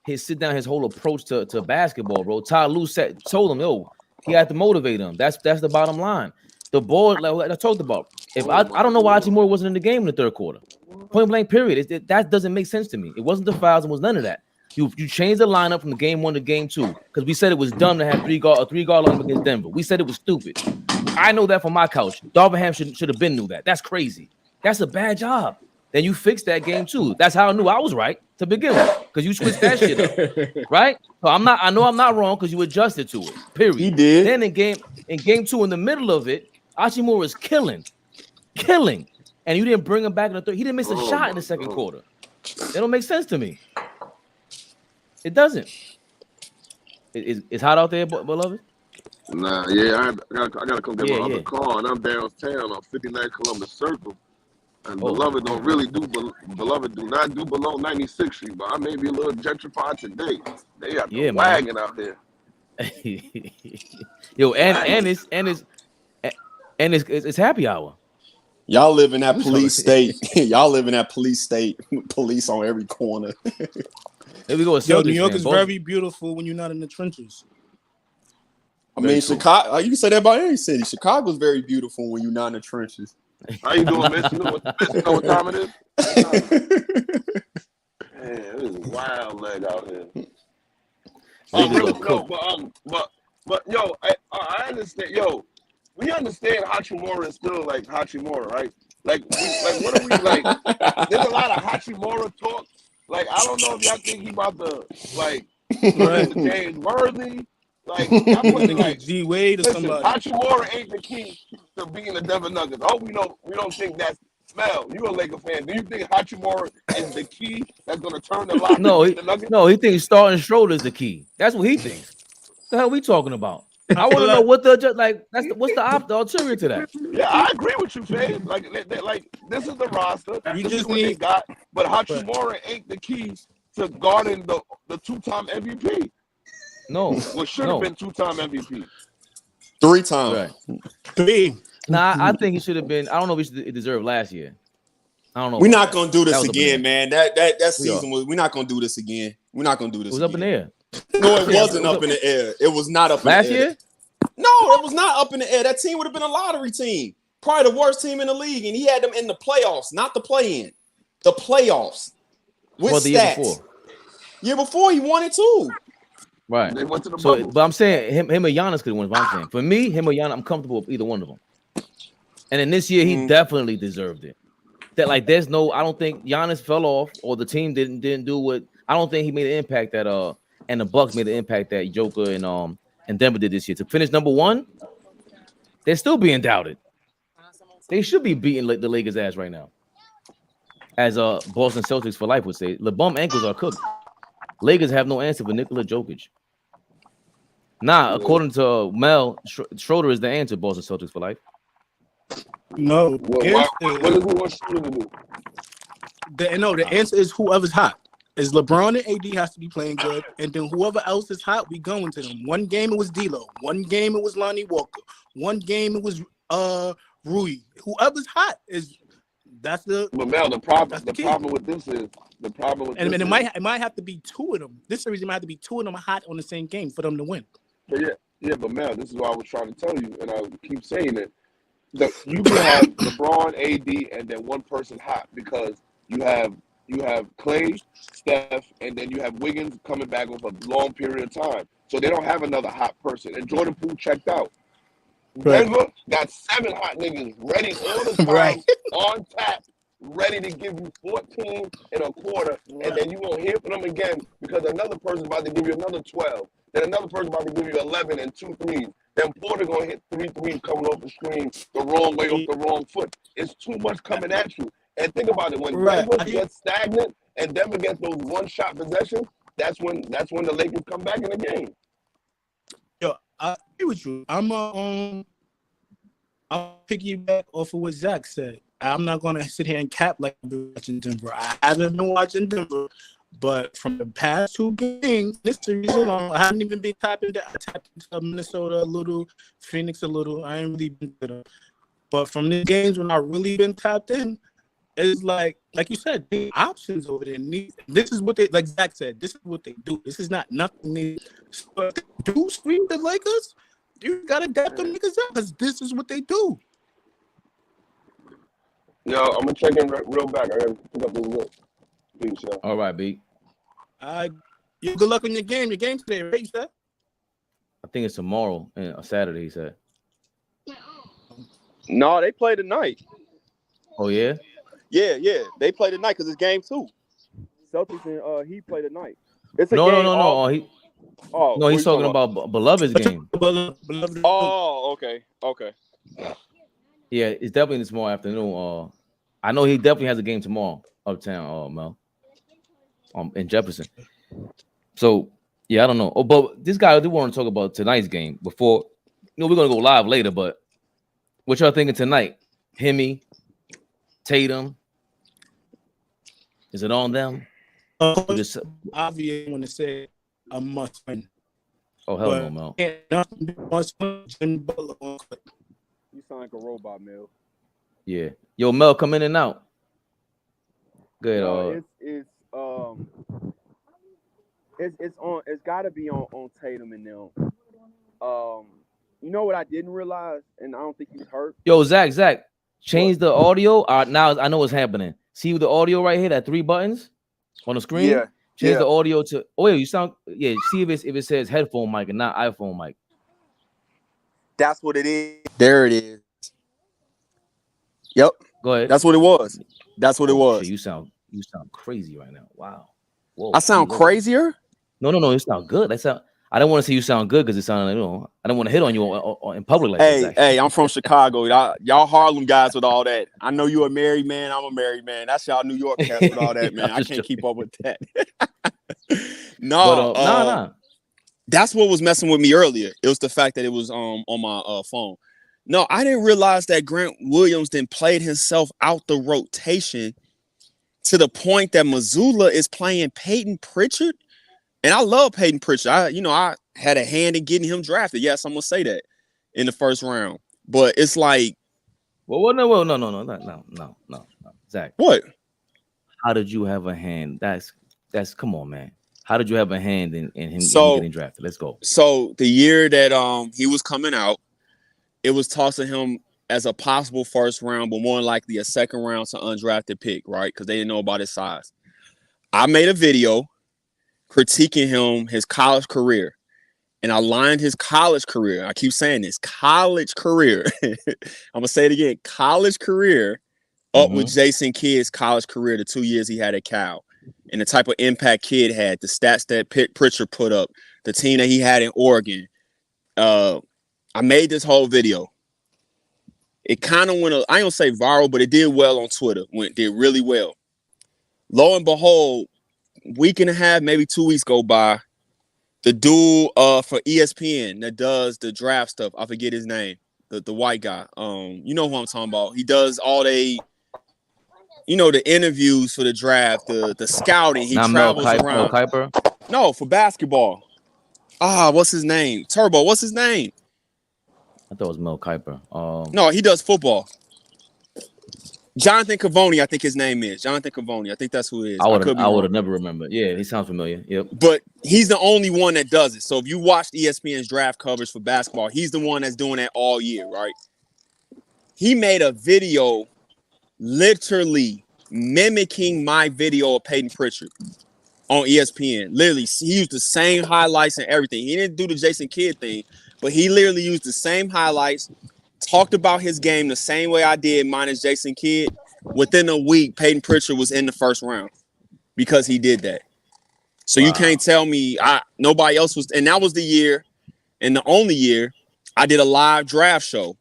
his whole approach to basketball, bro. Ty Lue told him, he had to motivate him. That's the bottom line. The board, like I talked about. If I don't know why Hachimura wasn't in the game in the third quarter. Point blank, period. That doesn't make sense to me. It wasn't the fouls and was none of that. You changed the lineup from the game 1 to game 2 because we said it was dumb to have a 3-guard lineup against Denver. We said it was stupid. I know that from my couch. Darvin Ham should have been knew that. That's crazy. That's a bad job. Then you fixed that game 2. That's how I knew I was right to begin with, because you switched that shit up, right? So I know I'm not wrong because you adjusted to it. Period. He did. Then in game 2, in the middle of it, Hachimura is killing, and you didn't bring him back in the third. He didn't miss a shot in the second quarter. It don't make sense to me. It doesn't. It's hot out there, beloved. Nah, yeah, I gotta come get my other car, and I'm downtown on 59 Columbus Circle. And Beloved don't really do not do below 96th Street, but I may be a little gentrified today. They got the wagon out there. Yo, and it's happy hour. Y'all live in that police state. Y'all live in that police state. Police on every corner. Here we go. New York is very beautiful when you're not in the trenches. I mean, Chicago. You can say that about any city. Chicago's very beautiful when you're not in the trenches. How you doing, Miss? You know what time it is? Man, this is wild leg out here. But yo, I understand. Yo, we understand Hachimura is still like Hachimura, right? Like what are we like? There's a lot of Hachimura talk. Like, I don't know if y'all think he about to like James Worthy. Like, y'all putting like G Wade or listen, somebody. Hachimura ain't the key to beating the Denver Nuggets. Oh, we don't think that's Mel. You a Laker fan? Do you think Hachimura is the key that's gonna turn the lock and beat the Nuggets? No, he thinks starting Schroeder is the key. That's what he thinks. The hell we talking about? I want to know what what's the ulterior to that? Yeah, I agree with you, Fade. Like this is the roster. This is what they got. But Hachimura ain't the key to guarding the two-time MVP. No, what should have been two-time MVP. 3 times. Right. 3. Nah, I think he should have been. I don't know if he deserved last year. I don't know. We're not gonna do this again, man. That season was. We're not gonna do this again. We're not gonna do this. It was up in the air. No, it wasn't up in the air. It was not up in the air. Last year? No, it was not up in the air. That team would have been a lottery team. Probably the worst team in the league, and he had them in the playoffs, not the play-in. The playoffs. With the stats. Year before, he won it too. Right. They went to the So, bubble. but I'm saying him or Giannis could have won. What I'm saying. For me, him or Giannis, I'm comfortable with either one of them. And then this year, he definitely deserved it. That I don't think Giannis fell off or the team didn't do what. I don't think he made an impact that and the Bucks made an impact that Joker and Denver did this year. To finish number 1, they're still being doubted. They should be beating the Lakers' ass right now. As Boston Celtics for life would say, the bum ankles are cooked. Lakers have no answer for Nikola Jokic. Nah, according to Mel, Schroeder is the answer. Boston Celtics for life. No, what does he want Schroeder to do? The answer is whoever's hot. Is LeBron and AD has to be playing good, and then whoever else is hot, we going to them. One game it was D'Lo, one game it was Lonnie Walker, one game it was Rui. Whoever's hot that's the. But Mel, the problem with this is it might have to be 2 of them. This series it might have to be 2 of them hot on the same game for them to win. But but Mel, this is what I was trying to tell you, and I keep saying it. You can have LeBron, AD, and then one person hot because you have Clay, Steph, and then you have Wiggins coming back over a long period of time. So they don't have another hot person. And Jordan Poole checked out. Denver got 7 hot niggas ready all the time, on tap, ready to give you 14 and a quarter, and then you won't hear from them again because another person's about to give you another 12. Then another person's about to give you 11 and 2 threes. Then Porter gonna hit 3 threes coming off the screen the wrong way off the wrong foot. It's too much coming at you. And think about it, when Denver gets stagnant and Denver gets those one-shot possessions, that's when the Lakers come back in the game. Yo, I agree with you. I'll piggyback off of what Zach said. I'm not gonna sit here and cap like I've been watching Denver. I haven't been watching Denver, but from the past 2 games, this series alone, I haven't even been tapping into Minnesota a little, Phoenix a little. I ain't really been to them. But from the games when I really been tapped in, it's like you said, the options over there. This is what they, like Zach said, this is what they do. This is not nothing. So if they do sweep the Lakers, you gotta adapt them niggas up because this is what they do. Yo, I'm gonna check in real back. I gotta pick up this look. Peace, yo. All right, B. You good luck on your game. Your game today, right? You said? I think it's tomorrow and Saturday. He said. No, they play tonight. Oh yeah. Yeah. They play tonight because it's game 2. Celtics and he play tonight. It's a no. No. He's talking about Beloved's game. Oh, okay. Yeah, it's definitely tomorrow afternoon. I know he definitely has a game tomorrow uptown, Mel. In Jefferson. So yeah, I don't know. Oh, but this guy I do want to talk about tonight's game before. We're gonna go live later, but what y'all thinking tonight? Hemi, Tatum. Is it on them? Obviously, I want to say a must win. Oh hell no, Mel. You sound like a robot, Mel. Yeah. Yo, Mel, come in and out. Good. No, it's on. It's got to be on Tatum and them. You know what I didn't realize, and I don't think he's hurt. Yo, Zach, change the audio. Now I know what's happening. See the audio right here, that 3 buttons on the screen. Yeah. Change the audio to. Oh yeah, you sound. Yeah. See if it says headphone mic and not iPhone mic. That's what it is. There it is. Yep. Go ahead. That's what it was. Shit, you sound crazy right now. Wow. Whoa. I sound crazier? No. It sound good. I I don't want to see you sound good because it sounded like, I don't want to hit on you in public like this. Hey, I'm from Chicago. Y'all Harlem guys with all that. I know you're a married man. I'm a married man. That's y'all New York cats with all that, man. I can't keep up with that. No. That's what was messing with me earlier. It was the fact that it was on my phone. No, I didn't realize that Grant Williams then played himself out the rotation to the point that Missoula is playing Peyton Pritchard. And I love Peyton Pritchard. I had a hand in getting him drafted. Yes, I'm gonna say that in the first round. But it's like, no, Zach. What? How did you have a hand? That's come on, man. How did you have a hand in him getting drafted? Let's go. So the year that he was coming out, it was tossing him as a possible first round, but more likely a second round to undrafted pick, right? Because they didn't know about his size. I made a video critiquing him, his college career. And I lined his college career. I keep saying this, college career. I'm going to say it again, college career up with Jason Kidd's college career, the 2 years he had at Cal. And the type of impact Kidd had, the stats that Pritchard put up, the team that he had in Oregon. I made this whole video. It kind of went, I don't say viral, but it did well on Twitter. Did really well. Lo and behold, week and a half, maybe 2 weeks go by. The dude for ESPN that does the draft stuff, I forget his name, the white guy. You know who I'm talking about. He does all the interviews for the draft, the scouting. He travels around. Mel Kiper? No, for basketball. What's his name? Turbo, what's his name? I thought it was Mel Kiper. No, he does football. Jonathan Cavoni, I think his name is. Jonathan Cavoni. I think that's who it is. I would have never remembered. Yeah, he sounds familiar. Yep. But he's the only one that does it. So if you watched ESPN's draft coverage for basketball, he's the one that's doing that all year, right? He made a video literally mimicking my video of Peyton Pritchard on ESPN. Literally, he used the same highlights and everything. He didn't do the Jason Kidd thing, but he literally used the same highlights, talked about his game the same way I did, minus Jason Kidd. Within a week, Peyton Pritchard was in the first round because he did that. So you can't tell me nobody else was. And that was the year, and the only year, I did a live draft show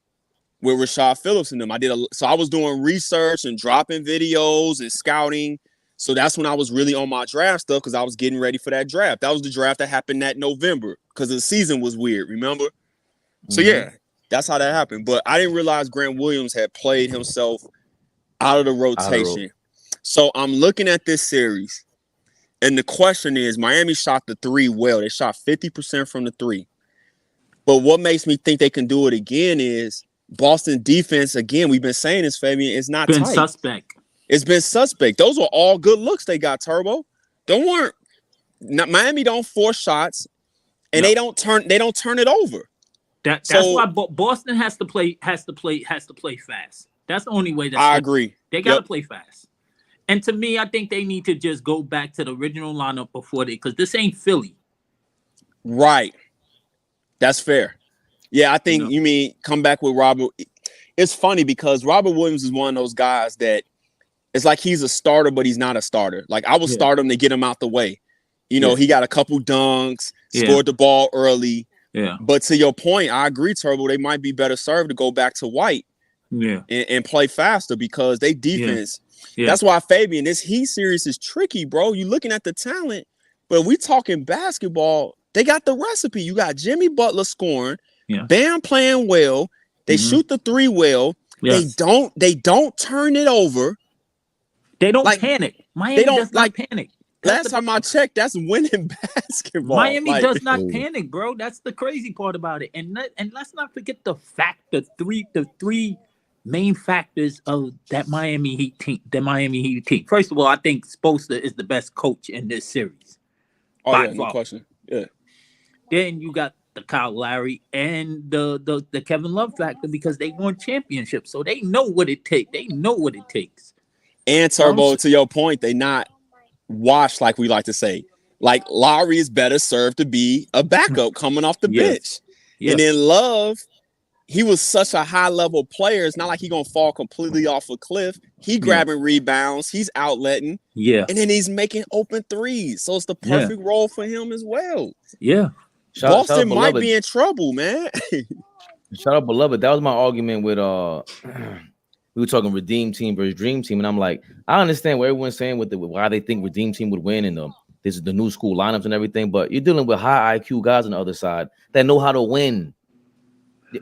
with Rashad Phillips and them. So I was doing research and dropping videos and scouting. So that's when I was really on my draft stuff because I was getting ready for that draft. That was the draft that happened that November because the season was weird, remember? So yeah, that's how that happened. But I didn't realize Grant Williams had played himself out of the rotation. So I'm looking at this series, and the question is, Miami shot the three well. They shot 50% from the three. But what makes me think they can do it again is Boston defense, again, we've been saying this, Fabian, it's not tight. Suspect. It's been suspect. Those were all good looks they got, Turbo. Miami don't force shots, and they don't turn it over. That's why Boston has to play fast. That's the only way. I agree. They got to play fast. And to me, I think they need to just go back to the original lineup because this ain't Philly. Right. That's fair. Yeah, I think you mean come back with Robert. It's funny because Robert Williams is one of those guys that it's like he's a starter, but he's not a starter. Like I would start him to get him out the way. He got a couple dunks, scored the ball early. Yeah. But to your point, I agree, Turbo. They might be better served to go back to White and play faster because they defense. Yeah. That's why, Fabian, this Heat series is tricky, bro. You're looking at the talent, but we talking basketball. They got the recipe. You got Jimmy Butler scoring. Yeah. Bam playing well. They shoot the three well. Yes. They don't turn it over. They don't panic. Miami does not panic. Last time I checked, that's winning basketball. Miami does not panic, bro. That's the crazy part about it. And let's not forget the three main factors of that Miami Heat team. First of all, I think Spoelstra is the best coach in this series. No question. Yeah. Then you got the Kyle Lowry and the Kevin Love factor because they won championships, so they know what it takes. And Turbo, to your point, they not washed like we like to say. Like Lowry is better served to be a backup coming off the bench. Yes. And then Love, he was such a high level player. It's not like he's gonna fall completely off a cliff. He grabbing rebounds, he's outletting, and then he's making open threes. So it's the perfect role for him as well. Yeah. Boston might be in trouble, man. Shout out Beloved. That was my argument with we were talking Redeem Team versus Dream Team, and I'm like, I understand what everyone's saying with why they think Redeem Team would win and this is the new school lineups and everything, but you're dealing with high IQ guys on the other side that know how to win.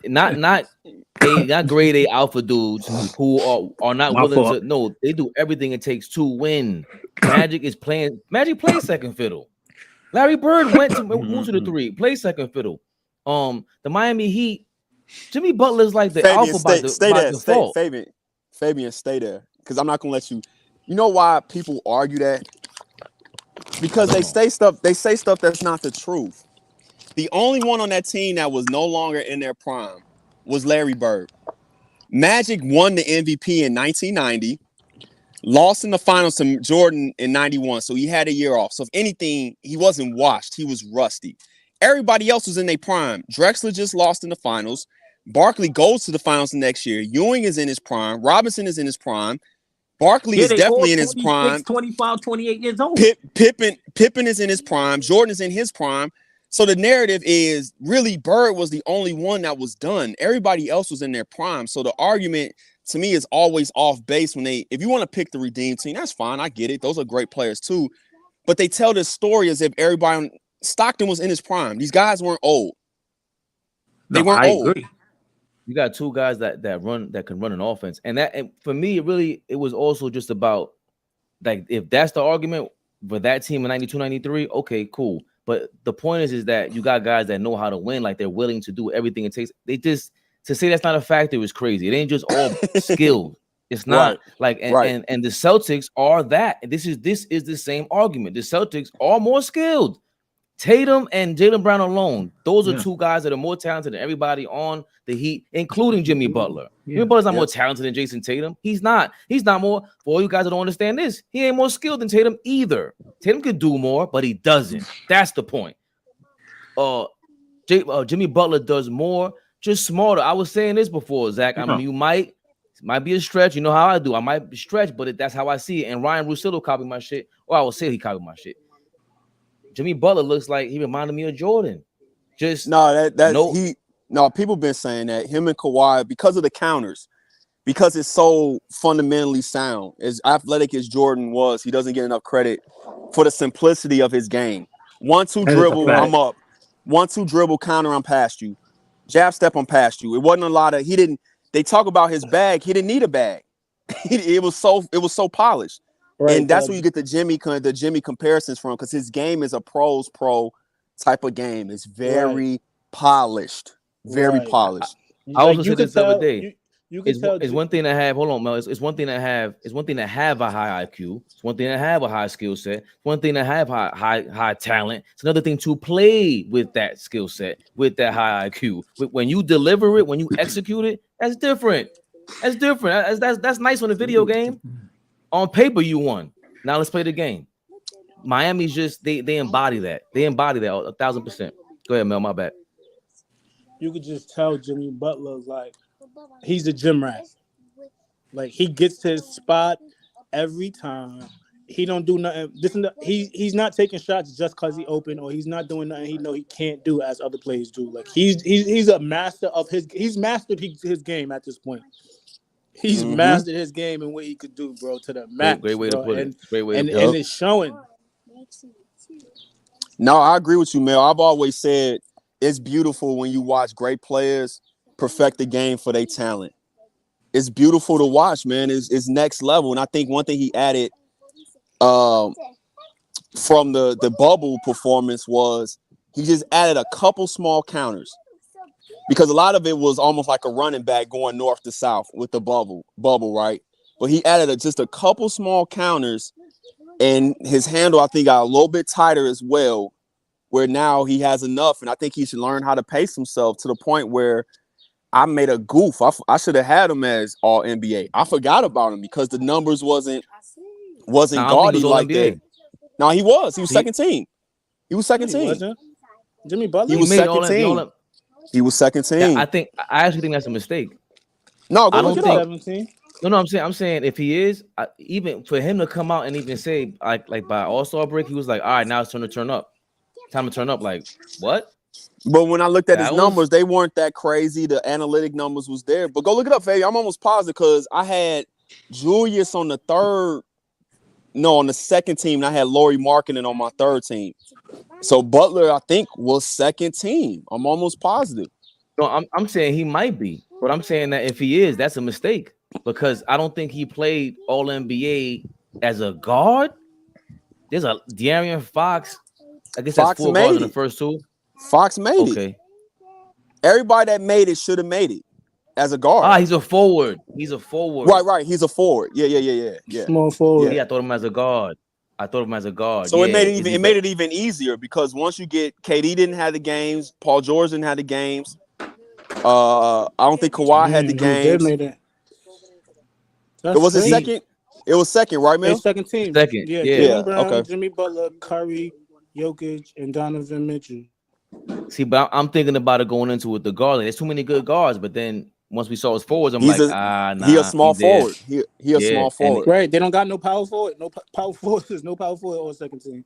Not grade A alpha dudes who are not willing to. No, they do everything it takes to win. Magic plays second fiddle. Larry Bird moved to the 3, play second fiddle. The Miami Heat, Jimmy Butler's like the Fabian, alpha by default. Fabian, stay there, because I'm not gonna let you. You know why people argue that? Because they say stuff that's not the truth. The only one on that team that was no longer in their prime was Larry Bird. Magic won the MVP in 1990, lost in the finals to Jordan in 91, so he had a year off. So if anything, he wasn't washed, he was rusty. Everybody else was in their prime. Drexler just lost in the finals. Barkley goes to the finals the next year. Ewing is in his prime. Robinson is in his prime. Barkley is definitely in his prime. 25, 28 years old. Pippen is in his prime. Jordan is in his prime. So the narrative is really Bird was the only one that was done. Everybody else was in their prime. So the argument to me is always off base if you want to pick the Redeem Team, that's fine. I get it. Those are great players too. But they tell this story as if Stockton was in his prime. These guys weren't old. They weren't old. Agree. You got two guys that can run an offense, and for me, it was also just about, like, if that's the argument for that team in 92, 93, okay, cool. But the point is that you got guys that know how to win, like they're willing to do everything it takes. To say that's not a factor is crazy. It ain't just all skill. It's not and the Celtics are that. This is the same argument. The Celtics are more skilled. Tatum and Jaylen Brown alone, those are two guys that are more talented than everybody on the Heat, including Jimmy Butler. Jimmy Butler's not more talented than Jason Tatum. He's not more. For all you guys that don't understand this, he ain't more skilled than Tatum either. Tatum could do more, but he doesn't. That's the point. Jimmy Butler does more, just smarter. I was saying this before, Zach. I mean, you might be a stretch. You know how I do. I might be stretched, but that's how I see it. And Ryan Russillo copied my shit, or I will say he copied my shit. Jimmy Butler looks like he reminded me of Jordan. People been saying that him and Kawhi, because of the counters, because it's so fundamentally sound. As athletic as Jordan was, he doesn't get enough credit for the simplicity of his game. 1-2 dribble, I'm up. 1-2 dribble, counter, I'm past you. Jab step, I'm past you. It wasn't a lot of. They talk about his bag. He didn't need a bag. It was so polished. Right, and that's where you get the Jimmy comparisons from, because his game is a pro type of game. It's very polished, very polished. I also said this the other day. It's one thing to have. Hold on, Mel. It's one thing to have. It's one thing to have a high IQ. It's one thing to have a high skill set. It's one thing to have high talent. It's another thing to play with that skill set, with that high IQ. When you deliver it, when you execute it, that's different. That's different. That's nice on a video game. On paper, you won. Now let's play the game. Miami's just they embody that. They embody that 1,000%. Go ahead, Mel. My bad. You could just tell Jimmy Butler, like, he's a gym rat. Like, he gets to his spot every time. He don't do nothing. He's not taking shots just because he open, or he's not doing nothing he can't do as other players do. Like, he's a master of he's mastered his game at this point. He's mastered his game and what he could do, bro, to the max. Great way to put it. And it's showing. No, I agree with you, Mel. I've always said it's beautiful when you watch great players perfect the game for their talent. It's beautiful to watch, man. It's next level. And I think one thing he added from the bubble performance was he just added a couple small counters. Because a lot of it was almost like a running back going north to south with the bubble, right? But he added just a couple small counters, and his handle, I think, got a little bit tighter as well, where now he has enough. And I think he should learn how to pace himself to the point where I made a goof. I should have had him as all NBA. I forgot about him because the numbers wasn't gaudy like that. No, he was. He was second team. He was second team. Jimmy Butler? He was second team. He was second team. I actually think that's a mistake. No, I don't think. No, I'm saying if he is, even for him to come out and even say like by All-Star break, he was like, all right, now it's time to turn up. Like, what? But when I looked at his That numbers, was- they weren't that crazy. The analytic numbers was there. But go look it up, Fabian. I'm almost positive because I had Julius on the second team, and I had Lauri Markkinen on my third team. So Butler, I think, was second team. I'm almost positive. No, I'm saying he might be, but I'm saying that if he is, that's a mistake because I don't think he played All NBA as a guard. There's a De'Aaron Fox. I guess Fox that's 4 made guards in it. the first 2. Fox made it. Okay. Everybody that made it should have made it as a guard. He's a forward. He's a forward. Right. He's a forward. Yeah. Small forward. Yeah, I thought him as a guard. So it made it even easier because once you get KD didn't have the games, Paul George didn't have the games. I don't think Kawhi had the games. It was his second. It was second, right, man? Second team. Second. Yeah. Jaylen Brown, Jimmy Butler, Curry, Jokic, and Donovan Mitchell. See, but I'm thinking about it going into with the guard. There's too many good guards, but then once we saw his forwards, I'm nah. He a small forward. He a small forward. Right. They don't got no power forward. No power forward. There's no power forward on second team.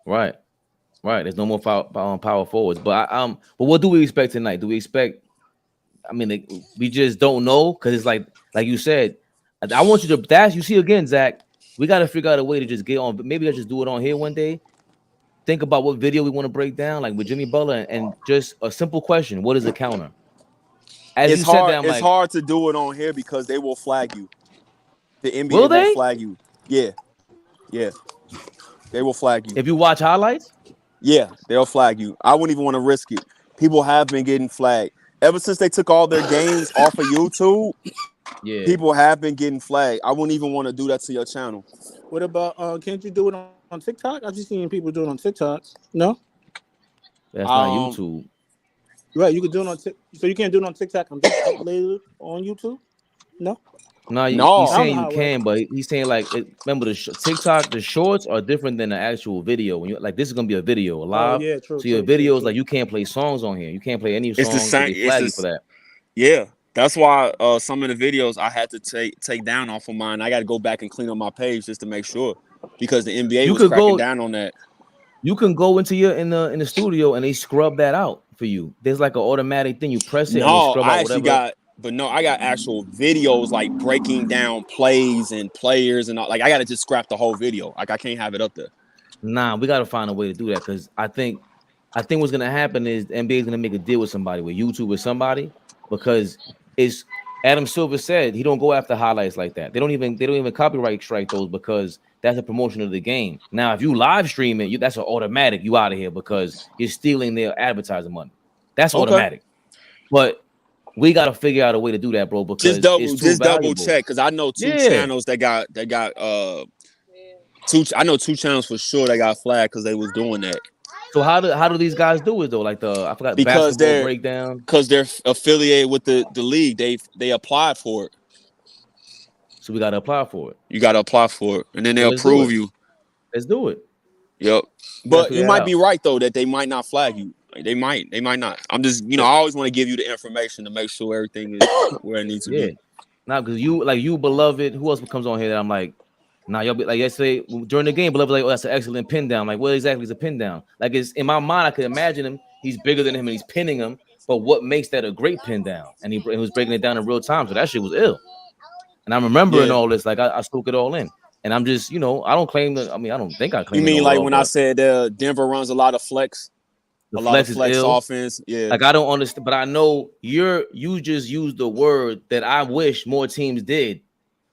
Right. There's no more power forwards. But but what do we expect tonight? Do we expect? I mean, we just don't know because it's like you said. I want you to you see again, Zach. We got to figure out a way to just get on. But maybe I just do it on here one day. Think about what video we want to break down, like with Jimmy Butler, and just a simple question: what is a counter? It's hard to do it on here because they will flag you. The NBA will flag you. Yeah. They will flag you. If you watch highlights? Yeah, they'll flag you. I wouldn't even want to risk it. People have been getting flagged. Ever since they took all their games off of YouTube, people have been getting flagged. I wouldn't even want to do that to your channel. What about can't you do it on TikTok? I've just seen people do it on TikTok. No? That's not YouTube. Right, you can do it on TikTok. So you can't do it on TikTok and just upload it on YouTube? No? No, he's saying you can, but he's saying remember the TikTok, the shorts are different than the actual video. When you this is gonna be a video, live. True. So your videos, like you can't play songs on here. You can't play any songs. It's the same. They flag you for that. Yeah, that's why some of the videos I had to take down off of mine. I got to go back and clean up my page just to make sure because the NBA was cracking down on that. You can go into in the studio and they scrub that out for you. There's like an automatic thing. You press it. No, and scrub I out actually whatever. I got actual videos like breaking down plays and players and all. Like I got to just scrap the whole video. Like I can't have it up there. Nah, we got to find a way to do that because I think what's gonna happen is the NBA is gonna make a deal with somebody, with YouTube or somebody, because it's Adam Silver said he don't go after highlights like that. They don't even copyright strike those because that's a promotion of the game. Now, if you live stream it, that's an automatic. You out of here because you're stealing their advertising money. That's automatic. But we got to figure out a way to do that, bro. Because just double check because I know two channels that got two. I know 2 channels for sure that got flagged because they was doing that. So how do these guys do it though? Like I forgot because basketball breakdown. Because they're affiliated with the league. They applied for it. So we gotta apply for it. You gotta apply for it, and then they'll approve you. Let's do it. Yep. But you might be right though that they might not flag you. Like, they might not. I'm just I always want to give you the information to make sure everything is where it needs to be. Now, because you beloved, who else comes on here that I'm like, nah, y'all be like yesterday during the game, beloved like, oh, that's an excellent pin down. Like, what exactly is a pin down? Like, it's in my mind, I could imagine him. He's bigger than him and he's pinning him. But what makes that a great pin down? And he was breaking it down in real time, so that shit was ill. And I'm remembering all this, like I spoke it all in. And I'm just, I don't claim that. I mean, I don't think I claim. You mean like when I said Denver runs a lot of flex, a lot of flex offense? Yeah. Like I don't understand, but I know you just used the word that I wish more teams did.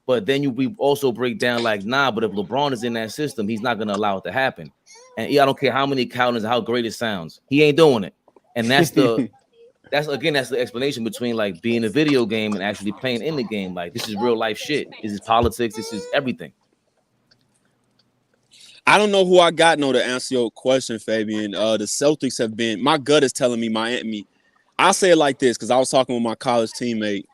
But then we also break down like, nah, but if LeBron is in that system, he's not gonna allow it to happen. And I don't care how many counters, how great it sounds, he ain't doing it. And that's the that's the explanation between like being a video game and actually playing in the game. Like this is real life shit. This is politics. This is everything. I don't know who I got to answer your question, Fabian. The Celtics have been. My gut is telling me Miami. I'll say it like this because I was talking with my college teammate.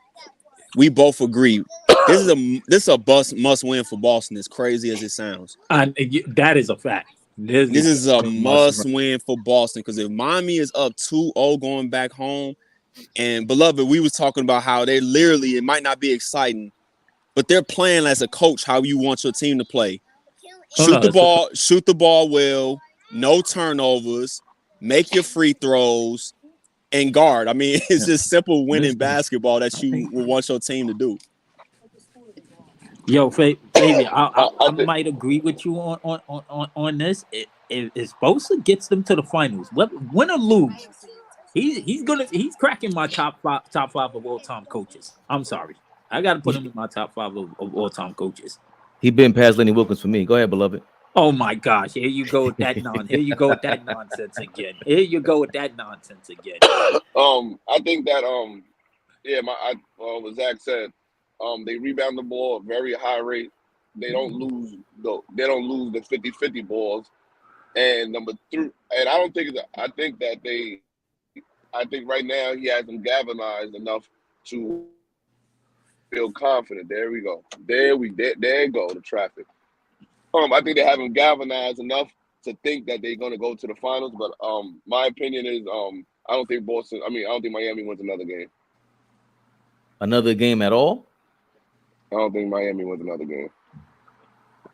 We both agree. This is a must win for Boston. As crazy as it sounds, that is a fact. This is a must win for Boston because if Miami is up 2-0 going back home, and beloved, we was talking about how they literally, it might not be exciting, but they're playing as a coach how you want your team to play. Shoot the ball well, no turnovers, make your free throws, and guard. I mean, it's just simple winning basketball that you will want your team to do. Yo, Fabian, I might agree with you on this. If Bosa gets them to the finals, win or lose, he's cracking my top five of all time coaches. I'm sorry, I got to put him in my top five of all time coaches. He been past Lenny Wilkins for me. Go ahead, beloved. Oh my gosh, here you go with that Here you go with that nonsense again. Here you go with that nonsense again. I think that what Zach said, they rebound the ball at a very high rate. They don't lose the 50-50 balls. And number 3, and I think right now he has them galvanized enough to feel confident. There we go. There go the traffic. I think they have them galvanized enough to think that they're going to go to the finals. But my opinion is I don't think Miami wins another game. Another game at all? I don't think Miami wins another game.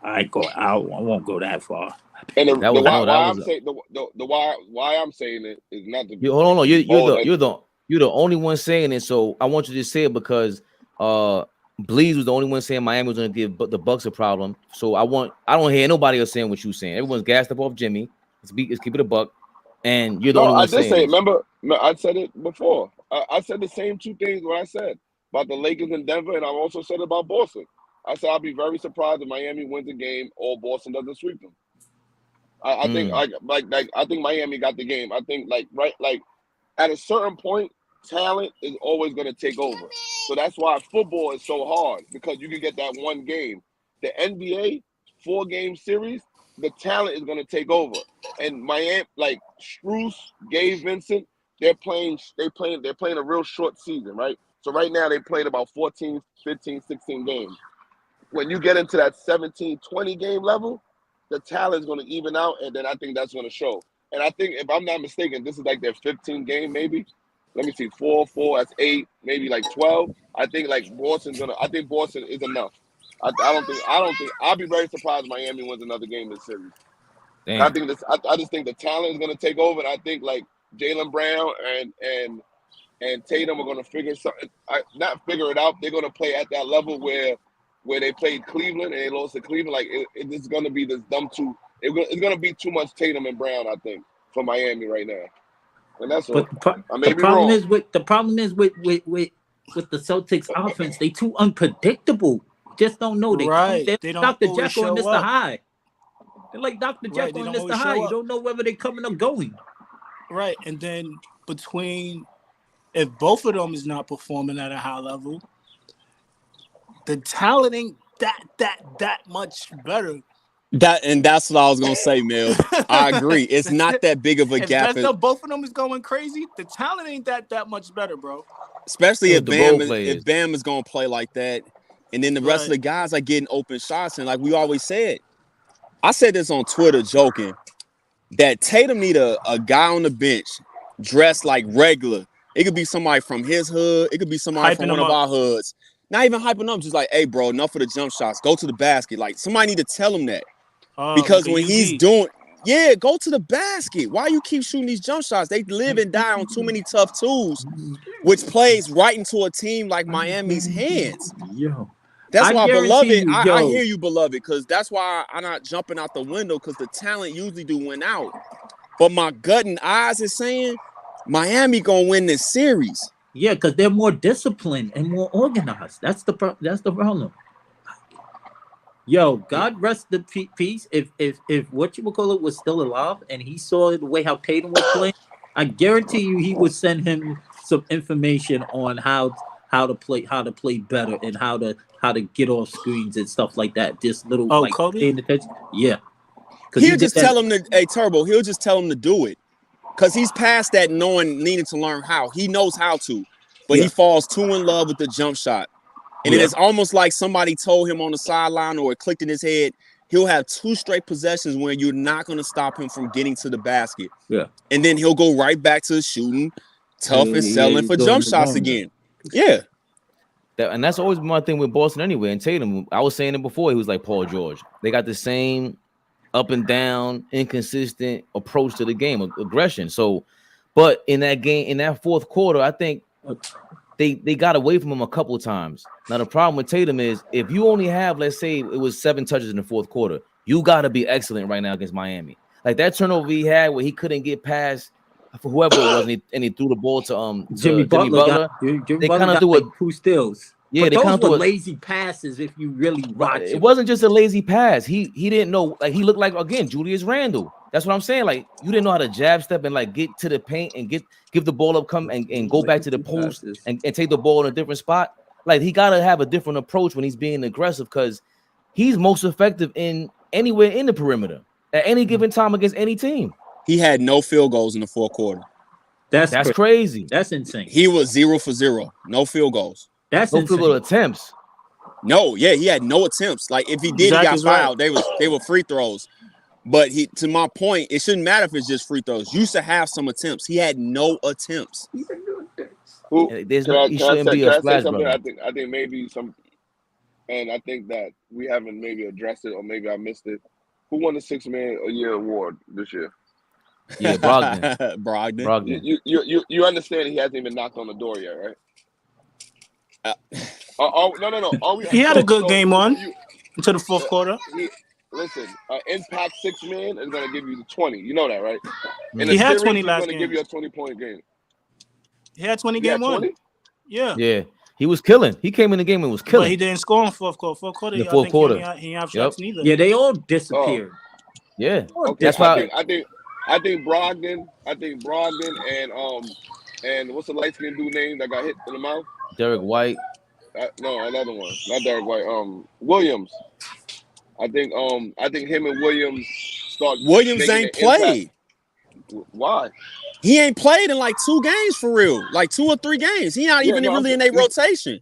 I won't go that far. And why I'm saying it is not to be. Hold on, you're the only one saying it. So I want you to say it because Bleeze was the only one saying Miami was going to give the Bucks a problem. So I don't hear nobody else saying what you're saying. Everyone's gassed up off Jimmy. Let's keep it a buck. And you're the only one saying it. Remember, I said it before. I said the same 2 things what I said about the Lakers and Denver, and I also said about Boston. I said I'll be very surprised if Miami wins a game or Boston doesn't sweep them. I think I think Miami got the game. I think at a certain point, talent is always going to take over. So that's why football is so hard, because you can get that one game. The NBA 4-game series, the talent is going to take over. And Miami, like Strus, Gabe Vincent, they're playing a real short season, right? So right now they played about 14, 15, 16 games. When you get into that 17, 20 game level, the talent is going to even out, and then I think that's going to show. And I think, if I'm not mistaken, this is like their 15th game, maybe. Let me see, 4, that's 8, maybe like 12. I think Boston is enough. I don't think I'll be very surprised if Miami wins another game this series. I think I just think the talent is going to take over, and I think Jaylen Brown and Tatum are going to not figure it out. They're going to play at that level where they played Cleveland and they lost to Cleveland. It's going to be this dumb two. It's going to be too much Tatum and Brown, I think, for Miami right now. And that's what the problem is with the Celtics offense. They too unpredictable. Just don't know. They're Dr. Jekyll and Mr. Hyde. They're like Dr. Jekyll and Mr. Hyde. You don't know whether they're coming or going. Right, and then if both of them is not performing at a high level, the talent ain't that much better. That's what I was gonna say, Mel. I agree. It's not that big of a gap. If both of them is going crazy, the talent ain't that much better, bro. Especially if Bam is gonna play like that, and then the rest of the guys are getting open shots. And like we always said, I said this on Twitter joking, that Tatum need a guy on the bench dressed like regular. It could be somebody from his hood. It could be somebody from one of our hoods. Not even hyping up, just like, hey, bro, enough of the jump shots. Go to the basket. Like, somebody need to tell him that. Because when he's doing, go to the basket. Why you keep shooting these jump shots? They live and die on too many tough tools, which plays right into a team like Miami's hands. That's why, beloved, I hear you, beloved, because that's why I'm not jumping out the window, because the talent usually do win out. But my gut and eyes is saying Miami gonna win this series. Yeah, because they're more disciplined and more organized. That's the problem. Yo, God rest the peace. If whatchamacallit was still alive and he saw the way how Tatum was playing, I guarantee you he would send him some information on how to play better and how to get off screens and stuff like that. Just little paying attention. Yeah. He'll just tell him Turbo. He'll just tell him to do it. Because he's past that needing to learn how. He knows how to, but he falls too in love with the jump shot. And it is almost like somebody told him on the sideline or it clicked in his head, he'll have 2 straight possessions where you're not going to stop him from getting to the basket. Yeah. And then he'll go right back to shooting tough and selling for jump shots again. Yeah. And that's always been my thing with Boston anyway. And Tatum, I was saying it before, he was like Paul George. They got the same up and down, inconsistent approach to the game, aggression. So, but in that game, in that fourth quarter, I think they got away from him a couple of times. Now the problem with Tatum is if you only have, let's say it was 7 touches in the fourth quarter, you got to be excellent right now against Miami. Like that turnover he had where he couldn't get past for whoever it was, and he threw the ball to Jimmy Butler. They kind of threw like two steals. Yeah, but they kind of those were lazy passes. If you really watch it wasn't just a lazy pass. He didn't know. Like he looked like again Julius Randle. That's what I'm saying. Like you didn't know how to jab step and like get to the paint and give the ball up, come and go back to the post and take the ball in a different spot. Like he got to have a different approach when he's being aggressive because he's most effective in anywhere in the perimeter at any given time against any team. He had no field goals in the fourth quarter. That's crazy. That's insane. He was 0 for 0. No field goals. That's no field goal attempts. No, yeah, he had no attempts. Like if he did, he got fouled. Right. They were free throws. But to my point, it shouldn't matter if it's just free throws. You should have some attempts. He had no attempps. He shouldn't be a splash brother. I think maybe some, and I think that we haven't maybe addressed it, or maybe I missed it. Who won the 6th Man a Year award this year? Yeah, Brogdon. Brogdon. You understand he hasn't even knocked on the door yet, right? No. He had a good game until the fourth quarter. Listen, impact 6th man is gonna give you the 20. You know that, right? He had 20 last game. He's gonna give you a 20-point game. He had 20 game 1. Yeah. He was killing. He came in the game and was killing. But he didn't score in fourth quarter. The fourth quarter. He didn't have shots neither. Yeah, they all disappeared. Yeah. Okay, that's why I think Brogdon and what's the light skinned dude name that got hit in the mouth? Derek White. No, another one. Not Derek White. Williams. I think him and Williams start. Williams ain't played. Why? He ain't played in like 2 games for real. Like 2 or 3 games. He not even really in their rotation.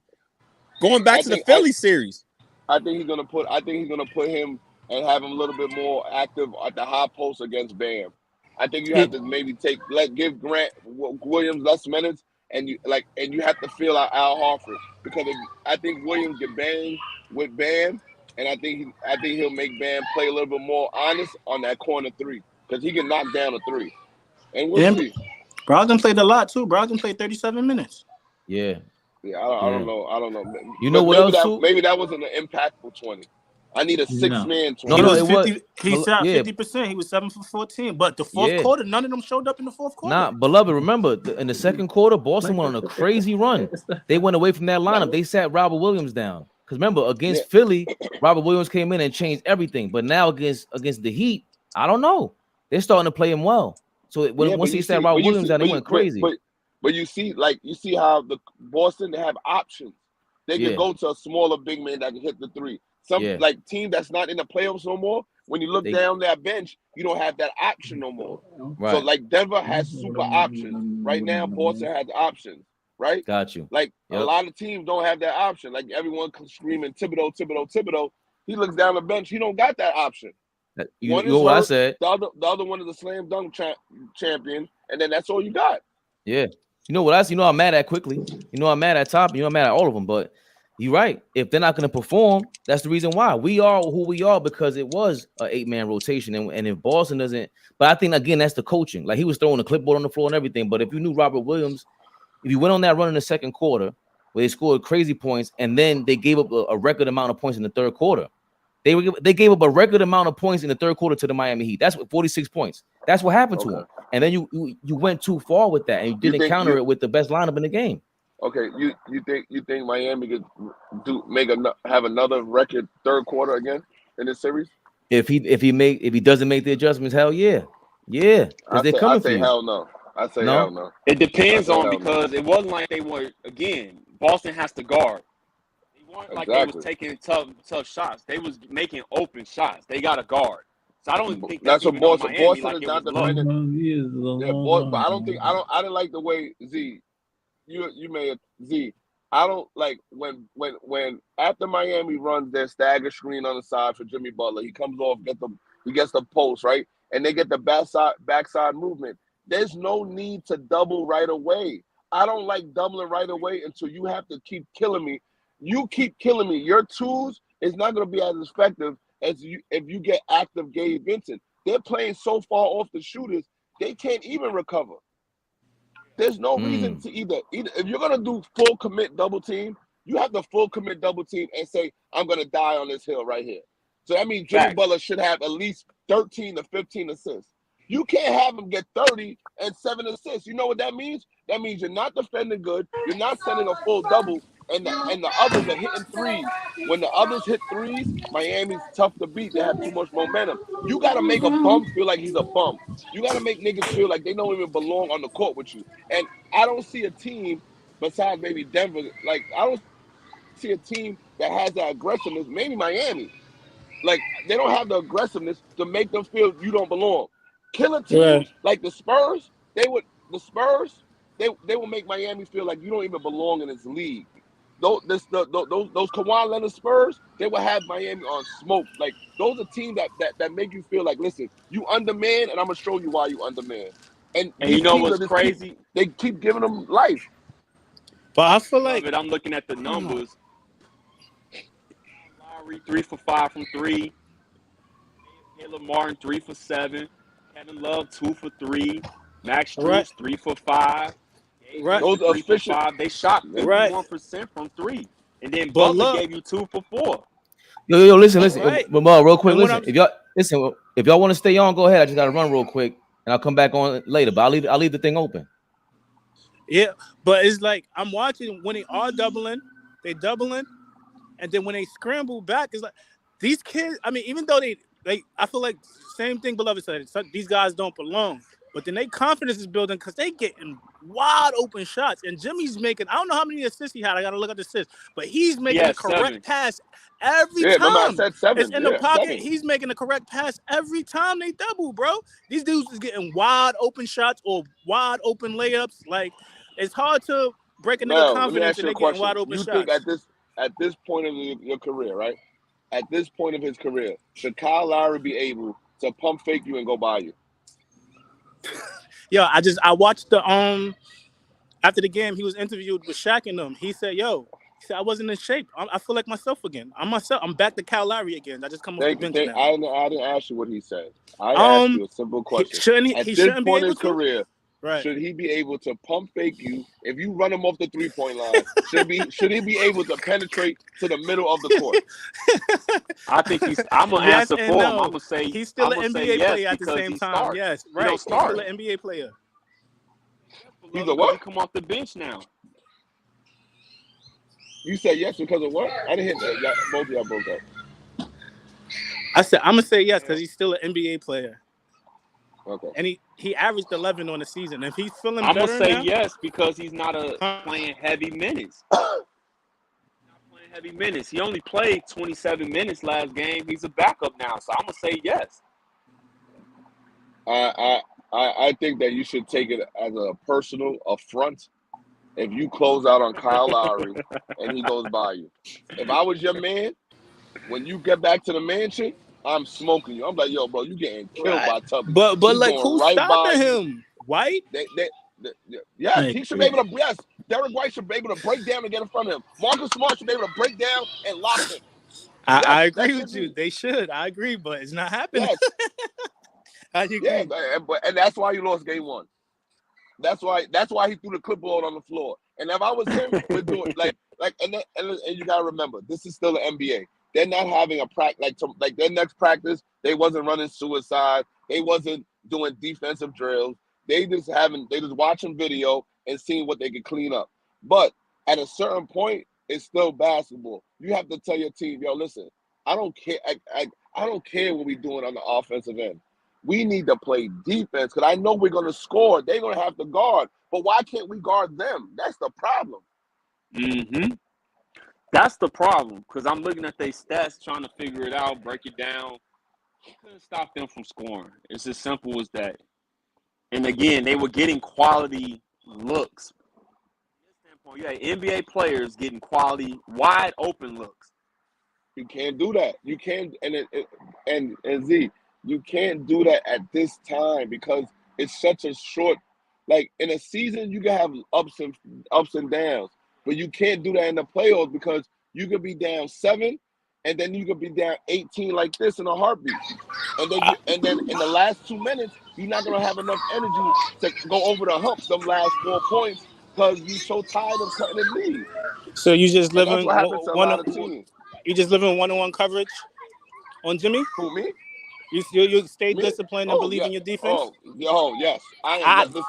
Going back to the Philly series. I think he's gonna put him and have him a little bit more active at the high post against Bam. I think you have to maybe give Grant Williams less minutes, and you have to feel out Al Horford because I think Williams can bang with Bam, and I think he'll make Bam play a little bit more honest on that corner 3 because he can knock down a 3. And we'll see. Brogdon played a lot too. Brogdon played 37 minutes. Yeah. Yeah, I don't know. You know what else too? Maybe that wasn't an impactful 20. I need a 6 man 20. No, it was 50. He shot 50%. He was 7 for 14. But the fourth quarter, none of them showed up in the fourth quarter. Nah, beloved, remember in the second quarter, Boston went on a crazy run. They went away from that lineup. They sat Robert Williams down. Because remember, against Philly, Robert Williams came in and changed everything. But now against the Heat, I don't know. They're starting to play him well. So once he sat Robert Williams down, they went crazy. But you see how the Boston, they have options. They can go to a smaller big man that can hit the 3. Some team that's not in the playoffs no more. When you look down that bench, you don't have that option no more. Right. So Denver has super options right now. Boston has options, right? Got you. A lot of teams don't have that option. Like everyone screaming Thibodeau. He looks down the bench. He don't got that option. You know what I said. The other one is a slam dunk champion, and then that's all you got. Yeah. You know what else? You know I'm mad at quickly. You know I'm mad at Top. You know I'm mad at all of them. But you're right. If they're not going to perform, that's the reason why. We are who we are because it was an 8-man rotation. And if Boston doesn't, but I think again that's the coaching. Like he was throwing the clipboard on the floor and everything. But if you knew Robert Williams, if you went on that run in the second quarter where they scored crazy points and then they gave up a record amount of points in the third quarter. They gave up a record amount of points in the third quarter to the Miami Heat. That's what 46 points. That's what happened to him. And then you went too far with that, and you didn't counter it with the best lineup in the game. Okay, you think Miami could have another record third quarter again in this series? If he doesn't make the adjustments, hell yeah, because they're coming for you. Hell no. I say hell no. It depends on because it wasn't like they were again. Boston has to guard. Like they was taking tough shots. They was making open shots. They got a guard. So I don't think that's what Boston is not defending. Yeah, but I didn't like the way Z. You may have Z. I don't like when after Miami runs their stagger screen on the side for Jimmy Butler. He comes off, he gets the post, right? And they get the backside movement. There's no need to double right away. I don't like doubling right away until you have to keep killing me. You keep killing me. Your twos is not going to be as effective as if you get active Gabe Vincent. They're playing so far off the shooters, they can't even recover. There's no reason to either if you're gonna do full commit double team, you have to full commit double team and say, I'm gonna die on this hill right here. So that means Jimmy Butler should have at least 13 to 15 assists. You can't have him get 30 and 7 assists. You know what that means? That means you're not defending good, you're not sending a full double, and the others are hitting threes. When the others hit threes, Miami's tough to beat. They have too much momentum. You gotta make a bum feel like he's a bum. You got to make niggas feel like they don't even belong on the court with you. And I don't see a team besides maybe Denver. Like, I don't see a team that has that aggressiveness. Maybe Miami. Like, they don't have the aggressiveness to make them feel you don't belong. Killer teams like the Spurs, they will make Miami feel like you don't even belong in this league. Those Kawhi Leonard Spurs, they will have Miami on smoke. Like, those are teams that make you feel like, listen, you undermanned, and I'm gonna show you why you undermanned. And you know what's crazy? They keep giving them life. But I feel like I'm looking at the numbers. Lowry 3 for 5 from 3. Caleb Martin 3 for 7. Kevin Love 2 for 3. Max Strus 3 for 5. Right. Those are efficient. They shot 51% from 3. And then Butler gave you 2 for 4. Yo, listen. But real quick, listen. If y'all want to stay on, go ahead. I just gotta run real quick, and I'll come back on later. But I'll leave the thing open. Yeah, but it's like I'm watching when they are doubling, and then when they scramble back, it's like these kids. I mean, even though I feel like same thing Beloved said. These guys don't belong. But then their confidence is building because they getting wide open shots. And Jimmy's making, I don't know how many assists he had. I got to look at the assists. But he's making the correct pass every time. Remember I said 7. It's in the pocket. 7. He's making the correct pass every time they double, bro. These dudes is getting wide open shots or wide open layups. Like, it's hard to break a nigga confidence and they getting wide open shots. You think at this point of your career, right? At this point of his career, should Kyle Lowry be able to pump fake you and go by you? Yo, I watched the after the game he was interviewed with Shaq and them. He said, I wasn't in shape. I feel like myself again. I'm back to Kyle Lowry again. I just come off the bench now. I didn't ask you what he said. I asked you a simple question. At this point in his career, should he be able to pump fake you if you run him off the 3-point line? Should he be able to penetrate to the middle of the court? I think I'm gonna answer for him. I'm gonna say he's still an NBA player at the same time. Yes, right. He's still an NBA player. He's a what? He come off the bench now. You said yes because of what? I didn't hear that. Both of y'all broke up. I said I'm gonna say yes because he's still an NBA player. Okay. And he averaged 11 on the season. If he's feeling I'm better gonna say now, yes because he's not playing heavy minutes. He only played 27 minutes last game. He's a backup now, so I'm gonna say yes. I think that you should take it as a personal affront if you close out on Kyle Lowry and he goes by you. If I was your man, when you get back to the mansion, I'm smoking you. I'm like, yo, bro, you getting killed by Tubby. But like, who's stopping him? White? He should be able to. Yes, Derek White should be able to break down and get in front of him. Marcus Smart should be able to break down and lock him. I agree with you. They should. I agree, but it's not happening. Yes. I agree. And that's why you lost game 1. That's why he threw the clipboard on the floor. And if I was him, we're doing and you gotta remember, this is still the NBA. They're not having a practice like their next practice. They wasn't running suicide. They wasn't doing defensive drills. They just watching video and seeing what they can clean up. But at a certain point, it's still basketball. You have to tell your team, yo, listen, I don't care. I don't care what we're doing on the offensive end. We need to play defense because I know we're going to score. They're going to have to guard. But why can't we guard them? That's the problem. Mm-hmm. That's the problem because I'm looking at their stats, trying to figure it out, break it down. Couldn't stop them from scoring. It's as simple as that. And again, they were getting quality looks. From this standpoint, you had NBA players getting quality, wide open looks. You can't do that. You can't, and Z, you can't do that at this time because it's such a short. Like in a season, you can have ups and downs, but you can't do that in the playoffs because you could be down 7, and then you could be down 18 like this in a heartbeat. And then in the last 2 minutes, you're not gonna have enough energy to go over the hump them last 4 points because you're so tired of cutting the lead. So you just And that's living what happens to a lot of teams. You just living one-on-one coverage on Jimmy? Who, me? You stay Me? disciplined and believe in your defense? Yes. I am.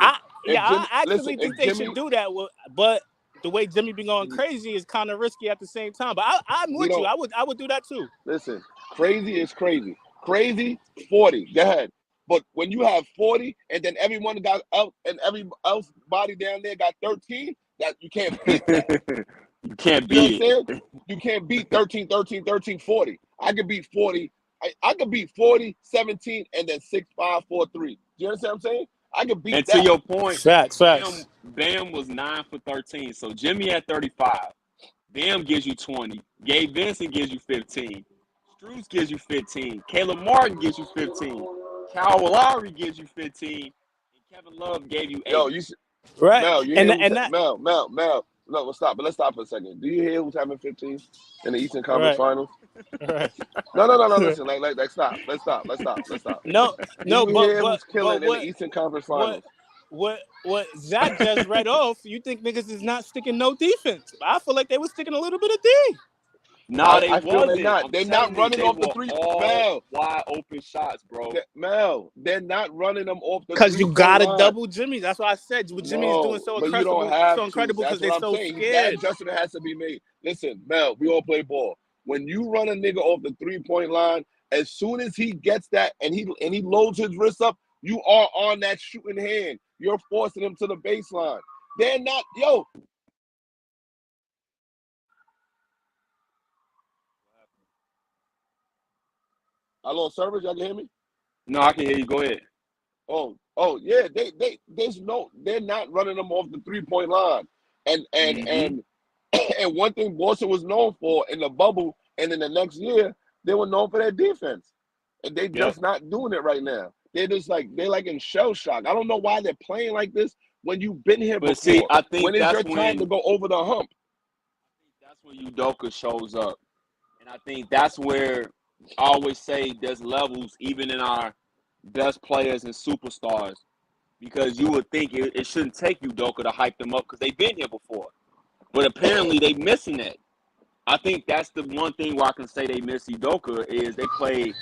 I actually think they should do that. But the way Jimmy be going crazy is kind of risky at the same time. But I'm with you. I would do that too. Listen, crazy is crazy. Crazy, 40. Go ahead. But when you have 40 and then everyone got out and every else body down there got 13, that you can't beat that. You can't beat it. You can't beat 13, 40. I could beat 40. I could beat 40, 17, and then 6, 5, 4, 3. Do you understand what I'm saying? I could beat and that. To your point, facts. Bam was 9 for 13. So Jimmy had 35. Bam gives you 20. Gabe Vincent gives you 15. Struz gives you 15. Caleb Martin gives you 15. Kyle Lowry gives you 15. And Kevin Love gave you 8. Yo, right. Mel, no, stop. But let's stop for a second. Do you hear who's having 15 in the Eastern Conference Finals? Right. No. Listen, like, stop. Let's stop. No, but who's killing in the Eastern Conference Finals? What Zach just read off? You think niggas is not sticking no defense? I feel like they were sticking a little bit of D. No, they wasn't. They're not running off the three. Mel, wide open shots, bro. Mel, they're not running them off the. Because you gotta double Jimmy. That's why I said what Jimmy is doing so incredible. So incredible because they're so scared. That adjustment has to be made. Listen, Mel, we all play ball. When you run a nigga off the 3-point line, as soon as he gets that and he loads his wrist up, you are on that shooting hand. You're forcing him to the baseline. They're not, I lost service. Y'all can hear me? No, I can hear you. Go ahead. Oh yeah. They're not running them off the 3-point line. And one thing Boston was known for in the bubble and in the next year, they were known for their defense. And they're just not doing it right now. They're just they're in shell shock. I don't know why they're playing like this when you've been here before. See, I think when is your time to go over the hump? I think that's when Udoka shows up. And I think that's where I always say there's levels even in our best players and superstars. Because you would think it shouldn't take Udoka to hype them up because they've been here before. But apparently they missing that. I think that's the one thing where I can say they miss Udoka is they play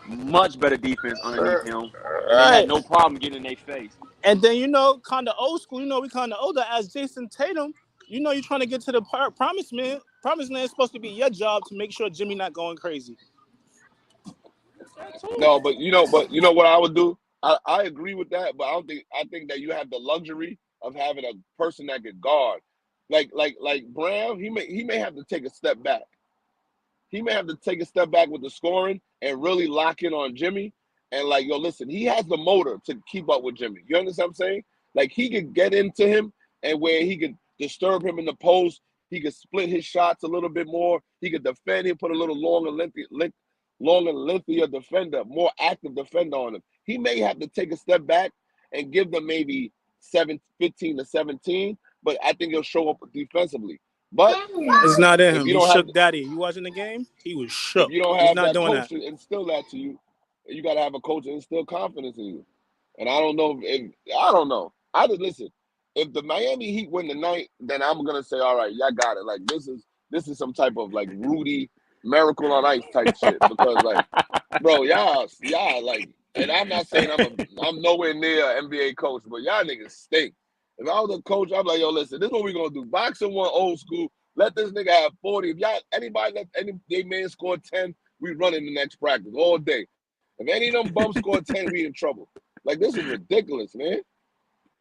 much better defense underneath him. And they had no problem getting in their face. And then, kind of old school, we kind of older as Jason Tatum. You're trying to get to the promised land. Promised land is supposed to be your job to make sure Jimmy not going crazy. No, but you know what I would do? I agree with that, but I think that you have the luxury of having a person that can guard. Like Brown, he may have to take a step back. He may have to take a step back with the scoring and really lock in on Jimmy. And listen, he has the motor to keep up with Jimmy. You understand what I'm saying? He could get into him and where he could disturb him in the post. He could split his shots a little bit more. He could defend him, put a little longer, lengthier defender, more active defender on him. He may have to take a step back and give them maybe 15 to 17, but I think he'll show up defensively. But it's not in him. He shook daddy. You watching the game? He was shook. If you don't have that coach to instill that to you, you got to have a coach to instill confidence in you. And I don't know I don't know. Listen, if the Miami Heat win tonight, then I'm gonna say, all right, y'all got it. This is some type of Rudy Miracle on Ice type shit. Because bro, y'all and I'm not saying I'm nowhere near an NBA coach, but y'all niggas stink. If I was a coach, I'm like, yo, listen, this is what we're gonna do. Boxing one old school. Let this nigga have 40. If anybody let any man score 10, we run in the next practice all day. If any of them bums score 10, we in trouble. This is ridiculous, man.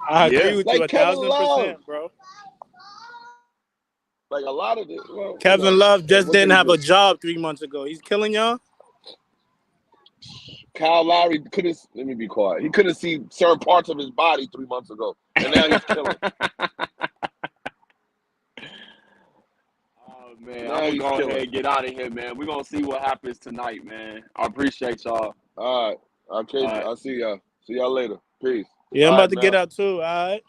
I agree with you 1,000%, bro. A lot of it. Kevin Love just didn't have a job 3 months ago. He's killing y'all. Kyle Lowry couldn't. Let me be quiet. He couldn't see certain parts of his body 3 months ago, and now he's killing. Oh man, I'm gonna go ahead and get out of here, man. We're gonna see what happens tonight, man. I appreciate y'all. All right, okay. I'll see y'all. See y'all later. Peace. Yeah, I'm about to get out too. All right.